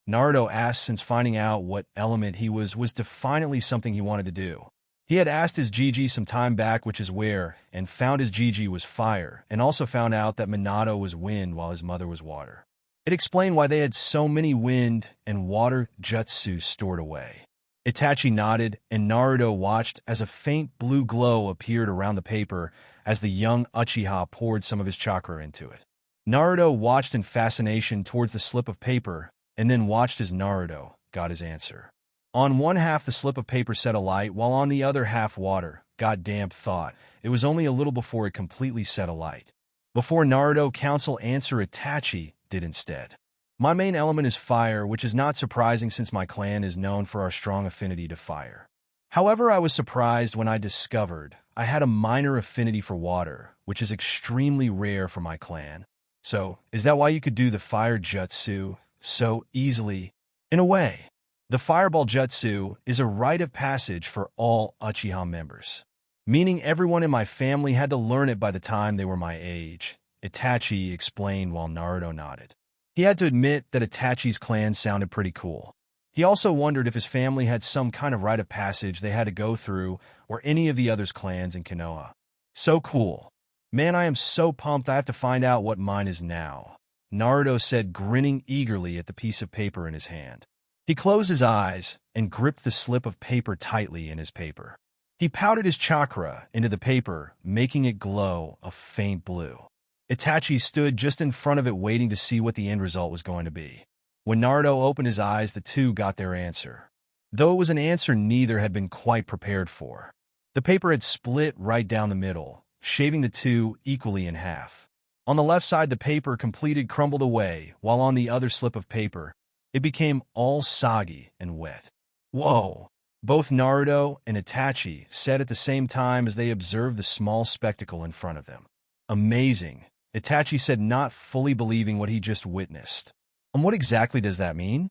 Naruto asked, since finding out what element he was definitely something he wanted to do. He had asked his Gigi some time back which is where, and found his Gigi was fire, and also found out that Minato was wind while his mother was water. It explained why they had so many wind and water jutsu stored away. Itachi nodded, and Naruto watched as a faint blue glow appeared around the paper as the young Uchiha poured some of his chakra into it. Naruto watched in fascination towards the slip of paper, and then watched as Naruto got his answer. On one half the slip of paper set alight, while on the other half water. Goddamn thought. It was only a little before it completely set alight. Before Naruto counsel answer, Itachi did instead. My main element is fire, which is not surprising since my clan is known for our strong affinity to fire. However, I was surprised when I discovered I had a minor affinity for water, which is extremely rare for my clan. So, is that why you could do the fire jutsu so easily? In a way. The fireball jutsu is a rite of passage for all Uchiha members, meaning everyone in my family had to learn it by the time they were my age, Itachi explained while Naruto nodded. He had to admit that Itachi's clan sounded pretty cool. He also wondered if his family had some kind of rite of passage they had to go through, or any of the others' clans in Konoha. So cool. Man, I am so pumped I have to find out what mine is now, Naruto said, grinning eagerly at the piece of paper in his hand. He closed his eyes and gripped the slip of paper tightly in his paper. He powdered his chakra into the paper, making it glow a faint blue. Itachi stood just in front of it waiting to see what the end result was going to be. When Naruto opened his eyes, the two got their answer. Though it was an answer neither had been quite prepared for. The paper had split right down the middle, shaving the two equally in half. On the left side the paper completed crumbled away, while on the other slip of paper, it became all soggy and wet. Whoa! Both Naruto and Itachi said at the same time as they observed the small spectacle in front of them. Amazing, Itachi said, not fully believing what he just witnessed. And what exactly does that mean?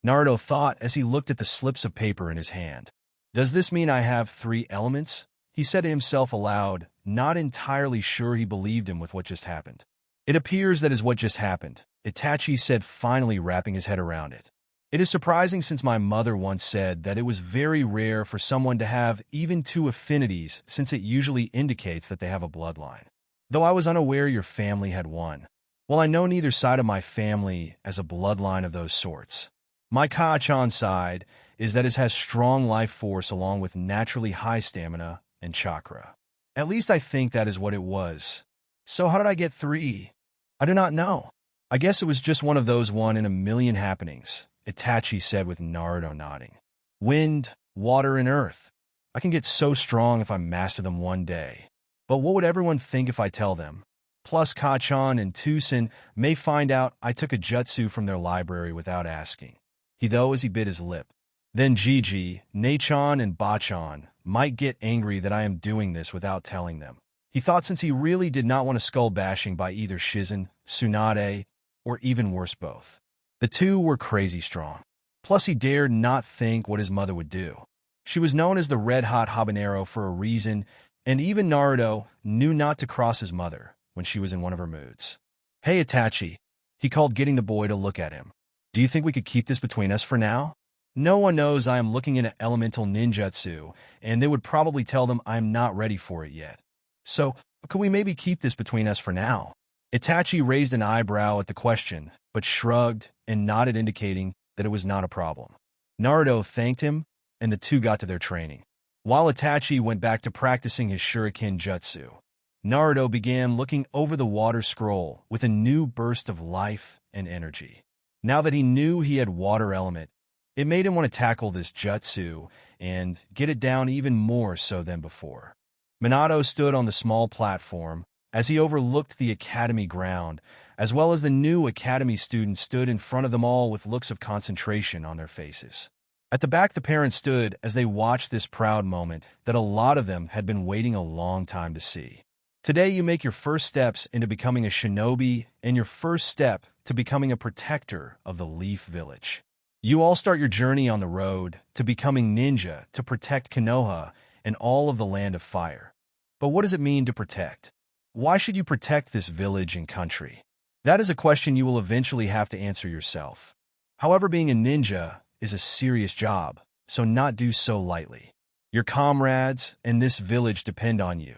Naruto thought as he looked at the slips of paper in his hand. Does this mean I have 3 elements? He said to himself aloud, not entirely sure he believed him with what just happened. It appears that is what just happened, Itachi said, finally wrapping his head around it. It is surprising since my mother once said that it was very rare for someone to have even 2 affinities since it usually indicates that they have a bloodline. Though I was unaware your family had one. Well, I know neither side of my family as a bloodline of those sorts. My Kaachan side is that it has strong life force along with naturally high stamina and chakra. At least I think that is what it was. So how did I get 3? I do not know. I guess it was just one of those 1 in a million happenings, Itachi said with Naruto nodding. Wind, water, and earth. I can get so strong if I master them one day. But what would everyone think if I tell them? Plus Kaachan and Tusen may find out I took a jutsu from their library without asking. He bit his lip. Then Gigi, Nachan, and Bachan might get angry that I am doing this without telling them. He thought since he really did not want a skull bashing by either Shizen, Tsunade, or even worse both. The two were crazy strong. Plus he dared not think what his mother would do. She was known as the red-hot habanero for a reason, and even Naruto knew not to cross his mother when she was in one of her moods. "Hey, Itachi," he called, getting the boy to look at him. "Do you think we could keep this between us for now? No one knows I am looking into elemental ninjutsu, and they would probably tell them I am not ready for it yet. So, could we maybe keep this between us for now?" Itachi raised an eyebrow at the question, but shrugged and nodded, indicating that it was not a problem. Naruto thanked him, and the two got to their training. While Itachi went back to practicing his shuriken jutsu, Naruto began looking over the water scroll with a new burst of life and energy. Now that he knew he had water element, it made him want to tackle this jutsu and get it down even more so than before. Minato stood on the small platform as he overlooked the academy ground, as well as the new academy students stood in front of them all with looks of concentration on their faces. At the back, the parents stood as they watched this proud moment that a lot of them had been waiting a long time to see. Today, you make your first steps into becoming a shinobi and your first step to becoming a protector of the Leaf Village. You all start your journey on the road to becoming ninja to protect Konoha and all of the Land of Fire. But what does it mean to protect? Why should you protect this village and country? That is a question you will eventually have to answer yourself. However, being a ninja is a serious job, so not do so lightly. Your comrades and this village depend on you.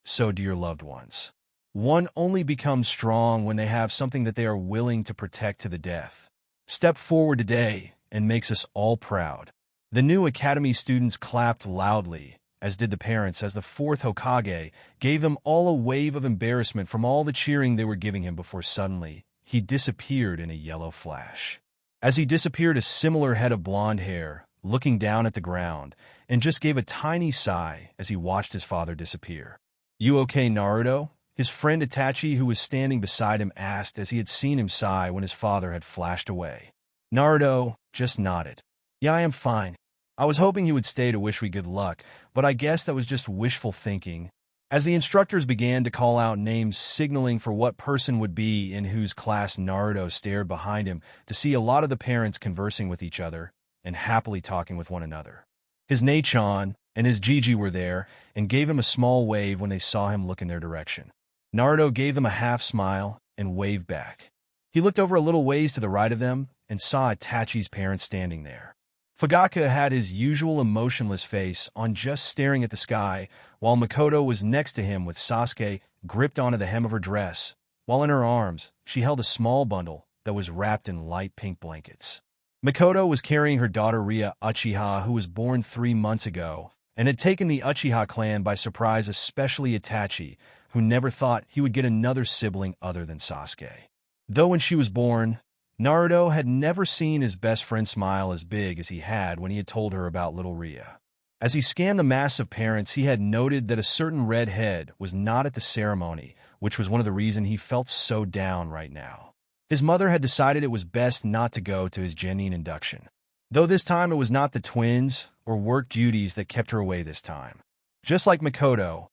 So do your loved ones. One only becomes strong when they have something that they are willing to protect to the death. Step forward today and makes us all proud. The new academy students clapped loudly, as did the parents, as the fourth Hokage gave them all a wave of embarrassment from all the cheering they were giving him before suddenly he disappeared in a yellow flash. As he disappeared, a similar head of blonde hair, looking down at the ground, and just gave a tiny sigh as he watched his father disappear. "You okay, Naruto?" His friend Itachi, who was standing beside him, asked, as he had seen him sigh when his father had flashed away. Naruto just nodded. "Yeah, I am fine. I was hoping he would stay to wish me good luck, but I guess that was just wishful thinking." As the instructors began to call out names, signaling for what person would be in whose class, Naruto stared behind him to see a lot of the parents conversing with each other and happily talking with one another. His Nachon and his Gigi were there and gave him a small wave when they saw him look in their direction. Naruto gave them a half smile and waved back. He looked over a little ways to the right of them and saw Itachi's parents standing there. Fugaka had his usual emotionless face on, just staring at the sky, while Makoto was next to him with Sasuke gripped onto the hem of her dress, while in her arms she held a small bundle that was wrapped in light pink blankets. Makoto was carrying her daughter Ria Uchiha, who was born 3 months ago, and had taken the Uchiha clan by surprise, especially Itachi, who never thought he would get another sibling other than Sasuke. Though when she was born, Naruto had never seen his best friend smile as big as he had when he had told her about little Ria. As he scanned the mass of parents, he had noted that a certain red head was not at the ceremony, which was one of the reasons he felt so down right now. His mother had decided it was best not to go to his genin induction. Though this time it was not the twins or work duties that kept her away this time. Just like Makoto,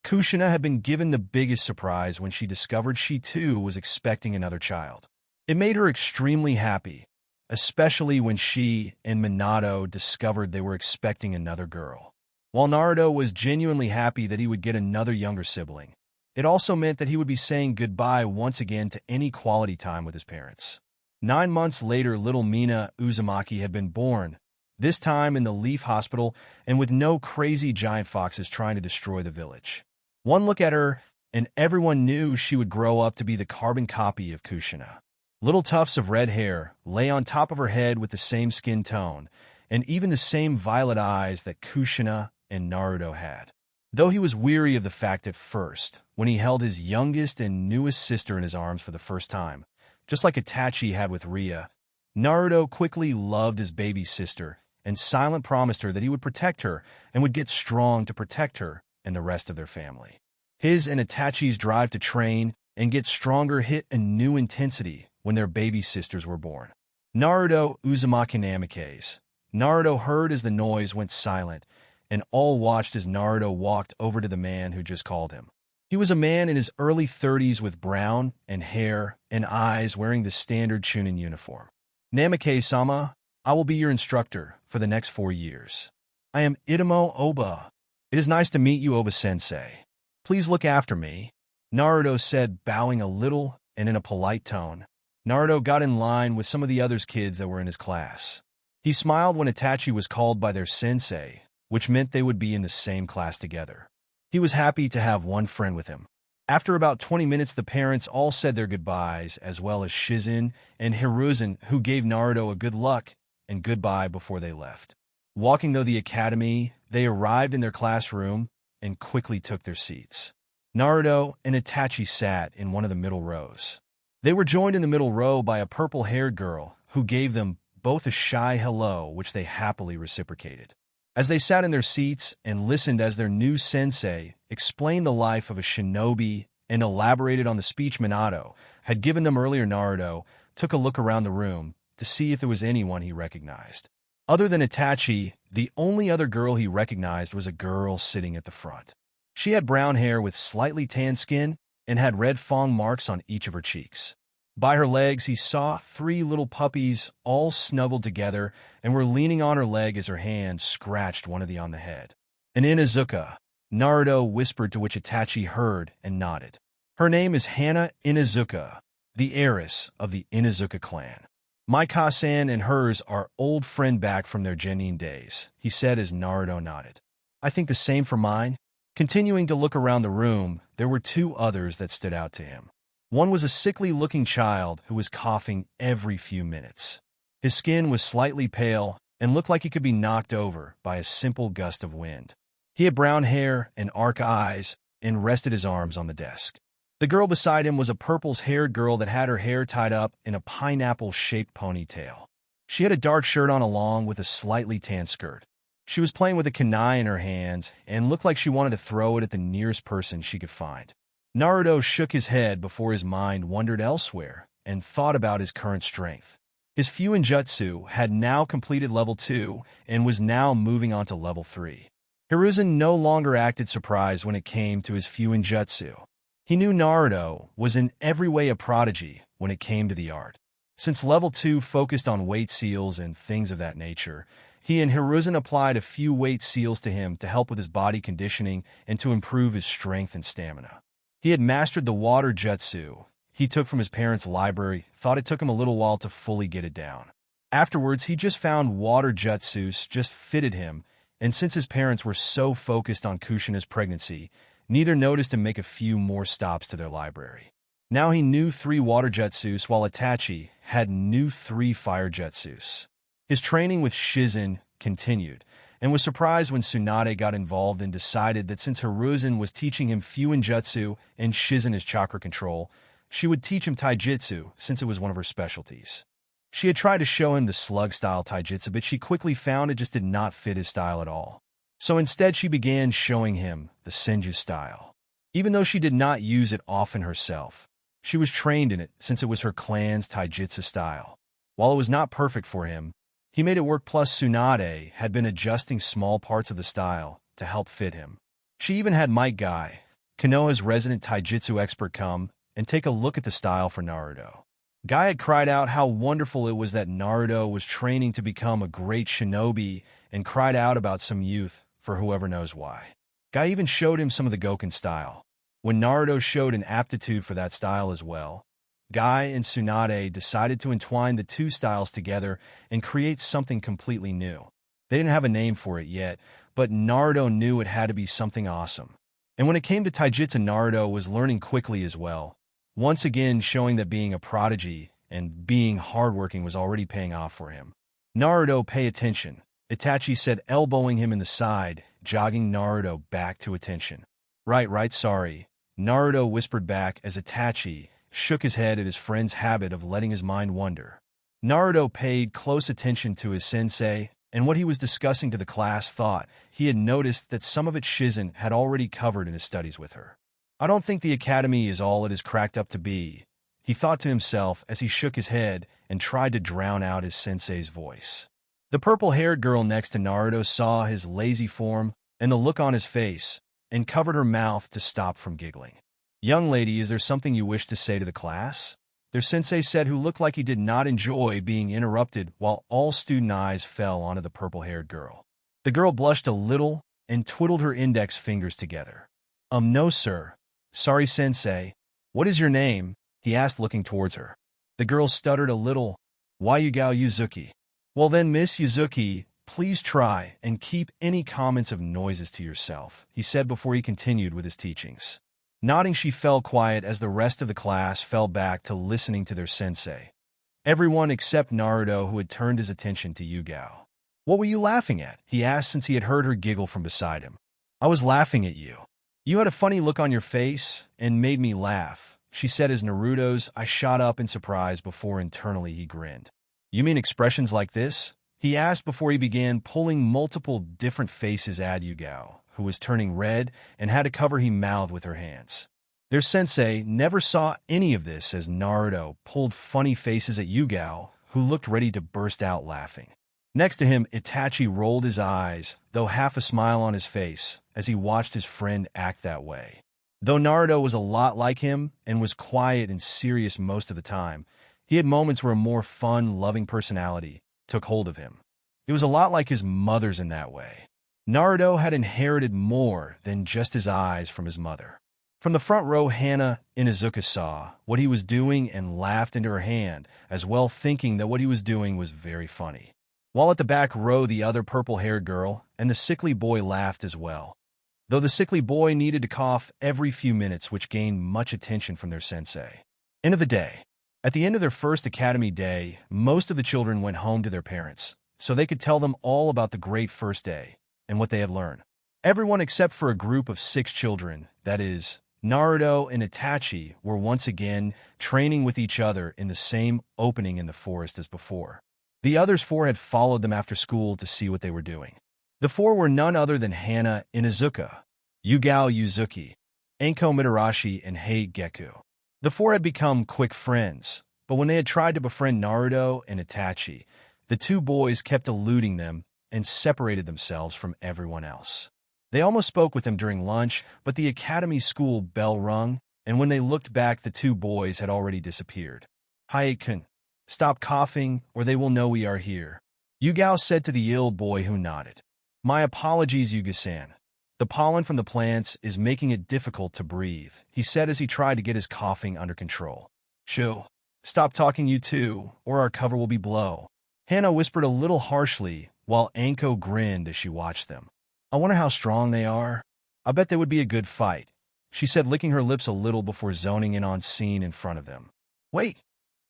Kushina had been given the biggest surprise when she discovered she too was expecting another child. It made her extremely happy, especially when she and Minato discovered they were expecting another girl. While Naruto was genuinely happy that he would get another younger sibling, it also meant that he would be saying goodbye once again to any quality time with his parents. 9 months later, little Mina Uzumaki had been born, this time in the Leaf Hospital and with no crazy giant foxes trying to destroy the village. One look at her, and everyone knew she would grow up to be the carbon copy of Kushina. Little tufts of red hair lay on top of her head with the same skin tone, and even the same violet eyes that Kushina and Naruto had. Though he was weary of the fact at first, when he held his youngest and newest sister in his arms for the first time, just like Itachi had with Ria, Naruto quickly loved his baby sister and silent promised her that he would protect her and would get strong to protect her and the rest of their family. His and Itachi's drive to train and get stronger hit a new intensity when their baby sisters were born. Naruto Uzumaki Namikaze. Naruto heard as the noise went silent, and all watched as Naruto walked over to the man who just called him. He was a man in his early 30s with brown and hair and eyes, wearing the standard Chunin uniform. Namake-sama, I will be your instructor for the next 4 years. I am Itamo Oba. It is nice to meet you, Oba-sensei. Please look after me, Naruto said, bowing a little and in a polite tone. Naruto got in line with some of the other kids that were in his class. He smiled when Itachi was called by their sensei, which meant they would be in the same class together. He was happy to have one friend with him. After about 20 minutes, the parents all said their goodbyes, as well as Shizen and Hiruzen, who gave Naruto a good luck and goodbye before they left. Walking through the academy, they arrived in their classroom and quickly took their seats. Naruto and Itachi sat in one of the middle rows. They were joined in the middle row by a purple-haired girl who gave them both a shy hello, which they happily reciprocated. As they sat in their seats and listened as their new sensei explained the life of a shinobi and elaborated on the speech Minato had given them earlier, Naruto took a look around the room to see if there was anyone he recognized. Other than Itachi, the only other girl he recognized was a girl sitting at the front. She had brown hair with slightly tan skin and had red fang marks on each of her cheeks. By her legs, he saw 3 little puppies all snuggled together and were leaning on her leg as her hand scratched one of them on the head. An Inuzuka, Naruto whispered, to which Itachi heard and nodded. Her name is Hana Inuzuka, the heiress of the Inuzuka clan. My Ka-san and hers are old friend back from their genin days, he said as Naruto nodded. I think the same for mine. Continuing to look around the room, there were 2 others that stood out to him. One was a sickly-looking child who was coughing every few minutes. His skin was slightly pale and looked like he could be knocked over by a simple gust of wind. He had brown hair and arc eyes and rested his arms on the desk. The girl beside him was a purple-haired girl that had her hair tied up in a pineapple-shaped ponytail. She had a dark shirt on along with a slightly tan skirt. She was playing with a kunai in her hands and looked like she wanted to throw it at the nearest person she could find. Naruto shook his head before his mind wandered elsewhere and thought about his current strength. His Fuinjutsu had now completed level 2 and was now moving on to level 3. Hiruzen no longer acted surprised when it came to his Fuinjutsu. He knew Naruto was in every way a prodigy when it came to the art. Since level 2 focused on weight seals and things of that nature, he and Hiruzen applied a few weight seals to him to help with his body conditioning and to improve his strength and stamina. He had mastered the water jutsu he took from his parents' library, thought it took him a little while to fully get it down. Afterwards, he just found water jutsus just fitted him, and since his parents were so focused on Kushina's pregnancy, neither noticed him make a few more stops to their library. Now he knew 3 water jutsus, while Itachi had knew 3 fire jutsus. His training with Shizen continued, and was surprised when Tsunade got involved and decided that since Hiruzen was teaching him Fuinjutsu and Shizen his chakra control, she would teach him taijutsu since it was one of her specialties. She had tried to show him the slug-style taijutsu, but she quickly found it just did not fit his style at all. So instead she began showing him the Senju style. Even though she did not use it often herself, she was trained in it since it was her clan's taijutsu style. While it was not perfect for him, he made it work, plus Tsunade had been adjusting small parts of the style to help fit him. She even had Might Guy, Konoha's resident taijutsu expert, come and take a look at the style for Naruto. Guy had cried out how wonderful it was that Naruto was training to become a great shinobi and cried out about some youth for whoever knows why. Guy even showed him some of the Goken style. When Naruto showed an aptitude for that style as well, Guy and Tsunade decided to entwine the 2 styles together and create something completely new. They didn't have a name for it yet, but Naruto knew it had to be something awesome. And when it came to taijutsu, Naruto was learning quickly as well, once again showing that being a prodigy and being hardworking was already paying off for him. Naruto, pay attention, Itachi said, elbowing him in the side, jogging Naruto back to attention. Right, sorry, Naruto whispered back as Itachi shook his head at his friend's habit of letting his mind wander. Naruto paid close attention to his sensei, and what he was discussing to the class thought he had noticed that some of it Shizen had already covered in his studies with her. I don't think the academy is all it is cracked up to be, he thought to himself as he shook his head and tried to drown out his sensei's voice. The purple-haired girl next to Naruto saw his lazy form and the look on his face, and covered her mouth to stop from giggling. "Young lady, is there something you wish to say to the class?" their sensei said, who looked like he did not enjoy being interrupted, while all student eyes fell onto the purple-haired girl. The girl blushed a little and twiddled her index fingers together. No, sir. Sorry, sensei. What is your name?" he asked, looking towards her. The girl stuttered a little. "Yugao Yuzuki." "Well then, Miss Yuzuki, please try and keep any comments of noises to yourself," he said before he continued with his teachings. Nodding, she fell quiet as the rest of the class fell back to listening to their sensei. Everyone except Naruto, who had turned his attention to Yugao. "What were you laughing at?" he asked, since he had heard her giggle from beside him. "I was laughing at you. You had a funny look on your face and made me laugh," she said as Naruto's eyes shot up in surprise before internally he grinned. "You mean expressions like this?" he asked before he began pulling multiple different faces at Yugao, who was turning red and had to cover her mouth with her hands. Their sensei never saw any of this as Naruto pulled funny faces at Yugao, who looked ready to burst out laughing. Next to him, Itachi rolled his eyes, though half a smile on his face, as he watched his friend act that way. Though Naruto was a lot like him and was quiet and serious most of the time, he had moments where a more fun, loving personality took hold of him. It was a lot like his mother's in that way. Naruto had inherited more than just his eyes from his mother. From the front row, Hana Inuzuka saw what he was doing and laughed into her hand, as well, thinking that what he was doing was very funny. While at the back row, the other purple-haired girl and the sickly boy laughed as well, though the sickly boy needed to cough every few minutes, which gained much attention from their sensei. End of the day. At the end of their first academy day, most of the children went home to their parents, so they could tell them all about the great first day and what they had learned. Everyone except for a group of 6 children, that is, Naruto and Itachi, were once again training with each other in the same opening in the forest as before. The others 4 had followed them after school to see what they were doing. The 4 were none other than Hana Inuzuka, Yugao Yuzuki, Anko Mitarashi, and Hei Geku. The 4 had become quick friends, but when they had tried to befriend Naruto and Itachi, the 2 boys kept eluding them and separated themselves from everyone else. They almost spoke with them during lunch, but the academy school bell rung, and when they looked back, the 2 boys had already disappeared. "Haikun, stop coughing, or they will know we are here," Yugao said to the ill boy, who nodded. "My apologies, Yuga-san. The pollen from the plants is making it difficult to breathe," he said as he tried to get his coughing under control. "Shoo, stop talking, you two, or our cover will be blow," Hana whispered a little harshly, while Anko grinned as she watched them. "I wonder how strong they are. I bet they would be a good fight," she said, licking her lips a little before zoning in on scene in front of them. "Wait,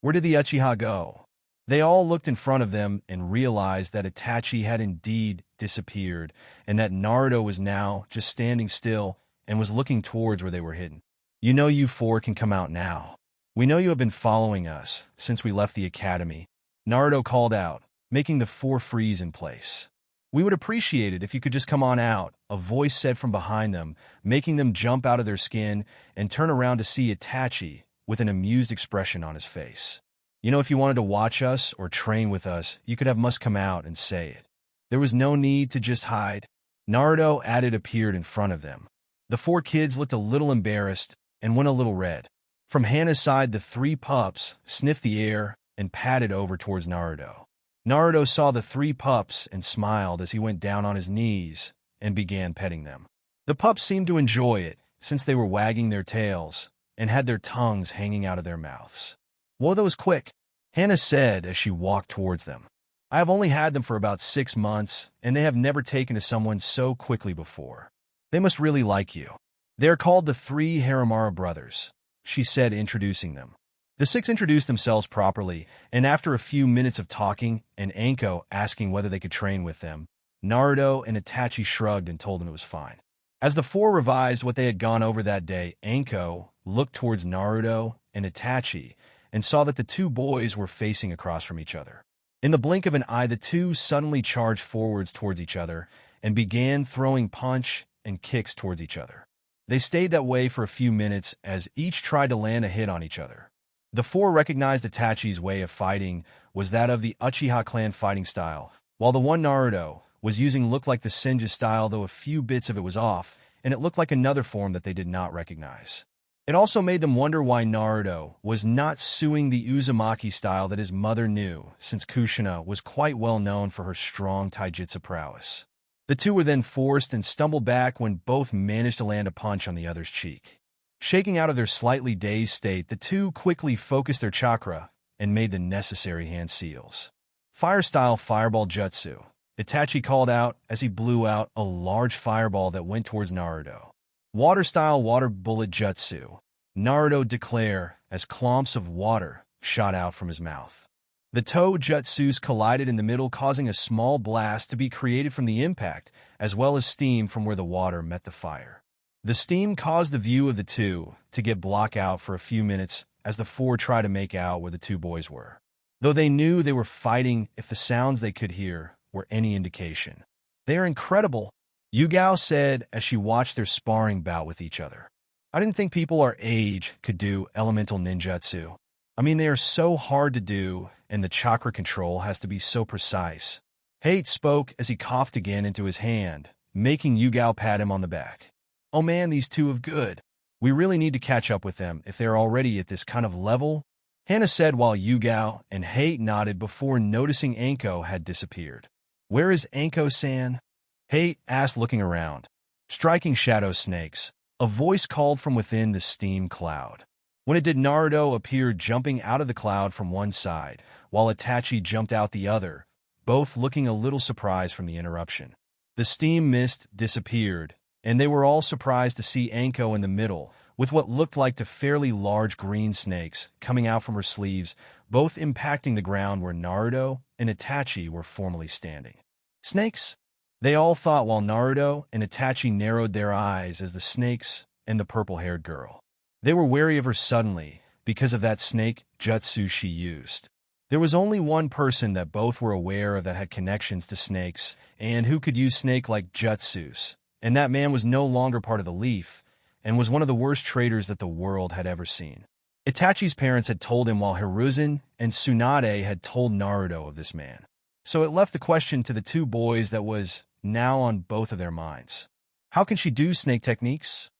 where did the Uchiha go?" They all looked in front of them and realized that Itachi had indeed disappeared, and that Naruto was now just standing still and was looking towards where they were hidden. "You know, you 4 can come out now. We know you have been following us since we left the academy," Naruto called out, making the 4 freeze in place. "We would appreciate it if you could just come on out," a voice said from behind them, making them jump out of their skin and turn around to see Itachi with an amused expression on his face. "You know, if you wanted to watch us or train with us, you could have must come out and say it. There was no need to just hide." Naruto appeared in front of them. The 4 kids looked a little embarrassed and went a little red. From Hana's side, the 3 pups sniffed the air and padded over towards Naruto. Naruto saw the 3 pups and smiled as he went down on his knees and began petting them. The pups seemed to enjoy it, since they were wagging their tails and had their tongues hanging out of their mouths. "Whoa, that was quick," Hana said as she walked towards them. "I have only had them for about 6 months, and they have never taken to someone so quickly before. They must really like you. They are called the 3 Haramara brothers," she said, introducing them. The 6 introduced themselves properly, and after a few minutes of talking and Anko asking whether they could train with them, Naruto and Itachi shrugged and told him it was fine. As the 4 revised what they had gone over that day, Anko looked towards Naruto and Itachi and saw that the 2 boys were facing across from each other. In the blink of an eye, the 2 suddenly charged forwards towards each other and began throwing punch and kicks towards each other. They stayed that way for a few minutes as each tried to land a hit on each other. The 4 recognized Itachi's way of fighting was that of the Uchiha clan fighting style, while the one Naruto was using looked like the Senju style, though a few bits of it was off, and it looked like another form that they did not recognize. It also made them wonder why Naruto was not suing the uzumaki style that his mother knew, since Kushina was quite well known for her strong taijutsu prowess. The two were then forced and stumbled back when both managed to land a punch on the other's cheek. Shaking out of their slightly dazed state, the two quickly focused their chakra and made the necessary hand seals. Fire-style fireball jutsu, Itachi called out as he blew out a large fireball that went towards Naruto. Water-style water bullet jutsu, Naruto declared as clumps of water shot out from his mouth. The toe jutsus collided in the middle, causing a small blast to be created from the impact, as well as steam from where the water met the fire. The steam caused the view of the two to get blocked out for a few minutes as the four tried to make out where the two boys were. Though they knew they were fighting if the sounds they could hear were any indication. "They are incredible," Yugao said as she watched their sparring bout with each other. "I didn't think people our age could do elemental ninjutsu. I mean, they are so hard to do, and the chakra control has to be so precise." Hate spoke as he coughed again into his hand, making Yugao pat him on the back. "Oh man, these two are good. We really need to catch up with them if they're already at this kind of level," Hannah said while Yugao and Hate nodded before noticing Anko had disappeared. "Where is Anko-san?" Hate asked, looking around. "Striking shadow snakes," a voice called from within the steam cloud. When it did, Naruto appeared jumping out of the cloud from one side, while Itachi jumped out the other, both looking a little surprised from the interruption. The steam mist disappeared, and they were all surprised to see Anko in the middle, with what looked like fairly large green snakes coming out from her sleeves, both impacting the ground where Naruto and Itachi were formerly standing. "Snakes?" they all thought, while Naruto and Itachi narrowed their eyes as the snakes and the purple-haired girl. They were wary of her suddenly because of that snake jutsu she used. There was only one person that both were aware of that had connections to snakes and who could use snake-like jutsus, and that man was no longer part of the Leaf, and was one of the worst traitors that the world had ever seen. Itachi's parents had told him, while Hiruzen and Tsunade had told Naruto of this man. So it left the question to the two boys that was now on both of their minds. How can she do snake techniques?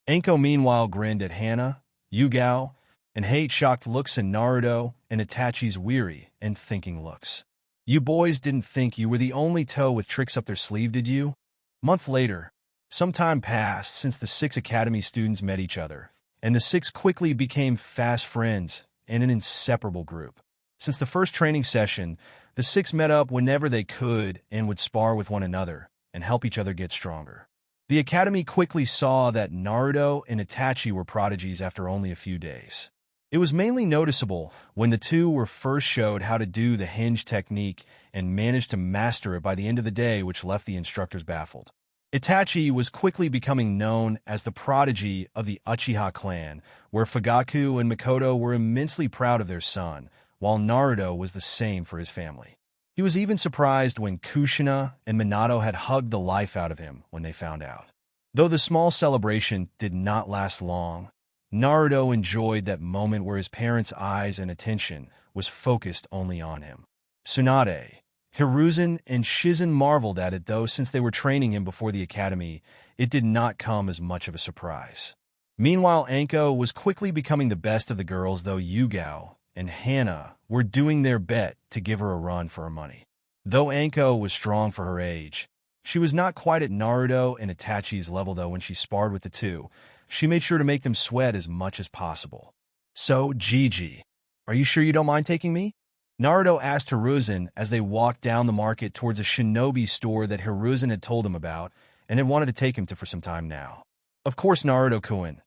Anko meanwhile grinned at Hannah, Yugao, and Hate shocked looks in Naruto and Itachi's weary and thinking looks. "You boys didn't think you were the only toe with tricks up their sleeve, did you?" Month later, some time passed since the 6 academy students met each other, and the 6 quickly became fast friends and an inseparable group. Since the first training session, the 6 met up whenever they could and would spar with one another and help each other get stronger. The academy quickly saw that Naruto and Itachi were prodigies after only a few days. It was mainly noticeable when the two were first showed how to do the hinge technique and managed to master it by the end of the day, which left the instructors baffled. Itachi was quickly becoming known as the prodigy of the Uchiha clan, where Fugaku and Mikoto were immensely proud of their son, while Naruto was the same for his family. He was even surprised when Kushina and Minato had hugged the life out of him when they found out. Though the small celebration did not last long, Naruto enjoyed that moment where his parents' eyes and attention was focused only on him. Tsunade, Hiruzen, and Shizen marveled at it, though since they were training him before the academy, it did not come as much of a surprise. Meanwhile, Anko was quickly becoming the best of the girls, though Yugao and Hannah were doing their bet to give her a run for her money. Though Anko was strong for her age, she was not quite at Naruto and Itachi's level, though when she sparred with the two, she made sure to make them sweat as much as possible. "So, Gigi, are you sure you don't mind taking me?" Naruto asked Hiruzen as they walked down the market towards a shinobi store that Hiruzen had told him about and had wanted to take him to for some time now. "Of course, Naruto-kun.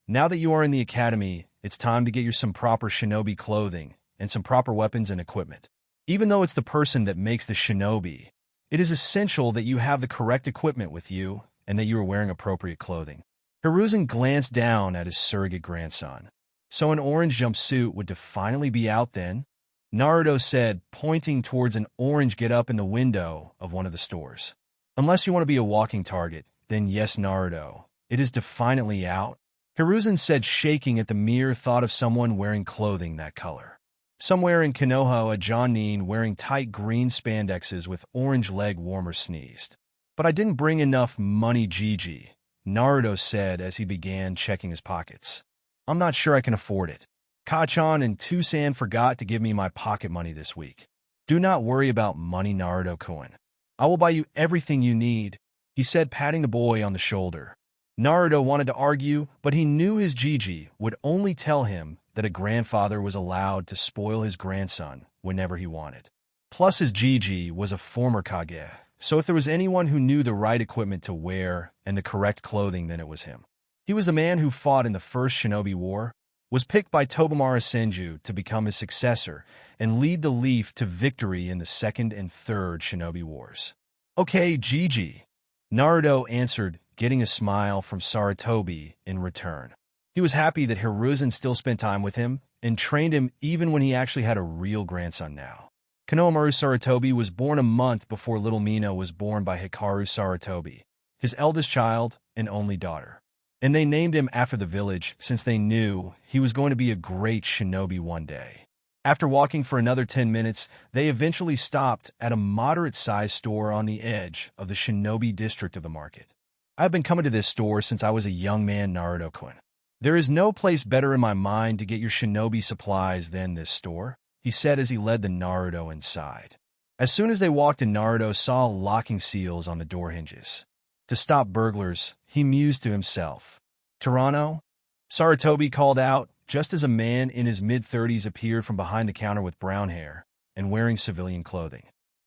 Now that you are in the academy, it's time to get you some proper shinobi clothing and some proper weapons and equipment. Even though it's the person that makes the shinobi, it is essential that you have the correct equipment with you and that you are wearing appropriate clothing." Hiruzen glanced down at his surrogate grandson. "So an orange jumpsuit would finally be out then?" Naruto said, pointing towards an orange get-up in the window of one of the stores. "Unless you want to be a walking target, then yes, Naruto, it is definitely out," Hiruzen said, shaking at the mere thought of someone wearing clothing that color. Somewhere in Konoha, a Jonin wearing tight green spandexes with orange leg warmers sneezed. "But I didn't bring enough money, Gigi," Naruto said as he began checking his pockets. I'm not sure I can afford it. Kachan and Tusan forgot to give me my pocket money this week. Do not worry about money, Naruto-kun. I will buy you everything you need, he said, patting the boy on the shoulder. Naruto wanted to argue, but he knew his Gigi would only tell him that a grandfather was allowed to spoil his grandson whenever he wanted. Plus, his Gigi was a former Kage, so if there was anyone who knew the right equipment to wear and the correct clothing, then it was him. He was the man who fought in the First Shinobi War, was picked by Tobamara Senju to become his successor and lead the Leaf to victory in the Second and Third Shinobi Wars. Okay, Gigi, Naruto answered, getting a smile from Sarutobi in return. He was happy that Hiruzen still spent time with him and trained him even when he actually had a real grandson now. Konohamaru Sarutobi was born a month before little Mina was born by Hikaru Sarutobi, his eldest child and only daughter. And they named him after the village since they knew he was going to be a great shinobi one day. After walking for another 10 minutes, they eventually stopped at a moderate-sized store on the edge of the shinobi district of the market. I've been coming to this store since I was a young man, Naruto-kun. There is no place better in my mind to get your shinobi supplies than this store, he said as he led the Naruto inside. As soon as they walked in, Naruto saw locking seals on the door hinges. To stop burglars, he mused to himself. Tyranno? Sarutobi called out, just as a man in his mid-30s appeared from behind the counter with brown hair and wearing civilian clothing.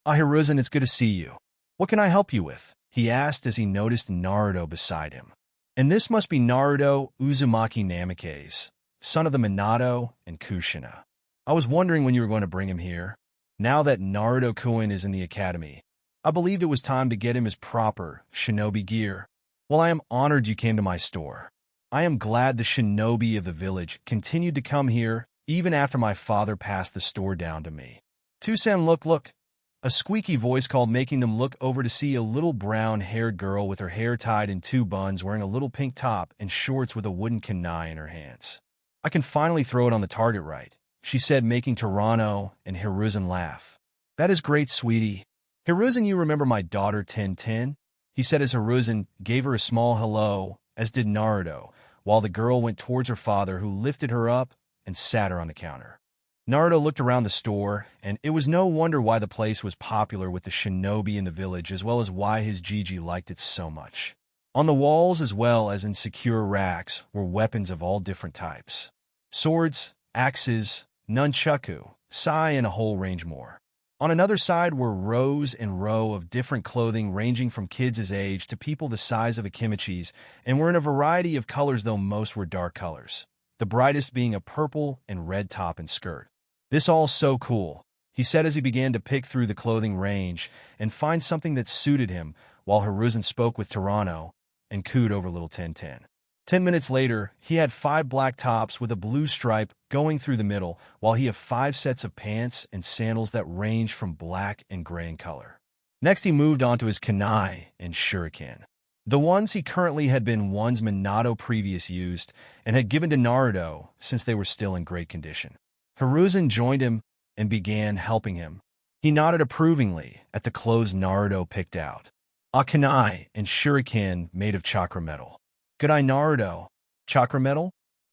Hiruzen, it's good to see you. What can I help you with? He asked as he noticed Naruto beside him. And this must be Naruto Uzumaki Namikaze, son of the Minato and Kushina. I was wondering when you were going to bring him here. Now that Naruto-kun is in the academy, I believed it was time to get him his proper shinobi gear. Well, I am honored you came to my store. I am glad the shinobi of the village continued to come here even after my father passed the store down to me. Tusan, look. A squeaky voice called, making them look over to see a little brown-haired girl with her hair tied in two buns wearing a little pink top and shorts with a wooden kunai in her hands. I can finally throw it on the target right, she said, making Tyranno and Hiruzen laugh. That is great, sweetie. Hiruzen, you remember my daughter 1010? He said as Hiruzen gave her a small hello, as did Naruto, while the girl went towards her father, who lifted her up and sat her on the counter. Naruto looked around the store, and it was no wonder why the place was popular with the shinobi in the village, as well as why his Gigi liked it so much. On the walls, as well as in secure racks, were weapons of all different types. Swords, axes, nunchaku, sai, and a whole range more. On another side were rows and rows of different clothing ranging from kids' age to people the size of a kimchi's, and were in a variety of colors, though most were dark colors, the brightest being a purple and red top and skirt. This all's so cool, he said as he began to pick through the clothing range and find something that suited him, while Hiruzen spoke with Tyranno and cooed over little 1010. 10 minutes later, he had 5 black tops with a blue stripe going through the middle, while he had 5 sets of pants and sandals that ranged from black and gray in color. Next, he moved on to his kunai and shuriken. The ones he currently had been ones Minato previous used and had given to Naruto since they were still in great condition. Hiruzen joined him and began helping him. He nodded approvingly at the clothes Naruto picked out. A kunai and shuriken made of chakra metal. Good eye, Naruto. Chakra metal?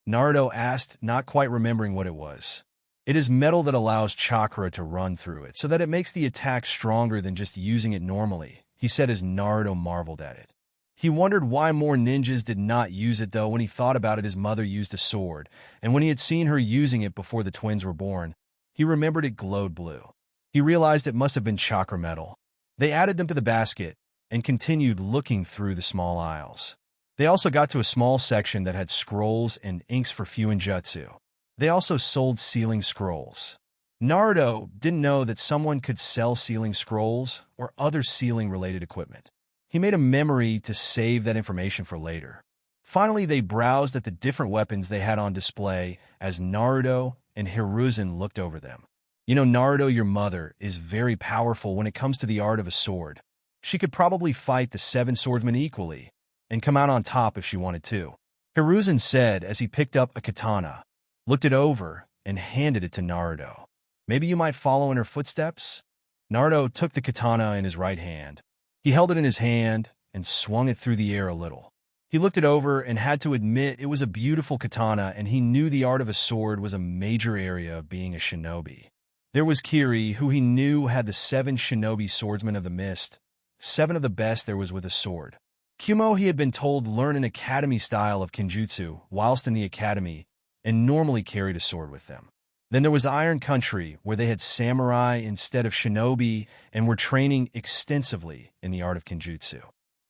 Naruto asked, not quite remembering what it was. It is metal that allows chakra to run through it, so that it makes the attack stronger than just using it normally, he said as Naruto marveled at it. He wondered why more ninjas did not use it, though. When he thought about it, his mother used a sword, and when he had seen her using it before the twins were born, he remembered it glowed blue. He realized it must have been chakra metal. They added them to the basket and continued looking through the small aisles. They also got to a small section that had scrolls and inks for Fuinjutsu. They also sold sealing scrolls. Naruto didn't know that someone could sell sealing scrolls or other sealing-related equipment. He made a memory to save that information for later. Finally, they browsed at the different weapons they had on display as Naruto and Hiruzen looked over them. You know, Naruto, your mother is very powerful when it comes to the art of a sword. She could probably fight the 7 swordsmen equally and come out on top if she wanted to, Hiruzen said as he picked up a katana, looked it over, and handed it to Naruto. Maybe you might follow in her footsteps? Naruto took the katana in his right hand. He held it in his hand and swung it through the air a little. He looked it over and had to admit it was a beautiful katana, and he knew the art of a sword was a major area of being a shinobi. There was Kiri, who he knew had the 7 shinobi swordsmen of the mist, 7 of the best there was with a sword. Kumo, he had been told, learn an academy style of kenjutsu whilst in the academy, and normally carried a sword with them. Then there was Iron Country, where they had samurai instead of shinobi and were training extensively in the art of kenjutsu.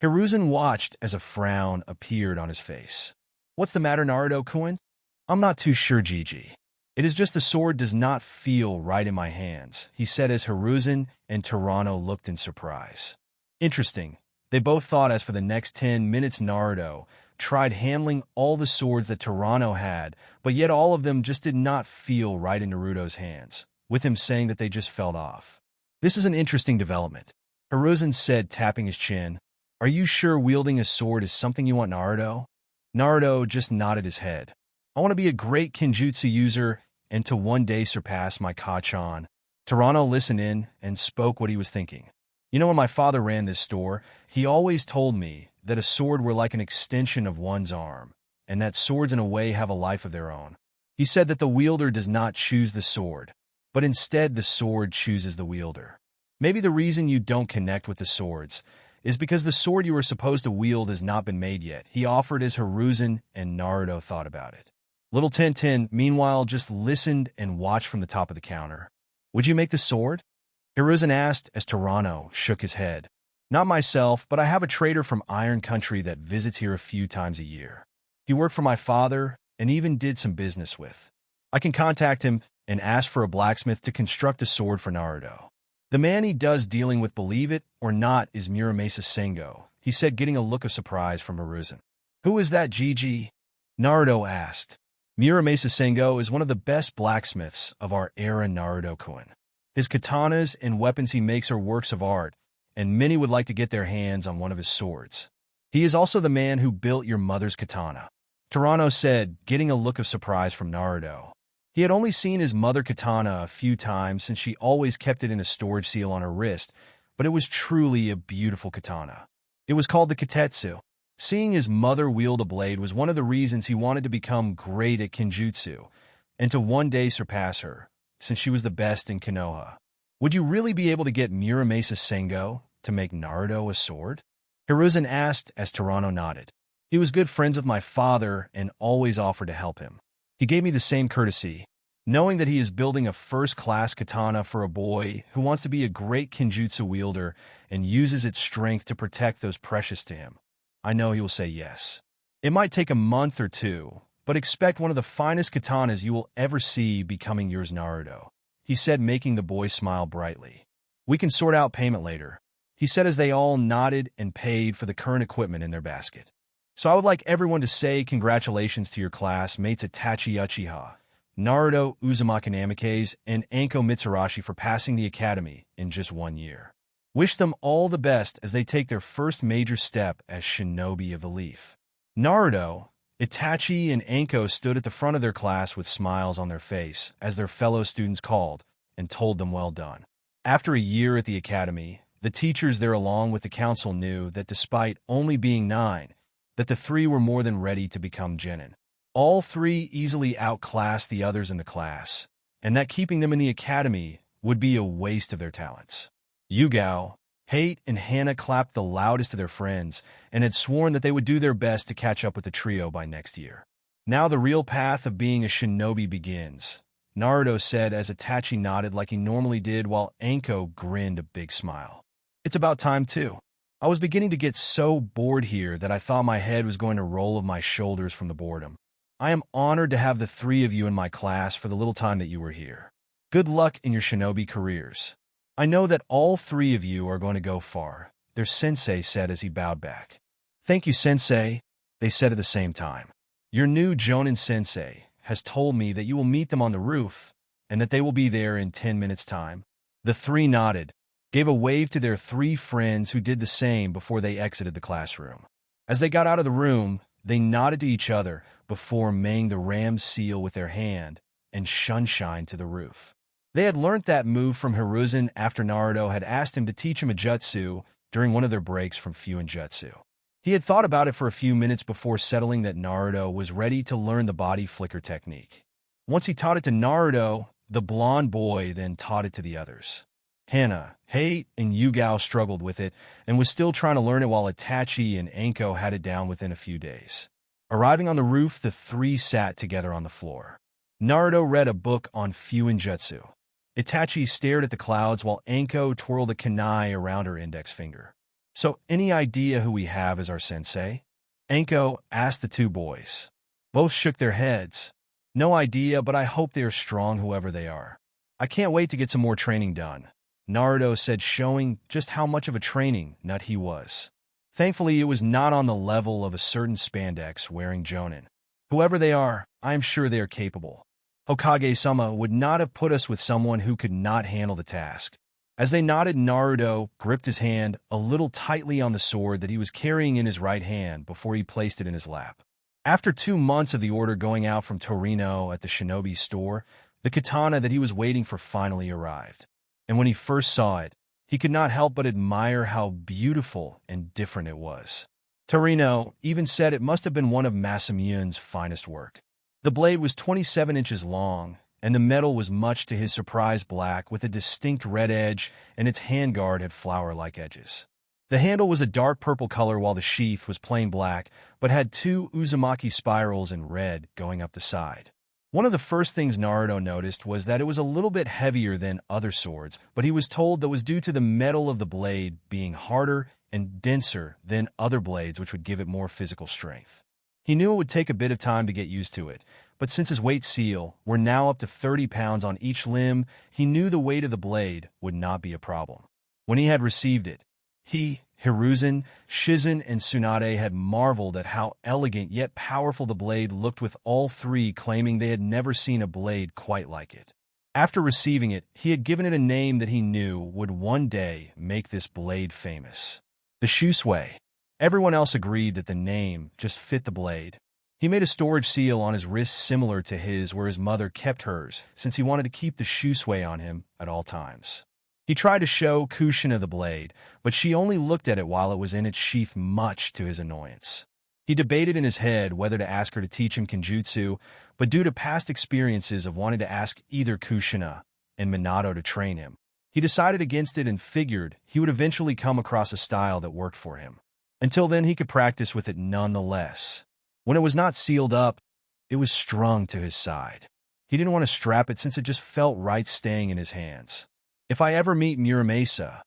Hiruzen watched as a frown appeared on his face. "What's the matter, Naruto-kun?" "I'm not too sure, Gigi. It is just the sword does not feel right in my hands," he said as Hiruzen and Toranno looked in surprise. Interesting. They both thought as for the next 10 minutes Naruto tried handling all the swords that Toranno had, but yet all of them just did not feel right in Naruto's hands, with him saying that they just fell off. "This is an interesting development," Hiruzen said, tapping his chin. "Are you sure wielding a sword is something you want, Naruto?" Naruto just nodded his head. "I want to be a great kenjutsu user and to one day surpass my Kachan." Toranno listened in and spoke what he was thinking. "You know, when my father ran this store, he always told me that a sword were like an extension of one's arm, and that swords in a way have a life of their own. He said that the wielder does not choose the sword, but instead the sword chooses the wielder. Maybe the reason you don't connect with the swords is because the sword you were supposed to wield has not been made yet," he offered as Hiruzen and Naruto thought about it. Little Tintin, meanwhile, just listened and watched from the top of the counter. "Would you make the sword?" Hiruzen asked as Toranno shook his head. "Not myself, but I have a trader from Iron Country that visits here a few times a year. He worked for my father and even did some business with. I can contact him and ask for a blacksmith to construct a sword for Naruto. The man he does dealing with, believe it or not, is Muramasa Sengo," he said, getting a look of surprise from Hiruzen. "Who is that, Gigi?" Naruto asked. "Muramasa Sengo is one of the best blacksmiths of our era, Naruto-kun. His katanas and weapons he makes are works of art, and many would like to get their hands on one of his swords. He is also the man who built your mother's katana," Toranno said, getting a look of surprise from Naruto. He had only seen his mother katana a few times since she always kept it in a storage seal on her wrist, but it was truly a beautiful katana. It was called the Katetsu. Seeing his mother wield a blade was one of the reasons he wanted to become great at kenjutsu, and to one day surpass her, since she was the best in Konoha. "Would you really be able to get Muramasa Sengo to make Naruto a sword?" Hiruzen asked as Toranno nodded. "He was good friends with my father and always offered to help him. He gave me the same courtesy. Knowing that he is building a first-class katana for a boy who wants to be a great kenjutsu wielder and uses its strength to protect those precious to him, I know he will say yes. It might take a month or two, but expect one of the finest katanas you will ever see becoming yours, Naruto," he said, making the boy smile brightly. "We can sort out payment later," he said as they all nodded and paid for the current equipment in their basket. "So I would like everyone to say congratulations to your classmates Itachi Uchiha, Naruto Uzumaki Namikaze, and Anko Mitsurashi for passing the academy in just 1 year. Wish them all the best as they take their first major step as shinobi of the leaf." Naruto, Itachi, and Anko stood at the front of their class with smiles on their face as their fellow students called and told them well done. After a year at the academy, the teachers there along with the council knew that despite only being 9, that the 3 were more than ready to become genin. All 3 easily outclassed the others in the class, and that keeping them in the academy would be a waste of their talents. Yugao, Hate, and Hana clapped the loudest to their friends and had sworn that they would do their best to catch up with the trio by next year. "Now the real path of being a shinobi begins," Naruto said as Itachi nodded like he normally did while Anko grinned a big smile. "It's about time too. I was beginning to get so bored here that I thought my head was going to roll off my shoulders from the boredom. I am honored to have the 3 of you in my class for the little time that you were here. Good luck in your shinobi careers. I know that all 3 of you are going to go far," their sensei said as he bowed back. "Thank you, sensei," they said at the same time. "Your new Jonin sensei has told me that you will meet them on the roof and that they will be there in 10 minutes' time." The 3 nodded, gave a wave to their 3 friends who did the same before they exited the classroom. As they got out of the room, they nodded to each other before maying the ram's seal with their hand and shunshine to the roof. They had learnt that move from Hiruzen after Naruto had asked him to teach him a jutsu during one of their breaks from Fuin Jutsu. He had thought about it for a few minutes before settling that Naruto was ready to learn the body flicker technique. Once he taught it to Naruto, the blonde boy then taught it to the others. Hana, Hate, and Yugao struggled with it and was still trying to learn it while Itachi and Anko had it down within a few days. Arriving on the roof, the three sat together on the floor. Naruto read a book on Fuinjutsu. Itachi stared at the clouds while Anko twirled a kunai around her index finger. "So, any idea who we have as our sensei?" Anko asked the two boys. Both shook their heads. "No idea, but I hope they are strong, whoever they are. I can't wait to get some more training done," Naruto said, showing just how much of a training nut he was. Thankfully, it was not on the level of a certain spandex-wearing jonin. "Whoever they are, I am sure they are capable. Hokage-sama would not have put us with someone who could not handle the task." As they nodded, Naruto gripped his hand a little tightly on the sword that he was carrying in his right hand before he placed it in his lap. After 2 months of the order going out from Torino at the shinobi store, the katana that he was waiting for finally arrived. And when he first saw it, he could not help but admire how beautiful and different it was. Torino even said it must have been one of Masamune's finest work. The blade was 27 inches long, and the metal was much to his surprise black with a distinct red edge, and its handguard had flower-like edges. The handle was a dark purple color while the sheath was plain black, but had 2 uzumaki spirals in red going up the side. One of the first things Naruto noticed was that it was a little bit heavier than other swords, but he was told that was due to the metal of the blade being harder and denser than other blades, which would give it more physical strength. He knew it would take a bit of time to get used to it, but since his weight seal were now up to 30 pounds on each limb, he knew the weight of the blade would not be a problem. When he had received it, he, Hiruzen, Shizen, and Tsunade had marveled at how elegant yet powerful the blade looked, with all three claiming they had never seen a blade quite like it. After receiving it, he had given it a name that he knew would one day make this blade famous. The Shusui. Everyone else agreed that the name just fit the blade. He made a storage seal on his wrist similar to his where his mother kept hers, since he wanted to keep the Shusui on him at all times. He tried to show Kushina the blade, but she only looked at it while it was in its sheath, much to his annoyance. He debated in his head whether to ask her to teach him Kenjutsu, but due to past experiences of wanting to ask either Kushina and Minato to train him, he decided against it and figured he would eventually come across a style that worked for him. Until then, he could practice with it nonetheless. When it was not sealed up, it was strung to his side. He didn't want to strap it since it just felt right staying in his hands. If I ever meet Muramasa,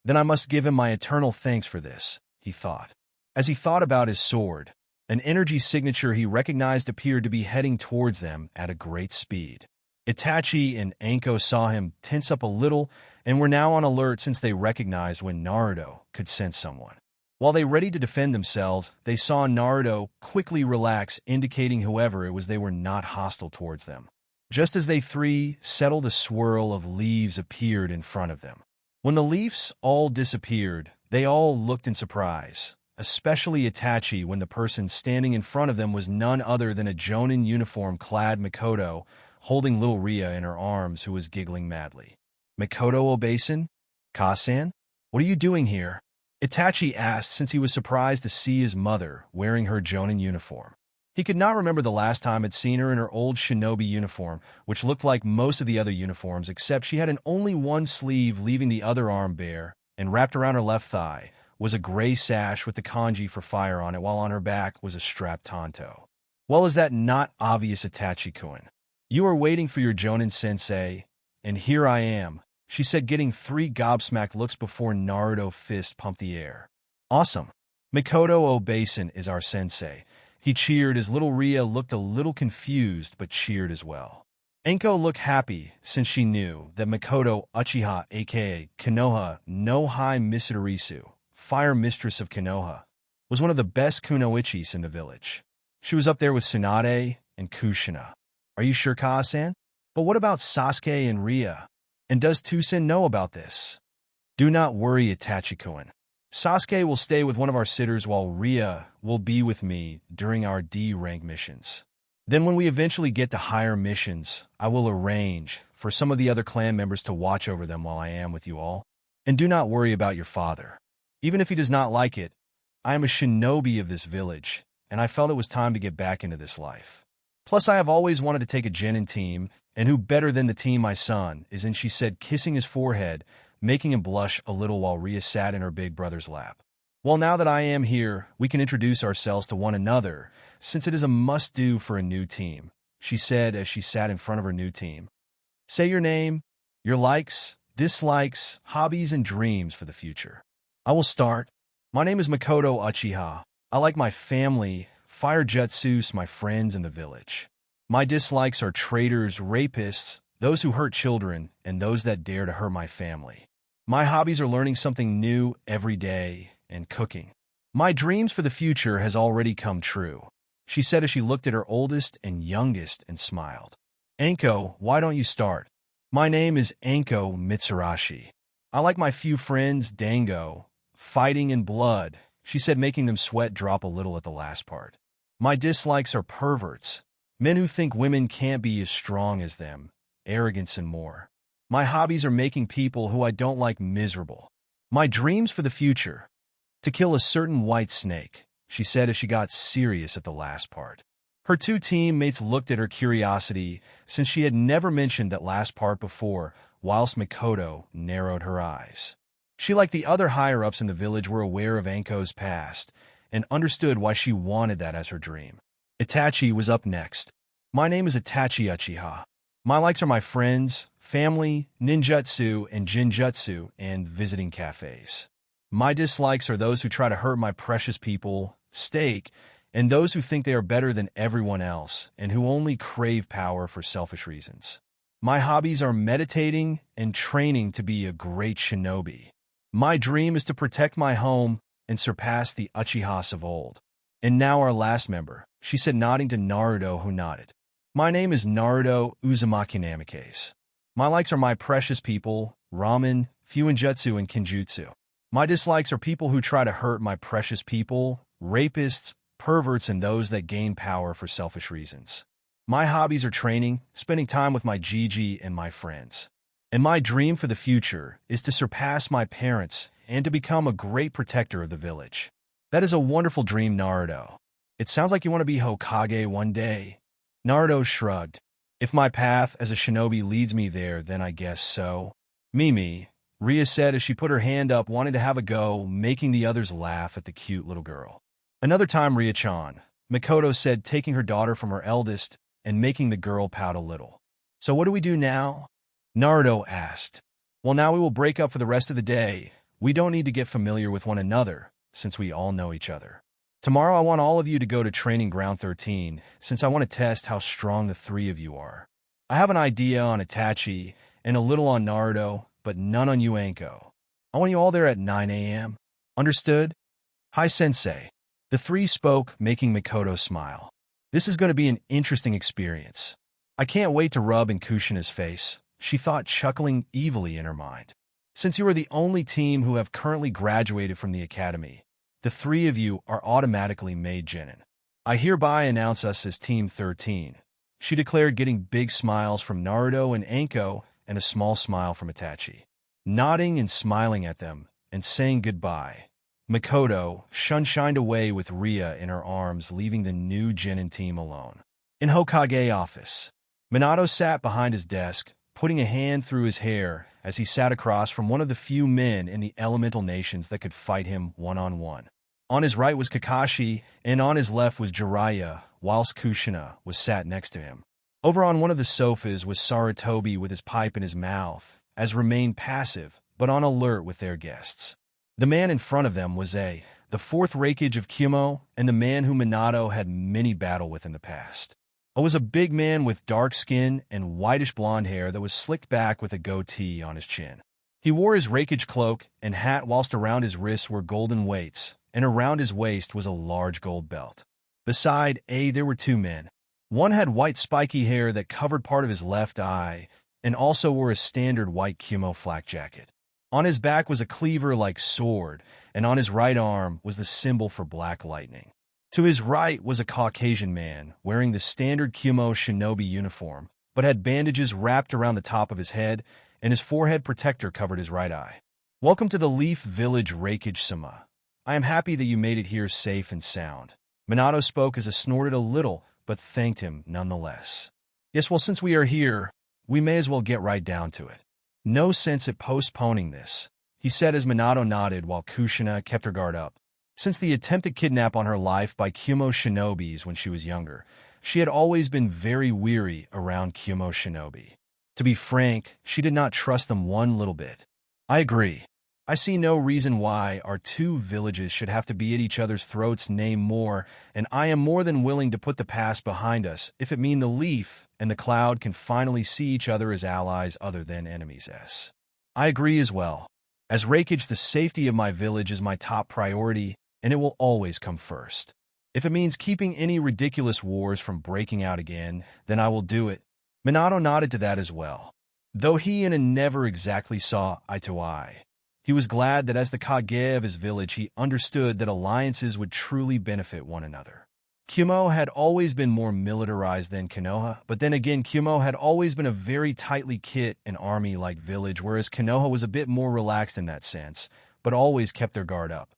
then I must give him my eternal thanks for this, he thought. As he thought about his sword, an energy signature he recognized appeared to be heading towards them at a great speed. Itachi and Anko saw him tense up a little and were now on alert since they recognized when Naruto could sense someone. While they readied to defend themselves, they saw Naruto quickly relax, indicating whoever it was they were not hostile towards them. Just as they three settled, a swirl of leaves appeared in front of them. When the leaves all disappeared, they all looked in surprise, especially Itachi when the person standing in front of them was none other than a Jonin uniform-clad Mikoto, holding little Ria in her arms, who was giggling madly. "Mikoto Obasan? Kasan? What are you doing here?" Itachi asked, since he was surprised to see his mother wearing her Jonin uniform. He could not remember the last time he'd seen her in her old shinobi uniform, which looked like most of the other uniforms, except she had only one sleeve, leaving the other arm bare, and wrapped around her left thigh was a gray sash with the kanji for fire on it, while on her back was a strapped tanto. "Well, is that not obvious, Itachi-kun? You are waiting for your Jonin sensei, and here I am," she said, getting 3 gobsmacked looks before Naruto fist pumped the air. "Awesome. Mikoto Obasan is our sensei." He cheered as little Ria looked a little confused but cheered as well. Anko looked happy since she knew that Mikoto Uchiha, aka Konoha no Hai Misudorisu, Fire Mistress of Konoha, was one of the best kunoichis in the village. She was up there with Tsunade and Kushina. "Are you sure, Kaa-san? But what about Sasuke and Ria? And does Tusen know about this?" "Do not worry, Itachi-kun. Sasuke will stay with one of our sitters while Ria will be with me during our D-rank missions. Then when we eventually get to higher missions, I will arrange for some of the other clan members to watch over them while I am with you all. And do not worry about your father. Even if he does not like it, I am a shinobi of this village, and I felt it was time to get back into this life. Plus, I have always wanted to take a genin team, and who better than the team my son is in, she said, kissing his forehead, making him blush a little while Ria sat in her big brother's lap. Well, now that I am here, we can introduce ourselves to one another, since it is a must-do for a new team, she said as she sat in front of her new team. Say your name, your likes, dislikes, hobbies, and dreams for the future. I will start. My name is Makoto Uchiha. I like my family, fire jutsus, my friends, and the village. My dislikes are traitors, rapists, those who hurt children, and those that dare to hurt my family. My hobbies are learning something new every day and cooking. My dreams for the future has already come true, she said as she looked at her oldest and youngest and smiled. Anko, why don't you start? My name is Anko Mitsurashi. I like my few friends, Dango, fighting and blood, she said, making them sweat drop a little at the last part. My dislikes are perverts, men who think women can't be as strong as them, arrogance and more. My hobbies are making people who I don't like miserable. My dreams for the future, to kill a certain white snake, she said as she got serious at the last part. Her two teammates looked at her curiosity, since she had never mentioned that last part before, whilst Makoto narrowed her eyes. She, like the other higher-ups in the village, were aware of Anko's past, and understood why she wanted that as her dream. Itachi was up next. My name is Itachi Uchiha. My likes are my friends, family, ninjutsu and jinjutsu, and visiting cafes. My dislikes are those who try to hurt my precious people, steak, and those who think they are better than everyone else and who only crave power for selfish reasons. My hobbies are meditating and training to be a great shinobi. My dream is to protect my home and surpass the Uchihas of old. And now our last member, she said, nodding to Naruto, who nodded. My name is Naruto Uzumaki Namikaze. My likes are my precious people, ramen, fuinjutsu, and kinjutsu. My dislikes are people who try to hurt my precious people, rapists, perverts, and those that gain power for selfish reasons. My hobbies are training, spending time with my Gigi and my friends. And my dream for the future is to surpass my parents and to become a great protector of the village. That is a wonderful dream, Naruto. It sounds like you want to be Hokage one day. Naruto shrugged. If my path as a shinobi leads me there, then I guess so. Mimi, Ria said as she put her hand up, wanting to have a go, making the others laugh at the cute little girl. Another time, Ria-chan, Makoto said, taking her daughter from her eldest and making the girl pout a little. So what do we do now? Naruto asked. Well, now we will break up for the rest of the day. We don't need to get familiar with one another, since we all know each other. Tomorrow I want all of you to go to Training Ground 13, since I want to test how strong the three of you are. I have an idea on Itachi and a little on Naruto, but none on you, Anko. I want you all there at 9 a.m. Understood? Hi, Sensei. The three spoke, making Makoto smile. This is going to be an interesting experience. I can't wait to rub in Kushina's face, she thought, chuckling evilly in her mind. Since you are the only team who have currently graduated from the academy, the three of you are automatically made genin. I hereby announce us as Team 13, she declared, getting big smiles from Naruto and Anko and a small smile from Itachi. Nodding and smiling at them and saying goodbye, Makoto shined away with Ria in her arms, leaving the new genin team alone. In Hokage office, Minato sat behind his desk, putting a hand through his hair as he sat across from one of the few men in the elemental nations that could fight him one-on-one. On his right was Kakashi, and on his left was Jiraiya, whilst Kushina was sat next to him. Over on one of the sofas was Sarutobi with his pipe in his mouth, as remained passive, but on alert with their guests. The man in front of them was the fourth Raikage of Kumo, and the man who Minato had many battle with in the past. It was a big man with dark skin and whitish blonde hair that was slicked back with a goatee on his chin. He wore his Raikage cloak and hat, whilst around his wrists were golden weights, and around his waist was a large gold belt. Beside there were two men. One had white spiky hair that covered part of his left eye, and also wore a standard white Kumo flak jacket. On his back was a cleaver-like sword, and on his right arm was the symbol for black lightning. To his right was a Caucasian man, wearing the standard Kumo shinobi uniform, but had bandages wrapped around the top of his head, and his forehead protector covered his right eye. Welcome to the Leaf Village Raikage-sama. I am happy that you made it here safe and sound. Minato spoke as he snorted a little, but thanked him nonetheless. Yes, well, since we are here, we may as well get right down to it. No sense at postponing this, he said as Minato nodded while Kushina kept her guard up. Since the attempted kidnap on her life by Kyumo shinobis when she was younger, she had always been very weary around Kyumo shinobi. To be frank, she did not trust them one little bit. I agree. I see no reason why our two villages should have to be at each other's throats name more, and I am more than willing to put the past behind us if it mean the Leaf and the Cloud can finally see each other as allies other than enemies. I agree as well. As Reikage, the safety of my village is my top priority, and it will always come first. If it means keeping any ridiculous wars from breaking out again, then I will do it. Minato nodded to that as well. Though he and An never exactly saw eye to eye, he was glad that as the Kage of his village he understood that alliances would truly benefit one another. Kyumo had always been more militarized than Konoha, but then again Kyumo had always been a very tightly knit and army-like village, whereas Konoha was a bit more relaxed in that sense, but always kept their guard up.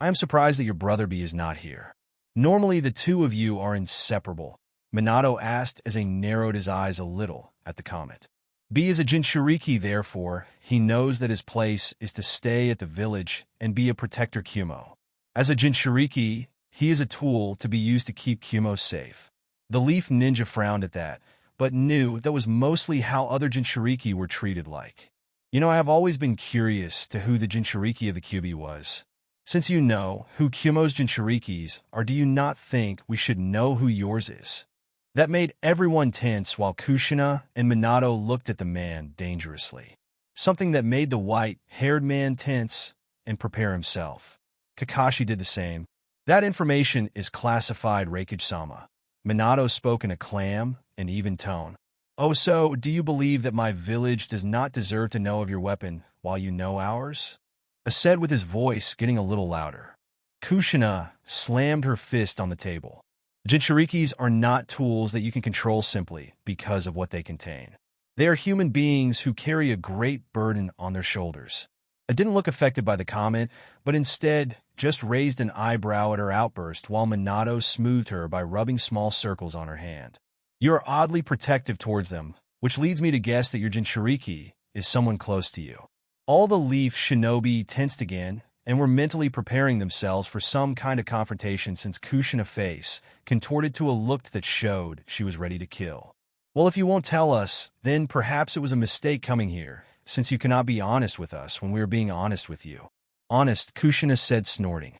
I am surprised that your brother B is not here. Normally the two of you are inseparable, Minato asked as he narrowed his eyes a little at the comment. B is a Jinchuriki, therefore, he knows that his place is to stay at the village and be a protector Kyumo. As a Jinchuriki, he is a tool to be used to keep Kyumo safe. The Leaf Ninja frowned at that, but knew that was mostly how other Jinchuriki were treated like. You know, I have always been curious to who the Jinchuriki of the Kyubi was. Since you know who Kyumo's Jinchurikis are, do you not think we should know who yours is? That made everyone tense while Kushina and Minato looked at the man dangerously. Something that made the white-haired man tense and prepare himself. Kakashi did the same. That information is classified, Reikage-sama. Minato spoke in a calm and even tone. Oh, so do you believe that my village does not deserve to know of your weapon while you know ours? Said with his voice getting a little louder. Kushina slammed her fist on the table. Jinchurikis are not tools that you can control simply because of what they contain. They are human beings who carry a great burden on their shoulders. I didn't look affected by the comment, but instead just raised an eyebrow at her outburst while Minato smoothed her by rubbing small circles on her hand. You are oddly protective towards them, which leads me to guess that your Jinchuriki is someone close to you. All the Leaf shinobi tensed again and were mentally preparing themselves for some kind of confrontation since Kushina's face contorted to a look that showed she was ready to kill. Well, if you won't tell us, then perhaps it was a mistake coming here, since you cannot be honest with us when we are being honest with you. Honest, Kushina said, snorting.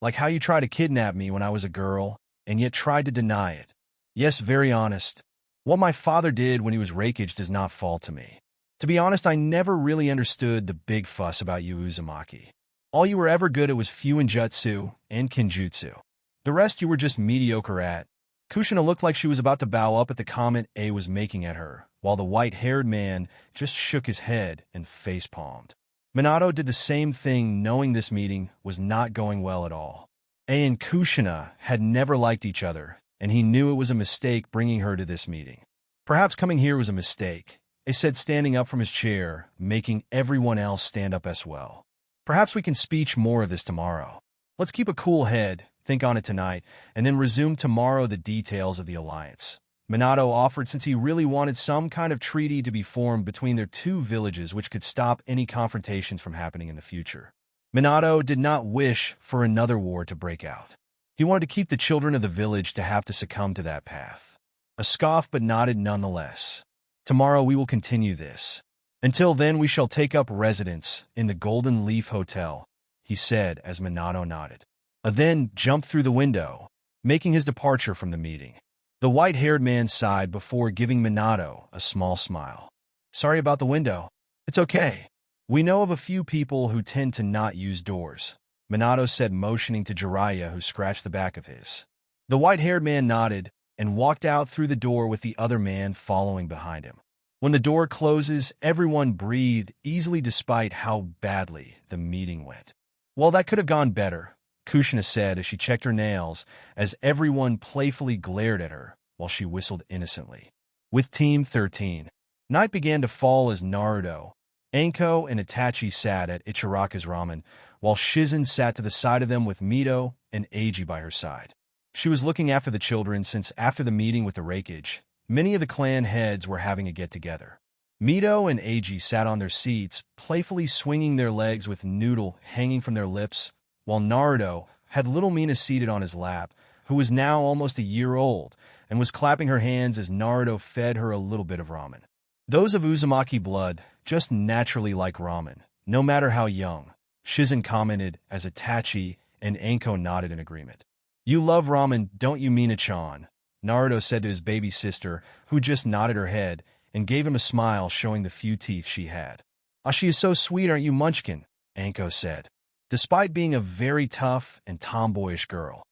Like how you tried to kidnap me when I was a girl, and yet tried to deny it. Yes, very honest. What my father did when he was Reikage does not fall to me. To be honest, I never really understood the big fuss about you, Uzumaki. All you were ever good at was Fuinjutsu and Kenjutsu. The rest you were just mediocre at. Kushina looked like she was about to bow up at the comment A was making at her, while the white-haired man just shook his head and face-palmed. Minato did the same thing, knowing this meeting was not going well at all. A and Kushina had never liked each other, and he knew it was a mistake bringing her to this meeting. Perhaps coming here was a mistake, A said, standing up from his chair, making everyone else stand up as well. Perhaps we can speech more of this tomorrow. Let's keep a cool head, think on it tonight, and then resume tomorrow the details of the alliance. Minato offered, since he really wanted some kind of treaty to be formed between their two villages which could stop any confrontations from happening in the future. Minato did not wish for another war to break out. He wanted to keep the children of the village to have to succumb to that path. A scoff but nodded nonetheless. Tomorrow we will continue this. Until then we shall take up residence in the Golden Leaf Hotel, he said as Minato nodded. A then jumped through the window, making his departure from the meeting. The white-haired man sighed before giving Minato a small smile. Sorry about the window. It's okay. We know of a few people who tend to not use doors, Minato said, motioning to Jiraiya, who scratched the back of his. The white-haired man nodded and walked out through the door with the other man following behind him. When the door closes, everyone breathed easily despite how badly the meeting went. Well, that could have gone better, Kushina said as she checked her nails, as everyone playfully glared at her while she whistled innocently. With Team 13, night began to fall as Naruto, Anko and Itachi sat at Ichiraka's ramen, while Shizen sat to the side of them with Mito and Eiji by her side. She was looking after the children since after the meeting with the Raikage, many of the clan heads were having a get-together. Mito and Eiji sat on their seats, playfully swinging their legs with noodle hanging from their lips, while Naruto had little Mina seated on his lap, who was now almost a year old, and was clapping her hands as Naruto fed her a little bit of ramen. Those of Uzumaki blood just naturally like ramen, no matter how young, Shizen commented as Itachi and Anko nodded in agreement. You love ramen, don't you, Mina-chan? Naruto said to his baby sister, who just nodded her head and gave him a smile showing the few teeth she had. Ah, she is so sweet, aren't you, Munchkin? Anko said. Despite being a very tough and tomboyish girl,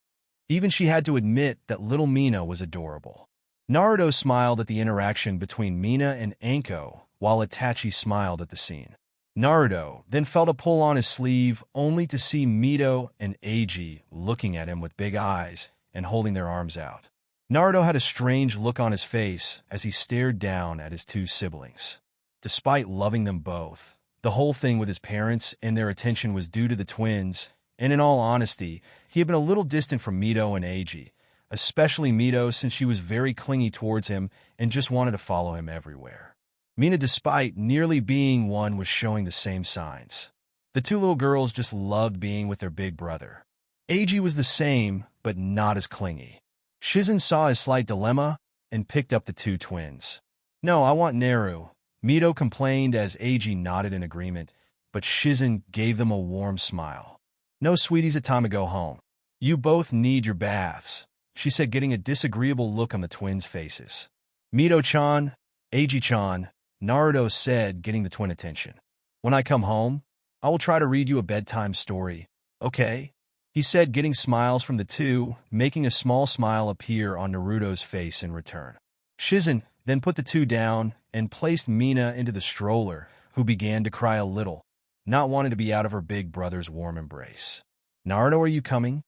even she had to admit that little Mina was adorable. Naruto smiled at the interaction between Mina and Anko, while Itachi smiled at the scene. Naruto then felt a pull on his sleeve, only to see Mito and Eiji looking at him with big eyes and holding their arms out. Naruto had a strange look on his face as he stared down at his two siblings. Despite loving them both, the whole thing with his parents and their attention was due to the twins, and in all honesty, he had been a little distant from Mito and Eiji, especially Mito since she was very clingy towards him and just wanted to follow him everywhere. Mina, despite nearly being one, was showing the same signs. The two little girls just loved being with their big brother. Eiji was the same, but not as clingy. Shizen saw his slight dilemma and picked up the two twins. No, I want Naru, Mito complained as Eiji nodded in agreement, but Shizen gave them a warm smile. No, sweeties, it's time to go home. You both need your baths, she said, getting a disagreeable look on the twins' faces. Mito-chan, Eiji-chan, Naruto said, getting the twin attention. When I come home, I will try to read you a bedtime story, okay? He said, getting smiles from the two, making a small smile appear on Naruto's face in return. Shizen then put the two down and placed Mina into the stroller, who began to cry a little, not wanting to be out of her big brother's warm embrace. Naruto, are you coming?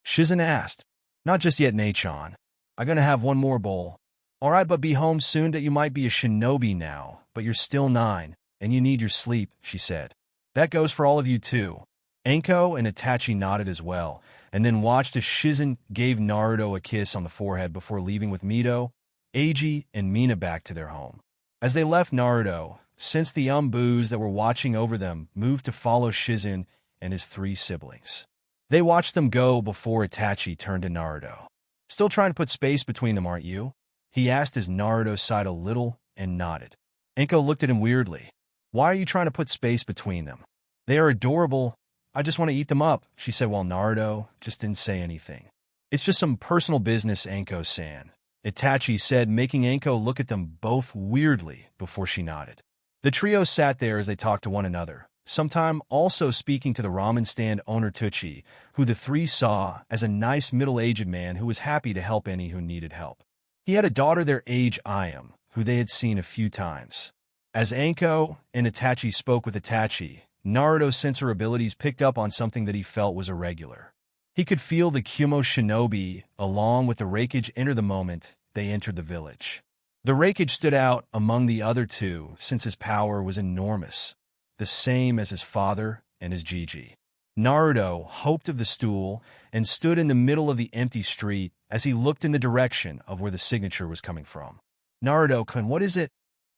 Shizen asked. Not just yet, Nei-chan. I'm gonna have one more bowl. All right, but be home soon. That you might be a shinobi now, but you're still 9, and you need your sleep, she said. That goes for all of you too. Anko and Itachi nodded as well, and then watched as Shizen gave Naruto a kiss on the forehead before leaving with Mito, Eiji, and Mina back to their home. As they left Naruto, since the Umbus that were watching over them moved to follow Shizen and his 3 siblings. They watched them go before Itachi turned to Naruto. Still trying to put space between them, aren't you? He asked as Naruto sighed a little and nodded. Anko looked at him weirdly. Why are you trying to put space between them? They are adorable. I just want to eat them up, she said while Naruto just didn't say anything. It's just some personal business, Anko-san, Itachi said, making Anko look at them both weirdly before she nodded. The trio sat there as they talked to one another, sometime also speaking to the ramen stand owner Tucci, who the 3 saw as a nice middle-aged man who was happy to help any who needed help. He had a daughter their age, Ayam, who they had seen a few times. As Anko and Itachi spoke with Itachi, Naruto's sensor abilities picked up on something that he felt was irregular. He could feel the Kumo shinobi, along with the Raikage, enter the moment they entered the village. The Raikage stood out among the other 2 since his power was enormous, the same as his father and his Gigi. Naruto hoped of the stool and stood in the middle of the empty street as he looked in the direction of where the signature was coming from. Naruto-kun, what is it?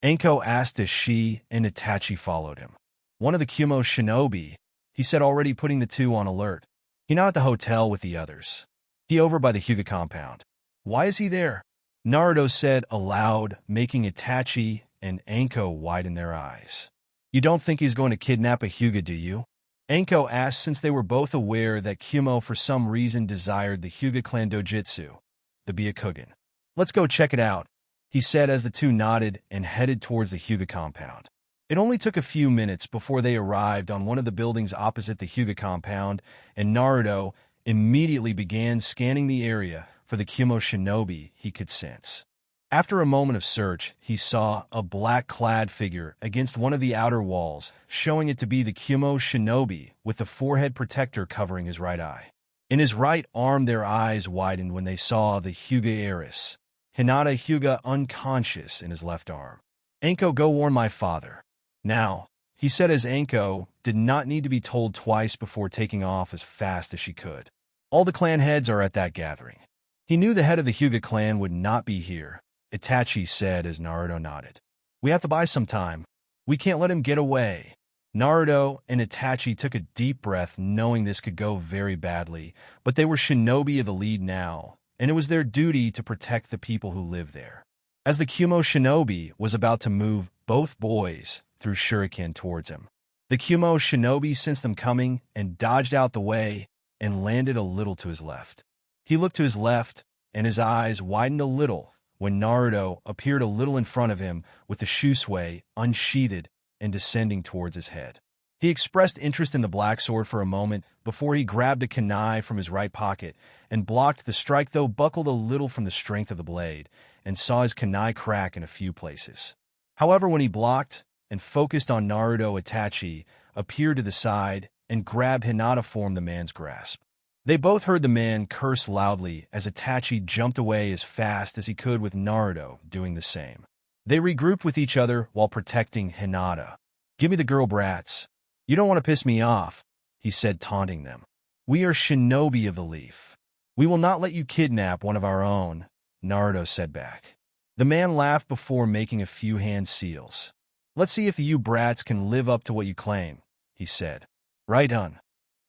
Anko asked as she and Itachi followed him. One of the Kumo shinobi, he said, already putting the 2 on alert. He not at the hotel with the others. He over by the Hyuga compound. Why is he there? Naruto said aloud, making Itachi and Anko widen their eyes. You don't think he's going to kidnap a Hyuga, do you? Anko asked, since they were both aware that Kumo for some reason desired the Hyuga clan dojutsu, the byakugan. Let's go check it out, he said as the 2 nodded and headed towards the Hyuga compound. It only took a few minutes before they arrived on one of the buildings opposite the Hyuga compound, and Naruto immediately began scanning the area for the Kumo shinobi he could sense. After a moment of search, he saw a black-clad figure against one of the outer walls, showing it to be the Kumo shinobi with the forehead protector covering his right eye. In his right arm, their eyes widened when they saw the Hyuga heiress, Hinata Hyuga, unconscious in his left arm. Anko, go warn my father. Now, he said as Anko did not need to be told twice before taking off as fast as she could. All the clan heads are at that gathering. He knew the head of the Hyuga clan would not be here, Itachi said as Naruto nodded. We have to buy some time. We can't let him get away. Naruto and Itachi took a deep breath knowing this could go very badly, but they were shinobi of the lead now, and it was their duty to protect the people who live there. As the Kumo shinobi was about to move both boys threw shuriken towards him. The Kumo shinobi sensed them coming and dodged out the way and landed a little to his left. He looked to his left, and his eyes widened a little when Naruto appeared a little in front of him with the shusui unsheathed and descending towards his head. He expressed interest in the black sword for a moment before he grabbed a kunai from his right pocket and blocked the strike, though buckled a little from the strength of the blade, and saw his kunai crack in a few places. However, when he blocked and focused on Naruto, Itachi appeared to the side and grabbed hinata form the man's grasp. They both heard the man curse loudly as Itachi jumped away as fast as he could, with Naruto doing the same. They regrouped with each other while protecting Hinata. Give me the girl, brats. You don't want to piss me off, he said, taunting them. We are shinobi of the leaf. We will not let you kidnap one of our own, Naruto said back. The man laughed before making a few hand seals. Let's see if you brats can live up to what you claim, he said. Right on.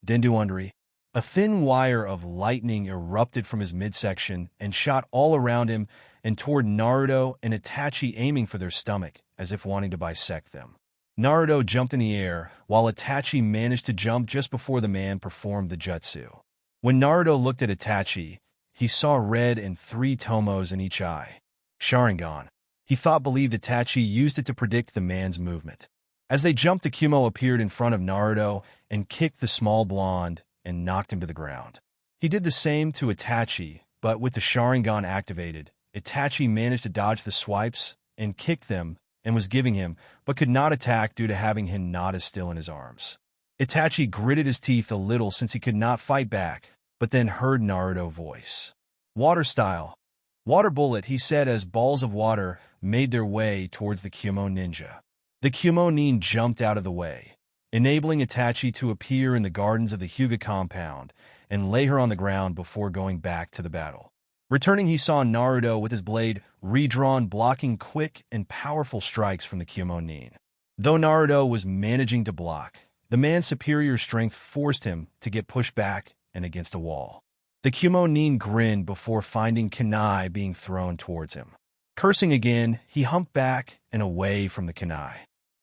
Dendu Undri. A thin wire of lightning erupted from his midsection and shot all around him and toward Naruto and Itachi, aiming for their stomach, as if wanting to bisect them. Naruto jumped in the air, while Itachi managed to jump just before the man performed the jutsu. When Naruto looked at Itachi, he saw red and 3 tomos in each eye. Sharingan. He believed Itachi used it to predict the man's movement. As they jumped, the Kumo appeared in front of Naruto and kicked the small blonde and knocked him to the ground. He did the same to Itachi, but with the Sharingan activated, Itachi managed to dodge the swipes and kick them and was giving him, but could not attack due to having Hinata still in his arms. Itachi gritted his teeth a little since he could not fight back, but then heard Naruto's voice. Water style. Water bullet, he said as balls of water made their way towards the Kumo ninja. The Kumo nin jumped out of the way, enabling Itachi to appear in the gardens of the Hyuga compound and lay her on the ground before going back to the battle. Returning, he saw Naruto with his blade redrawn, blocking quick and powerful strikes from the Kumo nin. Though Naruto was managing to block, the man's superior strength forced him to get pushed back and against a wall. The Kumo nin grinned before finding kunai being thrown towards him. Cursing again, he humped back and away from the kunai.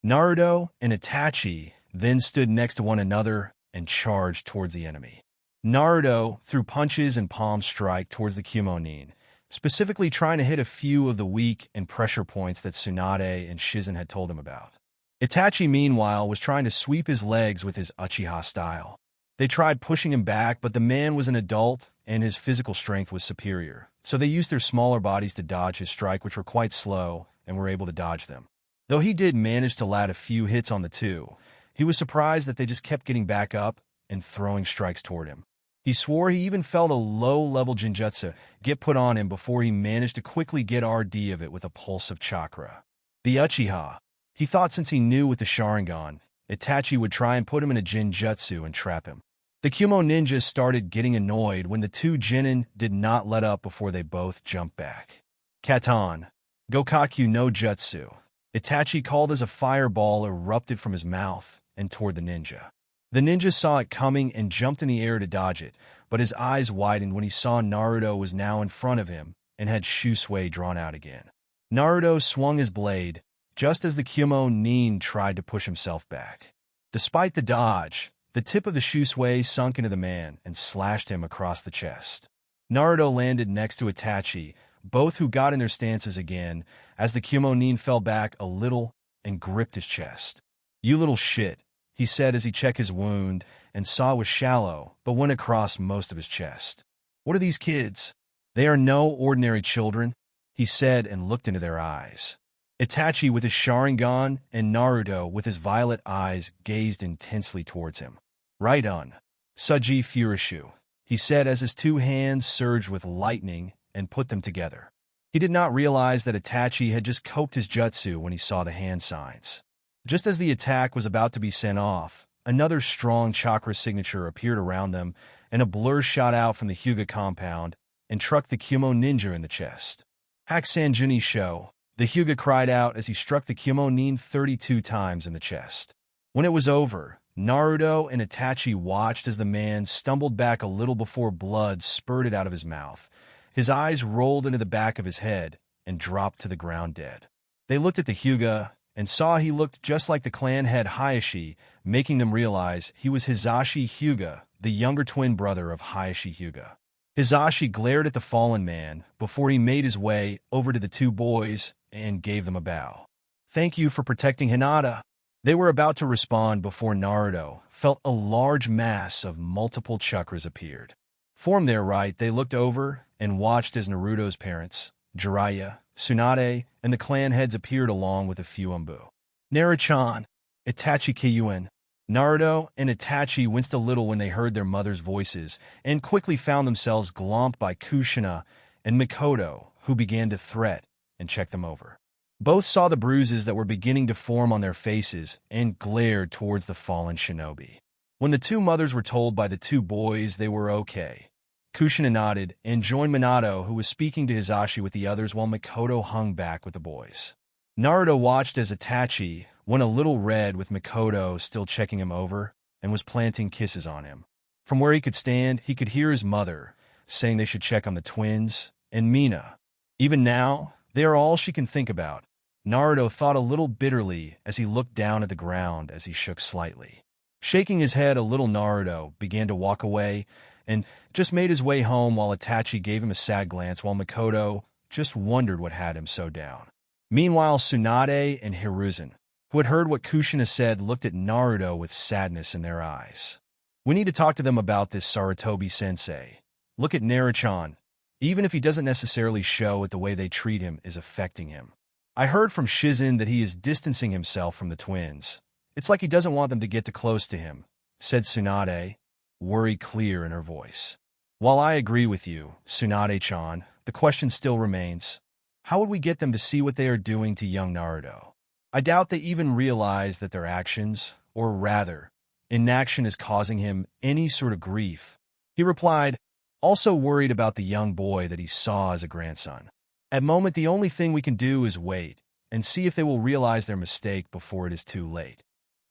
Naruto and Itachi then stood next to one another and charged towards the enemy. Naruto threw punches and palm strike towards the Kumo nin, specifically trying to hit a few of the weak and pressure points that Tsunade and Shizen had told him about. Itachi, meanwhile, was trying to sweep his legs with his uchiha style. They tried pushing him back, but the man was an adult and his physical strength was superior, so they used their smaller bodies to dodge his strike, which were quite slow, and were able to dodge them. Though he did manage to land a few hits on the two, he was surprised that they just kept getting back up and throwing strikes toward him. He swore he even felt a low-level genjutsu get put on him before he managed to quickly get RD of it with a pulse of chakra. The uchiha. He thought since he knew with the Sharingan, Itachi would try and put him in a genjutsu and trap him. The Kumo ninjas started getting annoyed when the two genin did not let up before they both jumped back. Katan. Gokaku no Jutsu. Itachi called as a fireball erupted from his mouth and toward the ninja. The ninja saw it coming and jumped in the air to dodge it, but his eyes widened when he saw Naruto was now in front of him and had shusui drawn out again. Naruto swung his blade, just as the Kumo nin tried to push himself back. Despite the dodge, the tip of the shusui sunk into the man and slashed him across the chest. Naruto landed next to Itachi, both who got in their stances again, as the Kumo nin fell back a little and gripped his chest. You little shit, he said as he checked his wound and saw it was shallow, but went across most of his chest. What are these kids? They are no ordinary children, he said and looked into their eyes. Itachi with his Sharingan and Naruto with his violet eyes gazed intensely towards him. Right on. Suji Furushu, he said as his two hands surged with lightning and put them together. He did not realize that Itachi had just coped his jutsu when he saw the hand signs. Just as the attack was about to be sent off, another strong chakra signature appeared around them, and a blur shot out from the Hyuga compound and struck the Kumo ninja in the chest. Hakusanjuni Sho, the Hyuga cried out as he struck the Kumo nin 32 times in the chest. When it was over, Naruto and Itachi watched as the man stumbled back a little before blood spurted out of his mouth. His eyes rolled into the back of his head and dropped to the ground dead. They looked at the Hyuga and saw he looked just like the clan head Hayashi, making them realize he was Hisashi Hyuga, the younger twin brother of Hayashi Hyuga. Hisashi glared at the fallen man before he made his way over to the two boys and gave them a bow. "Thank you for protecting Hinata." They were about to respond before Naruto felt a large mass of multiple chakras appeared. From their right, they looked over and watched as Naruto's parents, Jiraiya, Tsunade, and the clan heads appeared along with a few Umbu. "Naru-chan, Itachi Kiyuin." Naruto and Itachi winced a little when they heard their mother's voices and quickly found themselves glomped by Kushina and Mikoto, who began to threat and check them over. Both saw the bruises that were beginning to form on their faces and glared towards the fallen shinobi. When the two mothers were told by the two boys they were okay, Kushina nodded and joined Minato, who was speaking to Hisashi with the others while Mikoto hung back with the boys. Naruto watched as Itachi went a little red with Mikoto still checking him over and was planting kisses on him. From where he could stand, he could hear his mother saying they should check on the twins and Mina. Even now, they are all she can think about. Naruto thought a little bitterly as he looked down at the ground as he shook slightly. Shaking his head a little, Naruto began to walk away and just made his way home while Itachi gave him a sad glance while Mikoto just wondered what had him so down. Meanwhile, Tsunade and Hiruzen, who had heard what Kushina said, looked at Naruto with sadness in their eyes. "We need to talk to them about this, Sarutobi-sensei. Look at Naru-chan. Even if he doesn't necessarily show it, the way they treat him is affecting him. I heard from Shizen that he is distancing himself from the twins. It's like he doesn't want them to get too close to him," said Tsunade, worry clear in her voice. "While I agree with you, Tsunade-chan, the question still remains, how would we get them to see what they are doing to young Naruto? I doubt they even realize that their actions, or rather, inaction, is causing him any sort of grief," he replied, also worried about the young boy that he saw as a grandson. "At the moment, the only thing we can do is wait and see if they will realize their mistake before it is too late."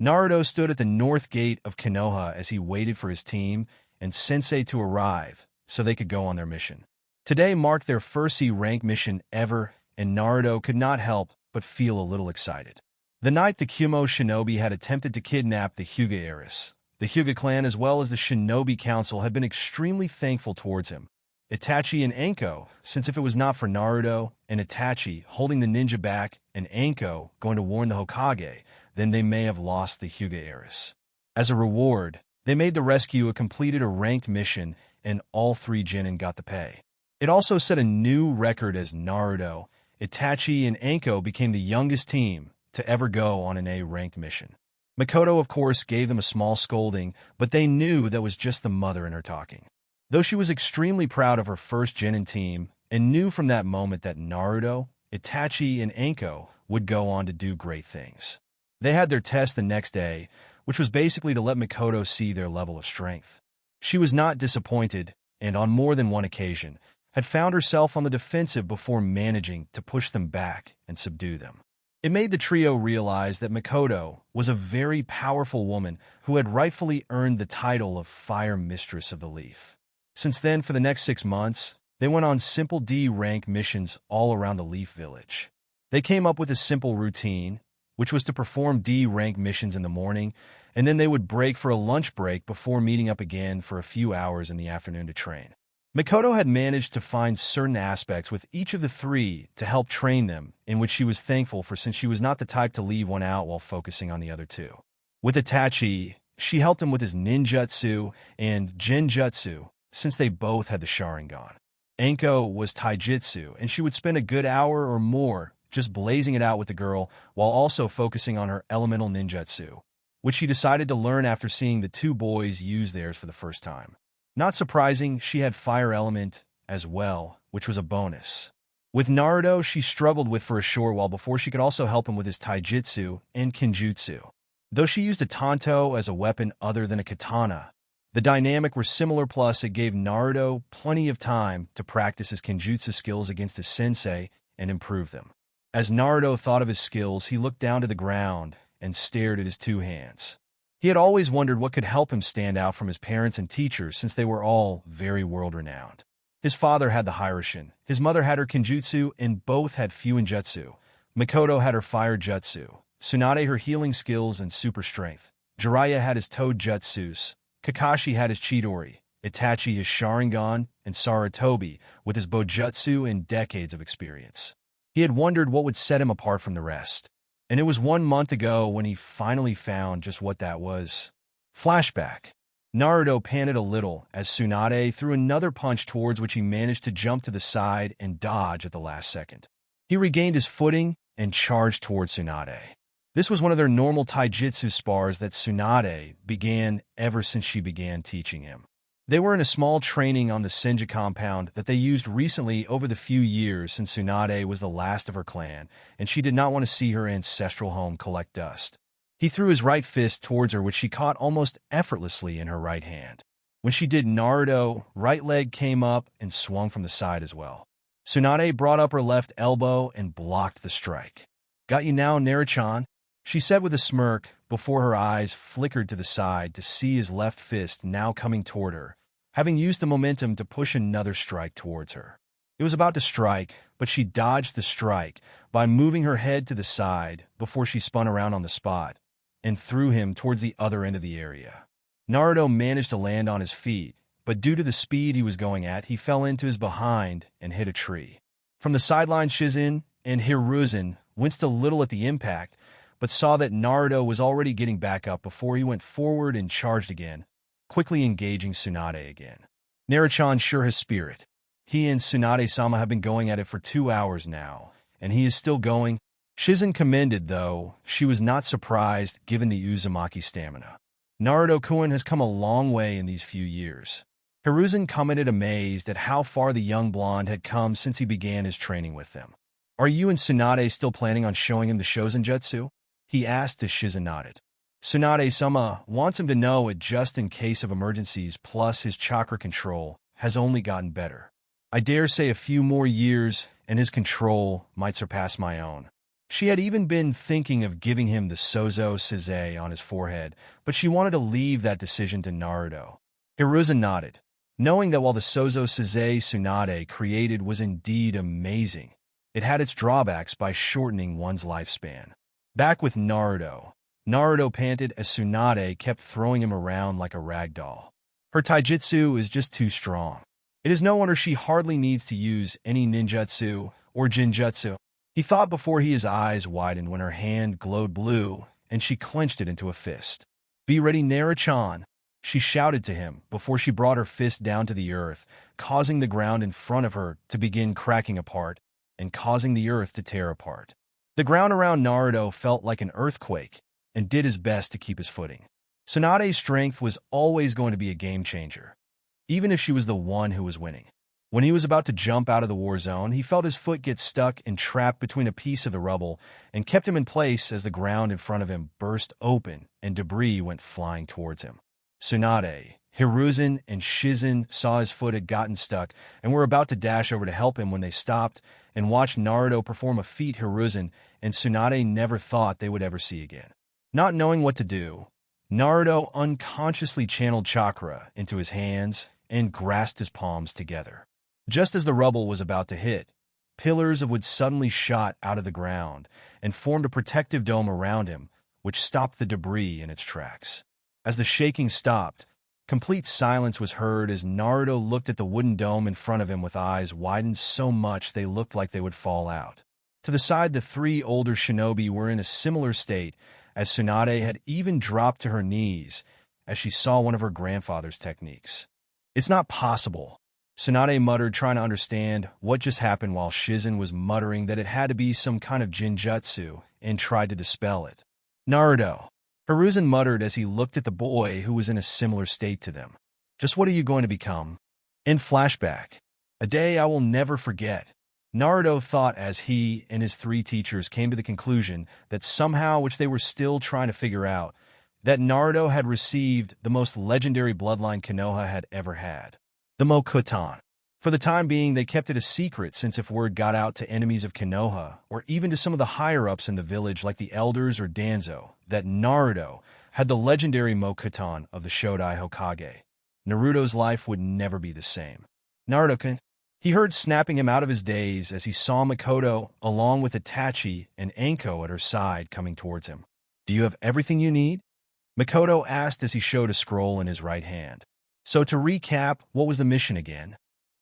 Naruto stood at the north gate of Konoha as he waited for his team and sensei to arrive so they could go on their mission. Today marked their first C-rank mission ever, and Naruto could not help but feel a little excited. The night the Kumo shinobi had attempted to kidnap the Hyuga heiress, the Hyuga clan as well as the Shinobi Council had been extremely thankful towards him. Itachi and Anko, since if it was not for Naruto and Itachi holding the ninja back and Anko going to warn the Hokage, then they may have lost the Hyuga heiress. As a reward, they made the rescue a completed a ranked mission, and all three genin got the pay. It also set a new record as Naruto, Itachi, and Anko became the youngest team to ever go on an A-ranked mission. Mikoto, of course, gave them a small scolding, but they knew that was just the mother in her talking. Though she was extremely proud of her first genin team and knew from that moment that Naruto, Itachi, and Anko would go on to do great things. They had their test the next day, which was basically to let Mikoto see their level of strength. She was not disappointed, and on more than one occasion, had found herself on the defensive before managing to push them back and subdue them. It made the trio realize that Mikoto was a very powerful woman who had rightfully earned the title of Fire Mistress of the Leaf. Since then, for the next 6 months, they went on simple D-rank missions all around the Leaf Village. They came up with a simple routine, which was to perform D-rank missions in the morning, and then they would break for a lunch break before meeting up again for a few hours in the afternoon to train. Mikoto had managed to find certain aspects with each of the three to help train them, in which she was thankful for, since she was not the type to leave one out while focusing on the other two. With Itachi, she helped him with his ninjutsu and genjutsu, since they both had the sharingan. Anko was taijutsu, and she would spend a good hour or more just blazing it out with the girl while also focusing on her elemental ninjutsu, which she decided to learn after seeing the two boys use theirs for the first time. Not surprising, she had fire element as well, which was a bonus. With Naruto, she struggled with for a short while before she could also help him with his taijutsu and kinjutsu. Though she used a tanto as a weapon other than a katana, the dynamic were similar, plus it gave Naruto plenty of time to practice his kinjutsu skills against his sensei and improve them. As Naruto thought of his skills, he looked down to the ground and stared at his two hands. He had always wondered what could help him stand out from his parents and teachers, since they were all very world-renowned. His father had the Hiroshin, his mother had her Kinjutsu, and both had Fuinjutsu. Mikoto had her Fire Jutsu, Tsunade her healing skills and super strength. Jiraiya had his Toad Jutsus, Kakashi had his Chidori, Itachi his Sharingan, and Sarutobi with his Bojutsu and decades of experience. He had wondered what would set him apart from the rest. And it was 1 month ago when he finally found just what that was. Flashback. Naruto panted a little as Tsunade threw another punch towards which he managed to jump to the side and dodge at the last second. He regained his footing and charged towards Tsunade. This was one of their normal taijutsu spars that Tsunade began ever since she began teaching him. They were in a small training on the Senja compound that they used recently over the few years since Tsunade was the last of her clan, and she did not want to see her ancestral home collect dust. He threw his right fist towards her, which she caught almost effortlessly in her right hand. When she did, Naruto's right leg came up and swung from the side as well. Tsunade brought up her left elbow and blocked the strike. "Got you now, Naruchan," she said with a smirk before her eyes flickered to the side to see his left fist now coming toward her, having used the momentum to push another strike towards her. It was about to strike, but she dodged the strike by moving her head to the side before she spun around on the spot and threw him towards the other end of the area. Naruto managed to land on his feet, but due to the speed he was going at, he fell into his behind and hit a tree. From the sideline, Shizen and Hiruzen winced a little at the impact, but saw that Naruto was already getting back up before he went forward and charged again, quickly engaging Tsunade again. Naruchan sure has spirit. He and Tsunade-sama have been going at it for 2 hours now, and he is still going. Shizen commended, though she was not surprised given the Uzumaki stamina. Naruto-kun has come a long way in these few years. Hiruzen commented amazed at how far the young blonde had come since he began his training with them. "Are you and Tsunade still planning on showing him the Shosenjutsu?" he asked as Shizen nodded. Tsunade-sama wants him to know it just in case of emergencies, plus his chakra control has only gotten better. I dare say a few more years and his control might surpass my own. She had even been thinking of giving him the Sozo Seize on his forehead, but she wanted to leave that decision to Naruto. Hiruzen nodded, knowing that while the Sozo Seize Tsunade created was indeed amazing, it had its drawbacks by shortening one's lifespan. Back with Naruto. Naruto panted as Tsunade kept throwing him around like a rag doll. Her taijutsu is just too strong. It is no wonder she hardly needs to use any ninjutsu or jinjutsu. He thought before his eyes widened when her hand glowed blue and she clenched it into a fist. "Be ready, Naruchan," she shouted to him before she brought her fist down to the earth, causing the ground in front of her to begin cracking apart and causing the earth to tear apart. The ground around Naruto felt like an earthquake and did his best to keep his footing. Tsunade's strength was always going to be a game changer, even if she was the one who was winning. When he was about to jump out of the war zone, he felt his foot get stuck and trapped between a piece of the rubble and kept him in place as the ground in front of him burst open and debris went flying towards him. Tsunade, Hiruzen, and Shizen saw his foot had gotten stuck and were about to dash over to help him when they stopped and watched Naruto perform a feat Hiruzen and Tsunade never thought they would ever see again. Not knowing what to do, Naruto unconsciously channeled chakra into his hands and grasped his palms together. Just as the rubble was about to hit, pillars of wood suddenly shot out of the ground and formed a protective dome around him, which stopped the debris in its tracks. As the shaking stopped, complete silence was heard as Naruto looked at the wooden dome in front of him with eyes widened so much they looked like they would fall out. To the side, the 3 older shinobi were in a similar state, as Tsunade had even dropped to her knees as she saw one of her grandfather's techniques. "It's not possible," Tsunade muttered, trying to understand what just happened, while Shizen was muttering that it had to be some kind of jinjutsu and tried to dispel it. "Naruto," Hiruzen muttered as he looked at the boy who was in a similar state to them. "Just what are you going to become?" In flashback. A day I will never forget. Naruto thought as he and his three teachers came to the conclusion that somehow, which they were still trying to figure out, that Naruto had received the most legendary bloodline Konoha had ever had, the Mokutan. For the time being, they kept it a secret since if word got out to enemies of Konoha, or even to some of the higher-ups in the village like the elders or Danzo, that Naruto had the legendary Mokutan of the Shodai Hokage, Naruto's life would never be the same. Naruto-kun, he heard snapping him out of his daze as he saw Makoto along with Itachi and Anko at her side coming towards him. "Do you have everything you need?" Makoto asked as he showed a scroll in his right hand. So to recap, what was the mission again?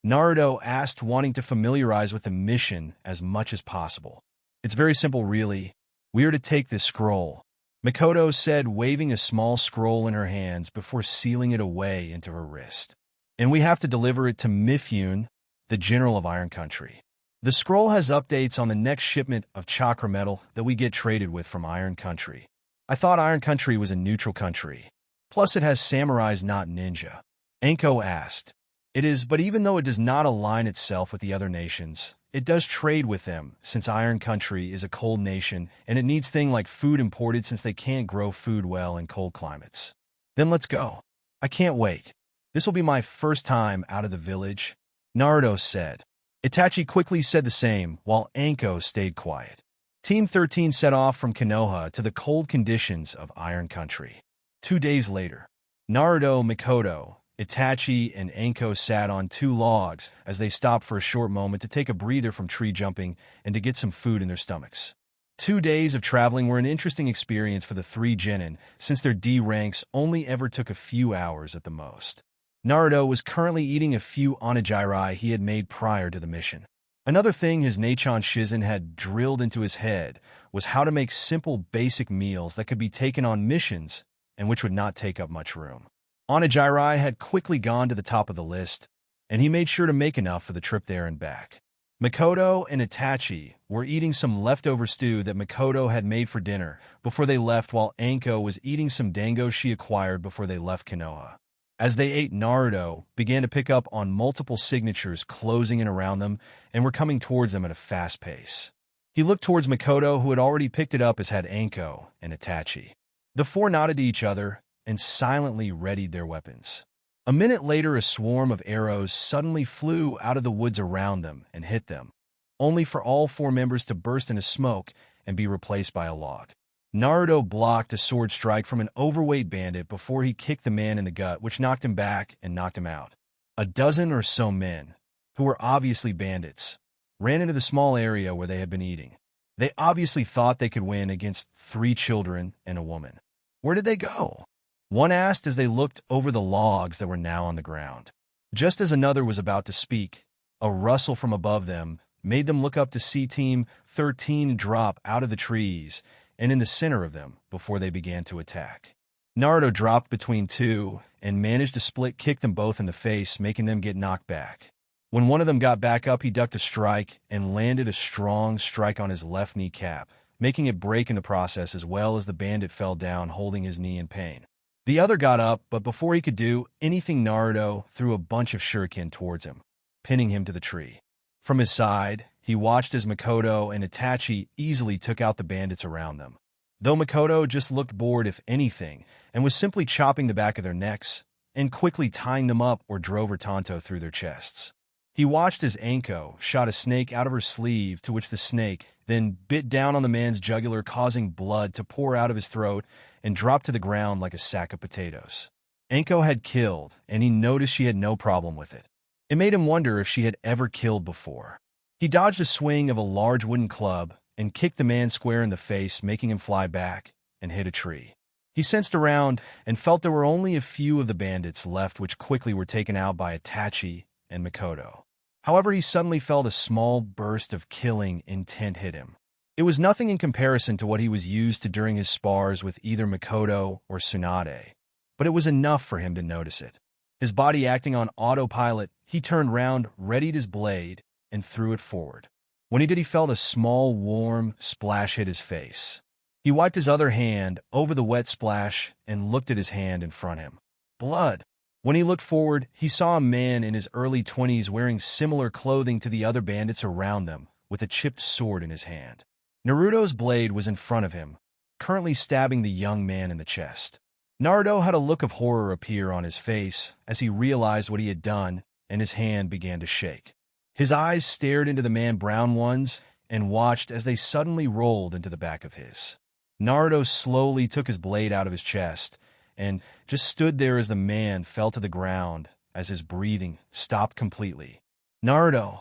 Naruto asked, wanting to familiarize with the mission as much as possible. "It's very simple, really. We are to take this scroll," Makoto said, waving a small scroll in her hands before sealing it away into her wrist. "And we have to deliver it to Mifune, the general of Iron Country. The scroll has updates on the next shipment of chakra metal that we get traded with from Iron Country. I thought Iron Country was a neutral country. Plus it has samurais, not ninja." Anko asked. "It is, but even though it does not align itself with the other nations, it does trade with them, since Iron Country is a cold nation and it needs things like food imported since they can't grow food well in cold climates." "Then let's go. I can't wait. This will be my first time out of the village," Naruto said. Itachi quickly said the same, while Anko stayed quiet. Team 13 set off from Konoha to the cold conditions of Iron Country. 2 days later, Naruto, Makoto, Itachi, and Anko sat on 2 logs as they stopped for a short moment to take a breather from tree jumping and to get some food in their stomachs. 2 days of traveling were an interesting experience for the 3 genin, since their D ranks only ever took a few hours at the most. Naruto was currently eating a few onigiri he had made prior to the mission. Another thing his Nachon Shizen had drilled into his head was how to make simple basic meals that could be taken on missions and which would not take up much room. Onigiri had quickly gone to the top of the list, and he made sure to make enough for the trip there and back. Makoto and Itachi were eating some leftover stew that Makoto had made for dinner before they left, while Anko was eating some dango she acquired before they left Konoha. As they ate, Naruto began to pick up on multiple signatures closing in around them and were coming towards them at a fast pace. He looked towards Makoto, who had already picked it up, as had Anko and Itachi. The 4 nodded to each other and silently readied their weapons. A minute later, a swarm of arrows suddenly flew out of the woods around them and hit them, only for all 4 members to burst into smoke and be replaced by a log. Naruto blocked a sword strike from an overweight bandit before he kicked the man in the gut, which knocked him back and knocked him out. A dozen or so men, who were obviously bandits, ran into the small area where they had been eating. They obviously thought they could win against 3 children and a woman. "Where did they go?" one asked as they looked over the logs that were now on the ground. Just as another was about to speak, a rustle from above them made them look up to see Team 13 drop out of the trees and in the center of them before they began to attack. Naruto dropped between 2 and managed to split kick them both in the face, making them get knocked back. When one of them got back up, he ducked a strike and landed a strong strike on his left kneecap, making it break in the process, as well as the bandit fell down holding his knee in pain. The other got up, but before he could do anything, Naruto threw a bunch of shuriken towards him, pinning him to the tree. From his side, he watched as Makoto and Itachi easily took out the bandits around them, though Makoto just looked bored, if anything, and was simply chopping the back of their necks and quickly tying them up or drove her tanto through their chests. He watched as Anko shot a snake out of her sleeve, to which the snake then bit down on the man's jugular, causing blood to pour out of his throat and drop to the ground like a sack of potatoes. Anko had killed, and he noticed she had no problem with it. It made him wonder if she had ever killed before. He dodged a swing of a large wooden club and kicked the man square in the face, making him fly back and hit a tree. He sensed around and felt there were only a few of the bandits left, which quickly were taken out by Itachi and Makoto. However, he suddenly felt a small burst of killing intent hit him. It was nothing in comparison to what he was used to during his spars with either Makoto or Tsunade, but it was enough for him to notice it. His body acting on autopilot, he turned round, readied his blade, and threw it forward. When he did, he felt a small, warm splash hit his face. He wiped his other hand over the wet splash and looked at his hand in front of him. Blood. When he looked forward, he saw a man in his early 20s wearing similar clothing to the other bandits around them, with a chipped sword in his hand. Naruto's blade was in front of him, currently stabbing the young man in the chest. Naruto had a look of horror appear on his face as he realized what he had done, and his hand began to shake. His eyes stared into the man's brown ones and watched as they suddenly rolled into the back of his. Naruto slowly took his blade out of his chest and just stood there as the man fell to the ground as his breathing stopped completely. "Naruto?"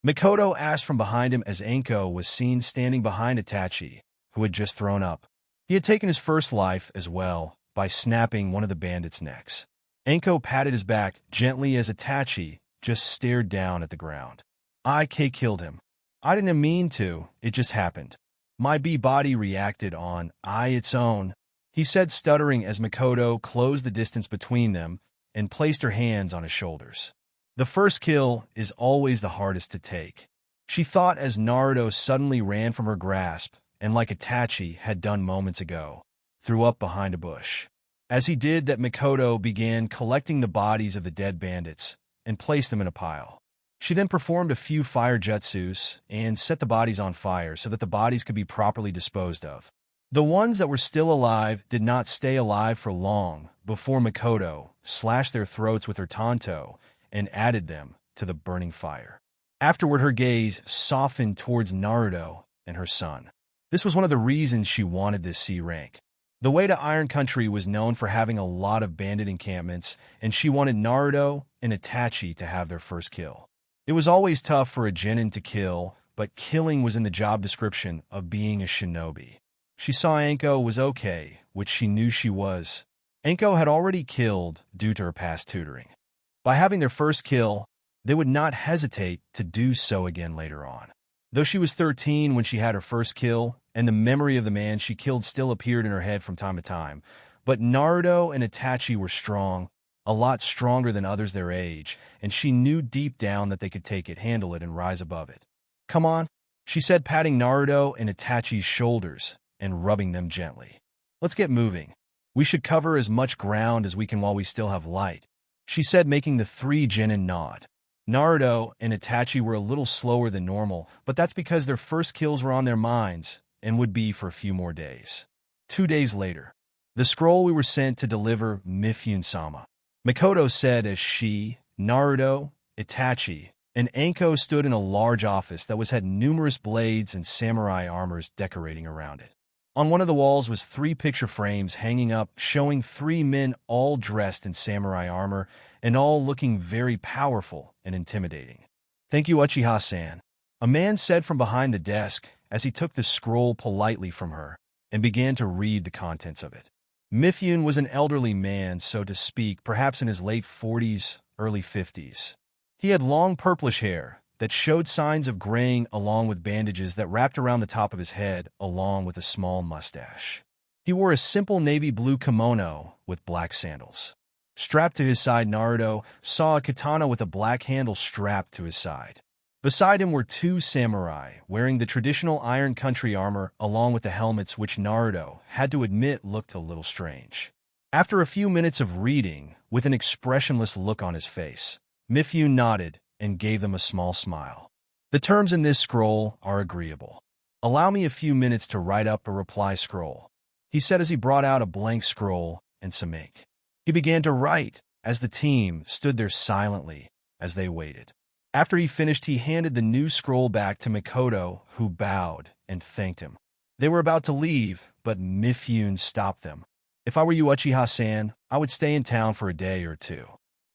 Mikoto asked from behind him as Anko was seen standing behind Itachi, who had just thrown up. He had taken his first life as well by snapping one of the bandits' necks. Anko patted his back gently as Itachi just stared down at the ground. "I killed him. I didn't mean to, it just happened. My body reacted on its own," he said, stuttering as Mikoto closed the distance between them and placed her hands on his shoulders. "The first kill is always the hardest to take," she thought as Naruto suddenly ran from her grasp and, like Itachi had done moments ago, threw up behind a bush. As he did that, Mikoto began collecting the bodies of the dead bandits and placed them in a pile. She then performed a few fire jutsus and set the bodies on fire so that the bodies could be properly disposed of. The ones that were still alive did not stay alive for long before Mikoto slashed their throats with her tanto and added them to the burning fire. Afterward, her gaze softened towards Naruto and her son. This was one of the reasons she wanted this C rank. The way to Iron Country was known for having a lot of bandit encampments, and she wanted Naruto and Itachi to have their first kill. It was always tough for a genin to kill, but killing was in the job description of being a shinobi. She saw Anko was okay, which she knew she was. Anko had already killed due to her past tutoring. By having their first kill, they would not hesitate to do so again later on. Though she was 13 when she had her first kill, and the memory of the man she killed still appeared in her head from time to time, but Naruto and Itachi were strong, a lot stronger than others their age, and she knew deep down that they could take it, handle it, and rise above it. "Come on," she said, patting Naruto and Itachi's shoulders and rubbing them gently. "Let's get moving. We should cover as much ground as we can while we still have light," she said, making the three genin nod. Naruto and Itachi were a little slower than normal, but that's because their first kills were on their minds and would be for a few more days. 2 days later, the scroll we were sent to deliver, Mifune-sama, Mikoto said as she, Naruto, Itachi, and Anko stood in a large office that had numerous blades and samurai armors decorating around it. On one of the walls was 3 picture frames hanging up showing 3 men all dressed in samurai armor and all looking very powerful and intimidating. "Thank you, Uchiha-san," a man said from behind the desk as he took the scroll politely from her and began to read the contents of it. Mifune was an elderly man, so to speak, perhaps in his late 40s, early 50s. He had long purplish hair that showed signs of graying along with bandages that wrapped around the top of his head along with a small mustache. He wore a simple navy blue kimono with black sandals. Strapped to his side, Naruto saw a katana with a black handle strapped to his side. Beside him were 2 samurai wearing the traditional Iron Country armor along with the helmets, which Naruto had to admit looked a little strange. After a few minutes of reading, with an expressionless look on his face, Mifune nodded and gave them a small smile. "The terms in this scroll are agreeable. Allow me a few minutes to write up a reply scroll," he said as he brought out a blank scroll and some ink. He began to write as the team stood there silently as they waited. After he finished, he handed the new scroll back to Mikoto, who bowed and thanked him. They were about to leave, but Mifune stopped them. "If I were you, Uchiha-san, I would stay in town for a day or 2.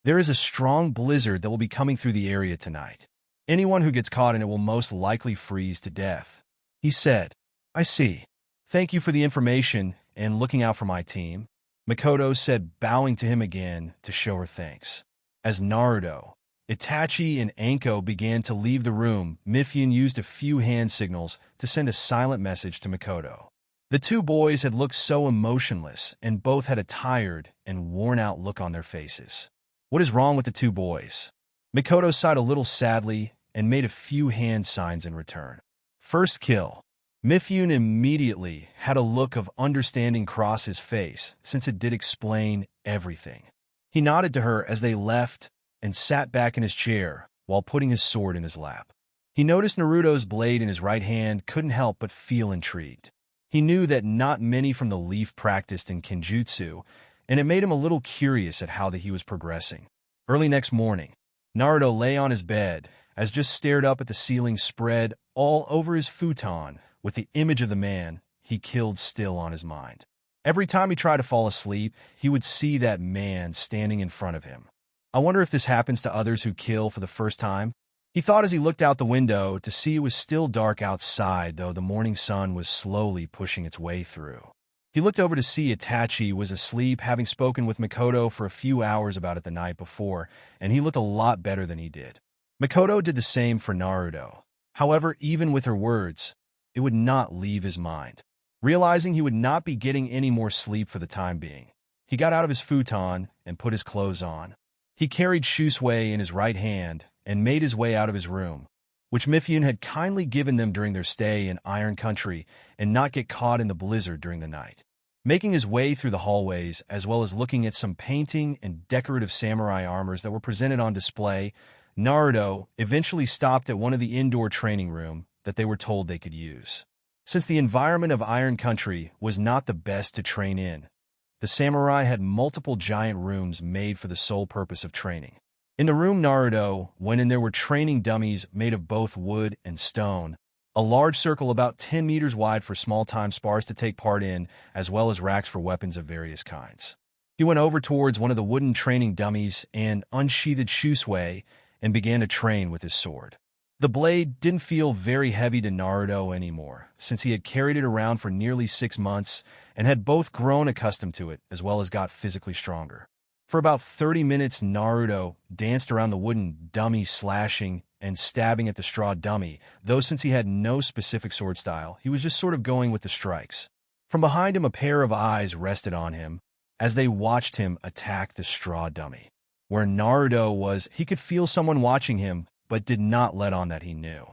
There is a strong blizzard that will be coming through the area tonight. Anyone who gets caught in it will most likely freeze to death," he said. "I see. Thank you for the information and looking out for my team," Mikoto said, bowing to him again to show her thanks. As Naruto, Itachi, and Anko began to leave the room, Mifune used a few hand signals to send a silent message to Mikoto. The 2 boys had looked so emotionless, and both had a tired and worn-out look on their faces. "What is wrong with the 2 boys?" Mikoto sighed a little sadly and made a few hand signs in return. "First kill." Mifune immediately had a look of understanding cross his face, since it did explain everything. He nodded to her as they left and sat back in his chair while putting his sword in his lap. He noticed Naruto's blade in his right hand, couldn't help but feel intrigued. He knew that not many from the Leaf practiced in Kenjutsu, and it made him a little curious at how he was progressing. Early next morning, Naruto lay on his bed as just stared up at the ceiling spread all over his futon with the image of the man he killed still on his mind. Every time he tried to fall asleep, he would see that man standing in front of him. I wonder if this happens to others who kill for the first time? He thought as he looked out the window to see it was still dark outside, though the morning sun was slowly pushing its way through. He looked over to see Itachi was asleep, having spoken with Mikoto for a few hours about it the night before, and he looked a lot better than he did. Mikoto did the same for Naruto. However, even with her words, it would not leave his mind. Realizing he would not be getting any more sleep for the time being, he got out of his futon and put his clothes on. He carried Shusui in his right hand and made his way out of his room, which Mifune had kindly given them during their stay in Iron Country and not get caught in the blizzard during the night. Making his way through the hallways, as well as looking at some painting and decorative samurai armors that were presented on display, Naruto eventually stopped at one of the indoor training rooms that they were told they could use. Since the environment of Iron Country was not the best to train in, the samurai had multiple giant rooms made for the sole purpose of training. In the room Naruto went in, there were training dummies made of both wood and stone, a large circle about 10 meters wide for small-time spars to take part in, as well as racks for weapons of various kinds. He went over towards one of the wooden training dummies and unsheathed Shusui and began to train with his sword. The blade didn't feel very heavy to Naruto anymore, since he had carried it around for nearly 6 months and had both grown accustomed to it as well as got physically stronger. For about 30 minutes, Naruto danced around the wooden dummy, slashing and stabbing at the straw dummy, though since he had no specific sword style, he was just sort of going with the strikes. From behind him, a pair of eyes rested on him as they watched him attack the straw dummy. Where Naruto was, he could feel someone watching him, but did not let on that he knew.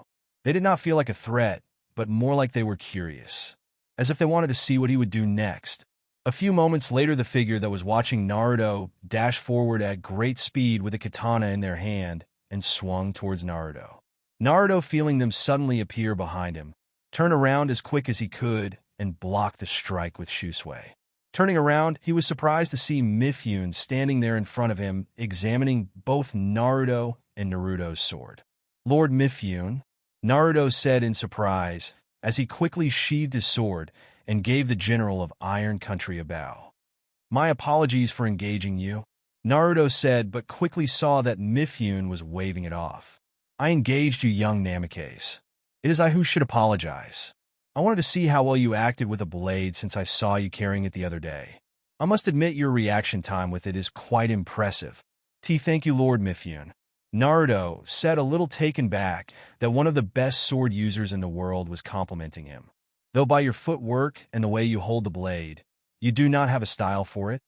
They did not feel like a threat, but more like they were curious, as if they wanted to see what he would do next. A few moments later, the figure that was watching Naruto dashed forward at great speed with a katana in their hand and swung towards Naruto. Naruto, feeling them suddenly appear behind him, turned around as quick as he could and blocked the strike with Shusui. Turning around, he was surprised to see Mifune standing there in front of him, examining both Naruto and Naruto's sword. "Lord Mifune," Naruto said in surprise, as he quickly sheathed his sword and gave the general of Iron Country a bow. "My apologies for engaging you," Naruto said, but quickly saw that Mifune was waving it off. "I engaged you, young Namikaze. It is I who should apologize. I wanted to see how well you acted with a blade since I saw you carrying it the other day. I must admit your reaction time with it is quite impressive." "Thank you, Lord Mifune," Naruto said, a little taken back that one of the best sword users in the world was complimenting him. "Though by your footwork and the way you hold the blade, you do not have a style for it?"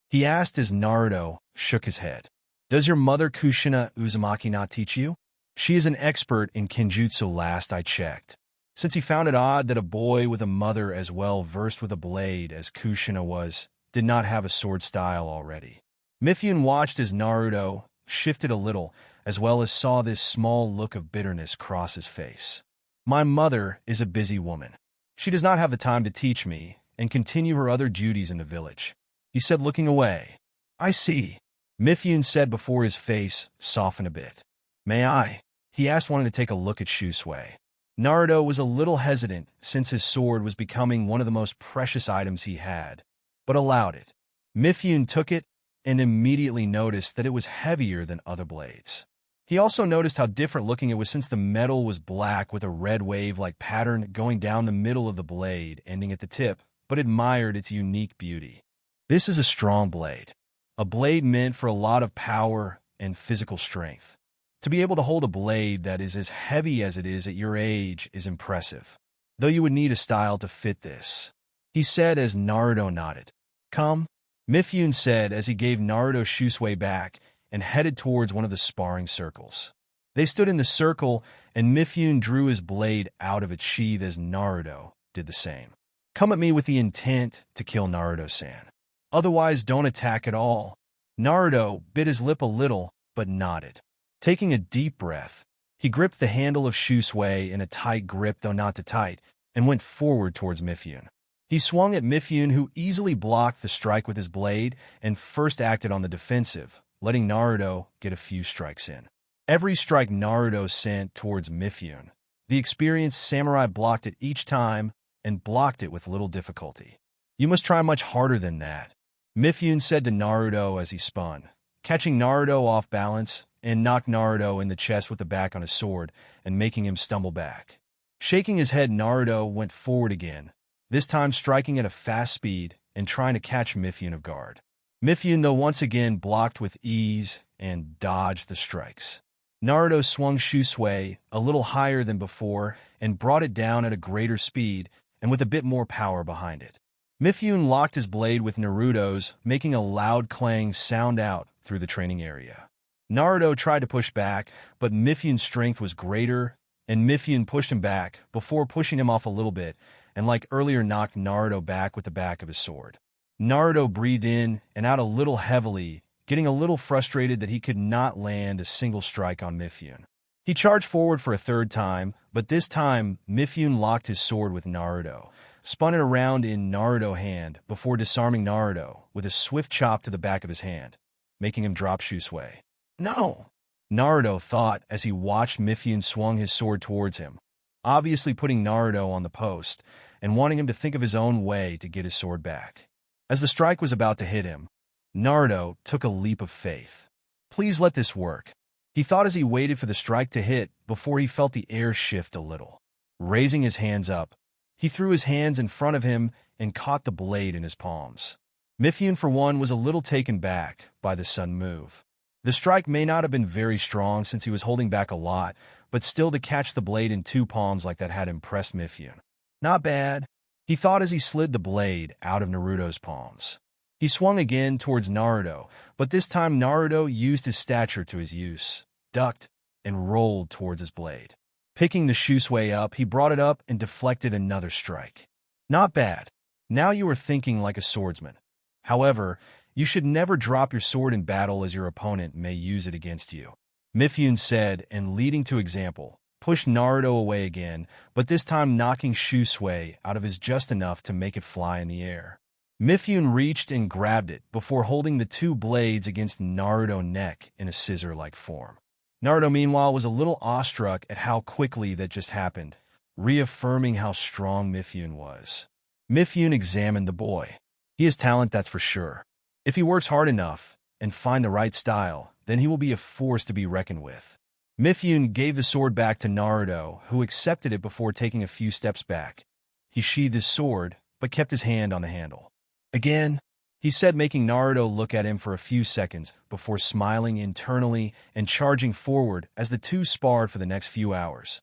he asked as Naruto shook his head. "Does your mother Kushina Uzumaki not teach you? She is an expert in Kenjutsu last I checked." Since he found it odd that a boy with a mother as well versed with a blade as Kushina was, did not have a sword style already. Mifune watched as Naruto shifted a little, as well as saw this small look of bitterness cross his face. "My mother is a busy woman. She does not have the time to teach me and continue her other duties in the village," he said, looking away. "I see," Mifune said before his face softened a bit. "May I?" he asked, wanting to take a look at Shusui. Naruto was a little hesitant since his sword was becoming one of the most precious items he had, but allowed it. Mifune took it and immediately noticed that it was heavier than other blades. He also noticed how different looking it was since the metal was black with a red wave-like pattern going down the middle of the blade, ending at the tip, but admired its unique beauty. This is a strong blade. A blade meant for a lot of power and physical strength. To be able to hold a blade that is as heavy as it is at your age is impressive, though you would need a style to fit this, he said as Naruto nodded. "Come," Mifune said as he gave Naruto Shusui back and headed towards one of the sparring circles. They stood in the circle, and Mifune drew his blade out of its sheath as Naruto did the same. "Come at me with the intent to kill Naruto-san. Otherwise, don't attack at all," Naruto bit his lip a little, but nodded. Taking a deep breath, he gripped the handle of Shusui in a tight grip, though not too tight, and went forward towards Mifune. He swung at Mifune, who easily blocked the strike with his blade and first acted on the defensive, letting Naruto get a few strikes in. Every strike Naruto sent towards Mifune, the experienced samurai blocked it each time and blocked it with little difficulty. "You must try much harder than that," Mifune said to Naruto as he spun, catching Naruto off balance and knocked Naruto in the chest with the back on his sword and making him stumble back. Shaking his head, Naruto went forward again, this time striking at a fast speed and trying to catch Mifune off guard. Mifune, though, once again blocked with ease and dodged the strikes. Naruto swung Shusui a little higher than before and brought it down at a greater speed and with a bit more power behind it. Mifune locked his blade with Naruto's, making a loud clang sound out through the training area. Naruto tried to push back, but Mifune's strength was greater, and Mifune pushed him back before pushing him off a little bit, and like earlier knocked Naruto back with the back of his sword. Naruto breathed in and out a little heavily, getting a little frustrated that he could not land a single strike on Mifune. He charged forward for a third time, but this time Mifune locked his sword with Naruto, spun it around in Naruto's hand before disarming Naruto with a swift chop to the back of his hand, making him drop Shusui. "No!" Naruto thought as he watched Mifune swung his sword towards him, obviously putting Naruto on the post and wanting him to think of his own way to get his sword back. As the strike was about to hit him, Naruto took a leap of faith. "Please let this work," he thought as he waited for the strike to hit before he felt the air shift a little. Raising his hands up, he threw his hands in front of him and caught the blade in his palms. Mifune, for one, was a little taken back by the sudden move. The strike may not have been very strong since he was holding back a lot, but still to catch the blade in two palms like that had impressed Mifune. "Not bad," he thought as he slid the blade out of Naruto's palms. He swung again towards Naruto, but this time Naruto used his stature to his use, ducked, and rolled towards his blade. Picking the Shusui up, he brought it up and deflected another strike. "Not bad. Now you are thinking like a swordsman. However, you should never drop your sword in battle as your opponent may use it against you," Mifune said, and leading to example, pushed Naruto away again, but this time knocking Shusui out of his just enough to make it fly in the air. Mifune reached and grabbed it before holding the two blades against Naruto's neck in a scissor-like form. Naruto, meanwhile, was a little awestruck at how quickly that just happened, reaffirming how strong Mifune was. Mifune examined the boy. He has talent, that's for sure. If he works hard enough and find the right style, then he will be a force to be reckoned with. Mifune gave the sword back to Naruto, who accepted it before taking a few steps back. He sheathed his sword, but kept his hand on the handle. "Again," he said, making Naruto look at him for a few seconds before smiling internally and charging forward as the two sparred for the next few hours.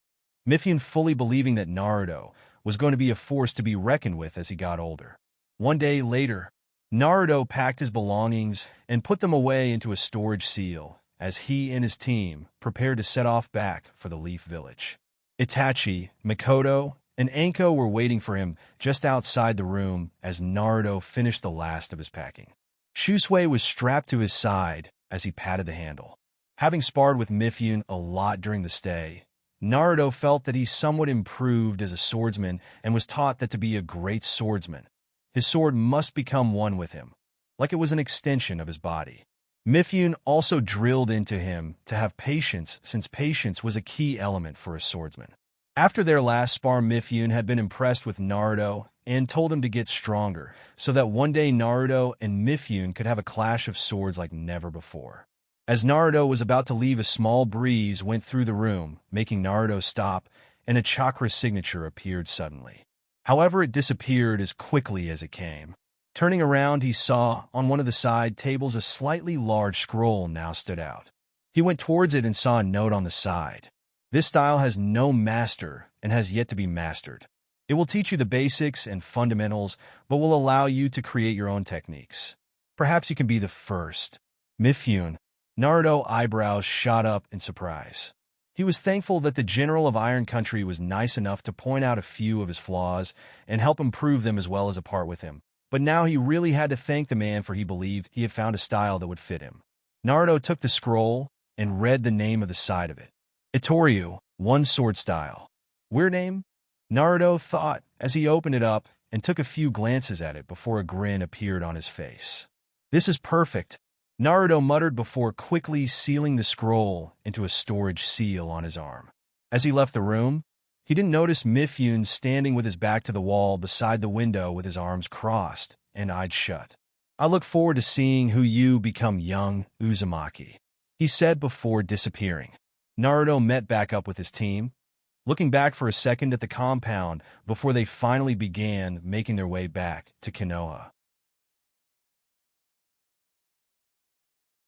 Mifune fully believing that Naruto was going to be a force to be reckoned with as he got older. One day later, Naruto packed his belongings and put them away into a storage seal as he and his team prepared to set off back for the Leaf Village. Itachi, Mikoto, and Anko were waiting for him just outside the room as Naruto finished the last of his packing. Shusui was strapped to his side as he patted the handle. Having sparred with Mifune a lot during the stay, Naruto felt that he somewhat improved as a swordsman and was taught that to be a great swordsman, his sword must become one with him, like it was an extension of his body. Mifune also drilled into him to have patience, since patience was a key element for a swordsman. After their last spar, Mifune had been impressed with Naruto and told him to get stronger, so that one day Naruto and Mifune could have a clash of swords like never before. As Naruto was about to leave, a small breeze went through the room, making Naruto stop, and a chakra signature appeared suddenly. However, it disappeared as quickly as it came. Turning around, he saw, on one of the side tables, a slightly large scroll now stood out. He went towards it and saw a note on the side. "This style has no master and has yet to be mastered. It will teach you the basics and fundamentals, but will allow you to create your own techniques. Perhaps you can be the first." Mifune. Naruto's eyebrows shot up in surprise. He was thankful that the general of Iron Country was nice enough to point out a few of his flaws and help improve them as well as apart with him, But now he really had to thank the man, for he believed he had found a style that would fit him. Naruto took the scroll and read the name of the side of it. Itoryu, one sword style. Weird name? Naruto thought as he opened it up and took a few glances at it before a grin appeared on his face. This is perfect, Naruto muttered before quickly sealing the scroll into a storage seal on his arm. As he left the room, he didn't notice Mifune standing with his back to the wall beside the window with his arms crossed and eyes shut. I look forward to seeing who you become, young Uzumaki, he said before disappearing. Naruto met back up with his team, looking back for a second at the compound before they finally began making their way back to Konoha.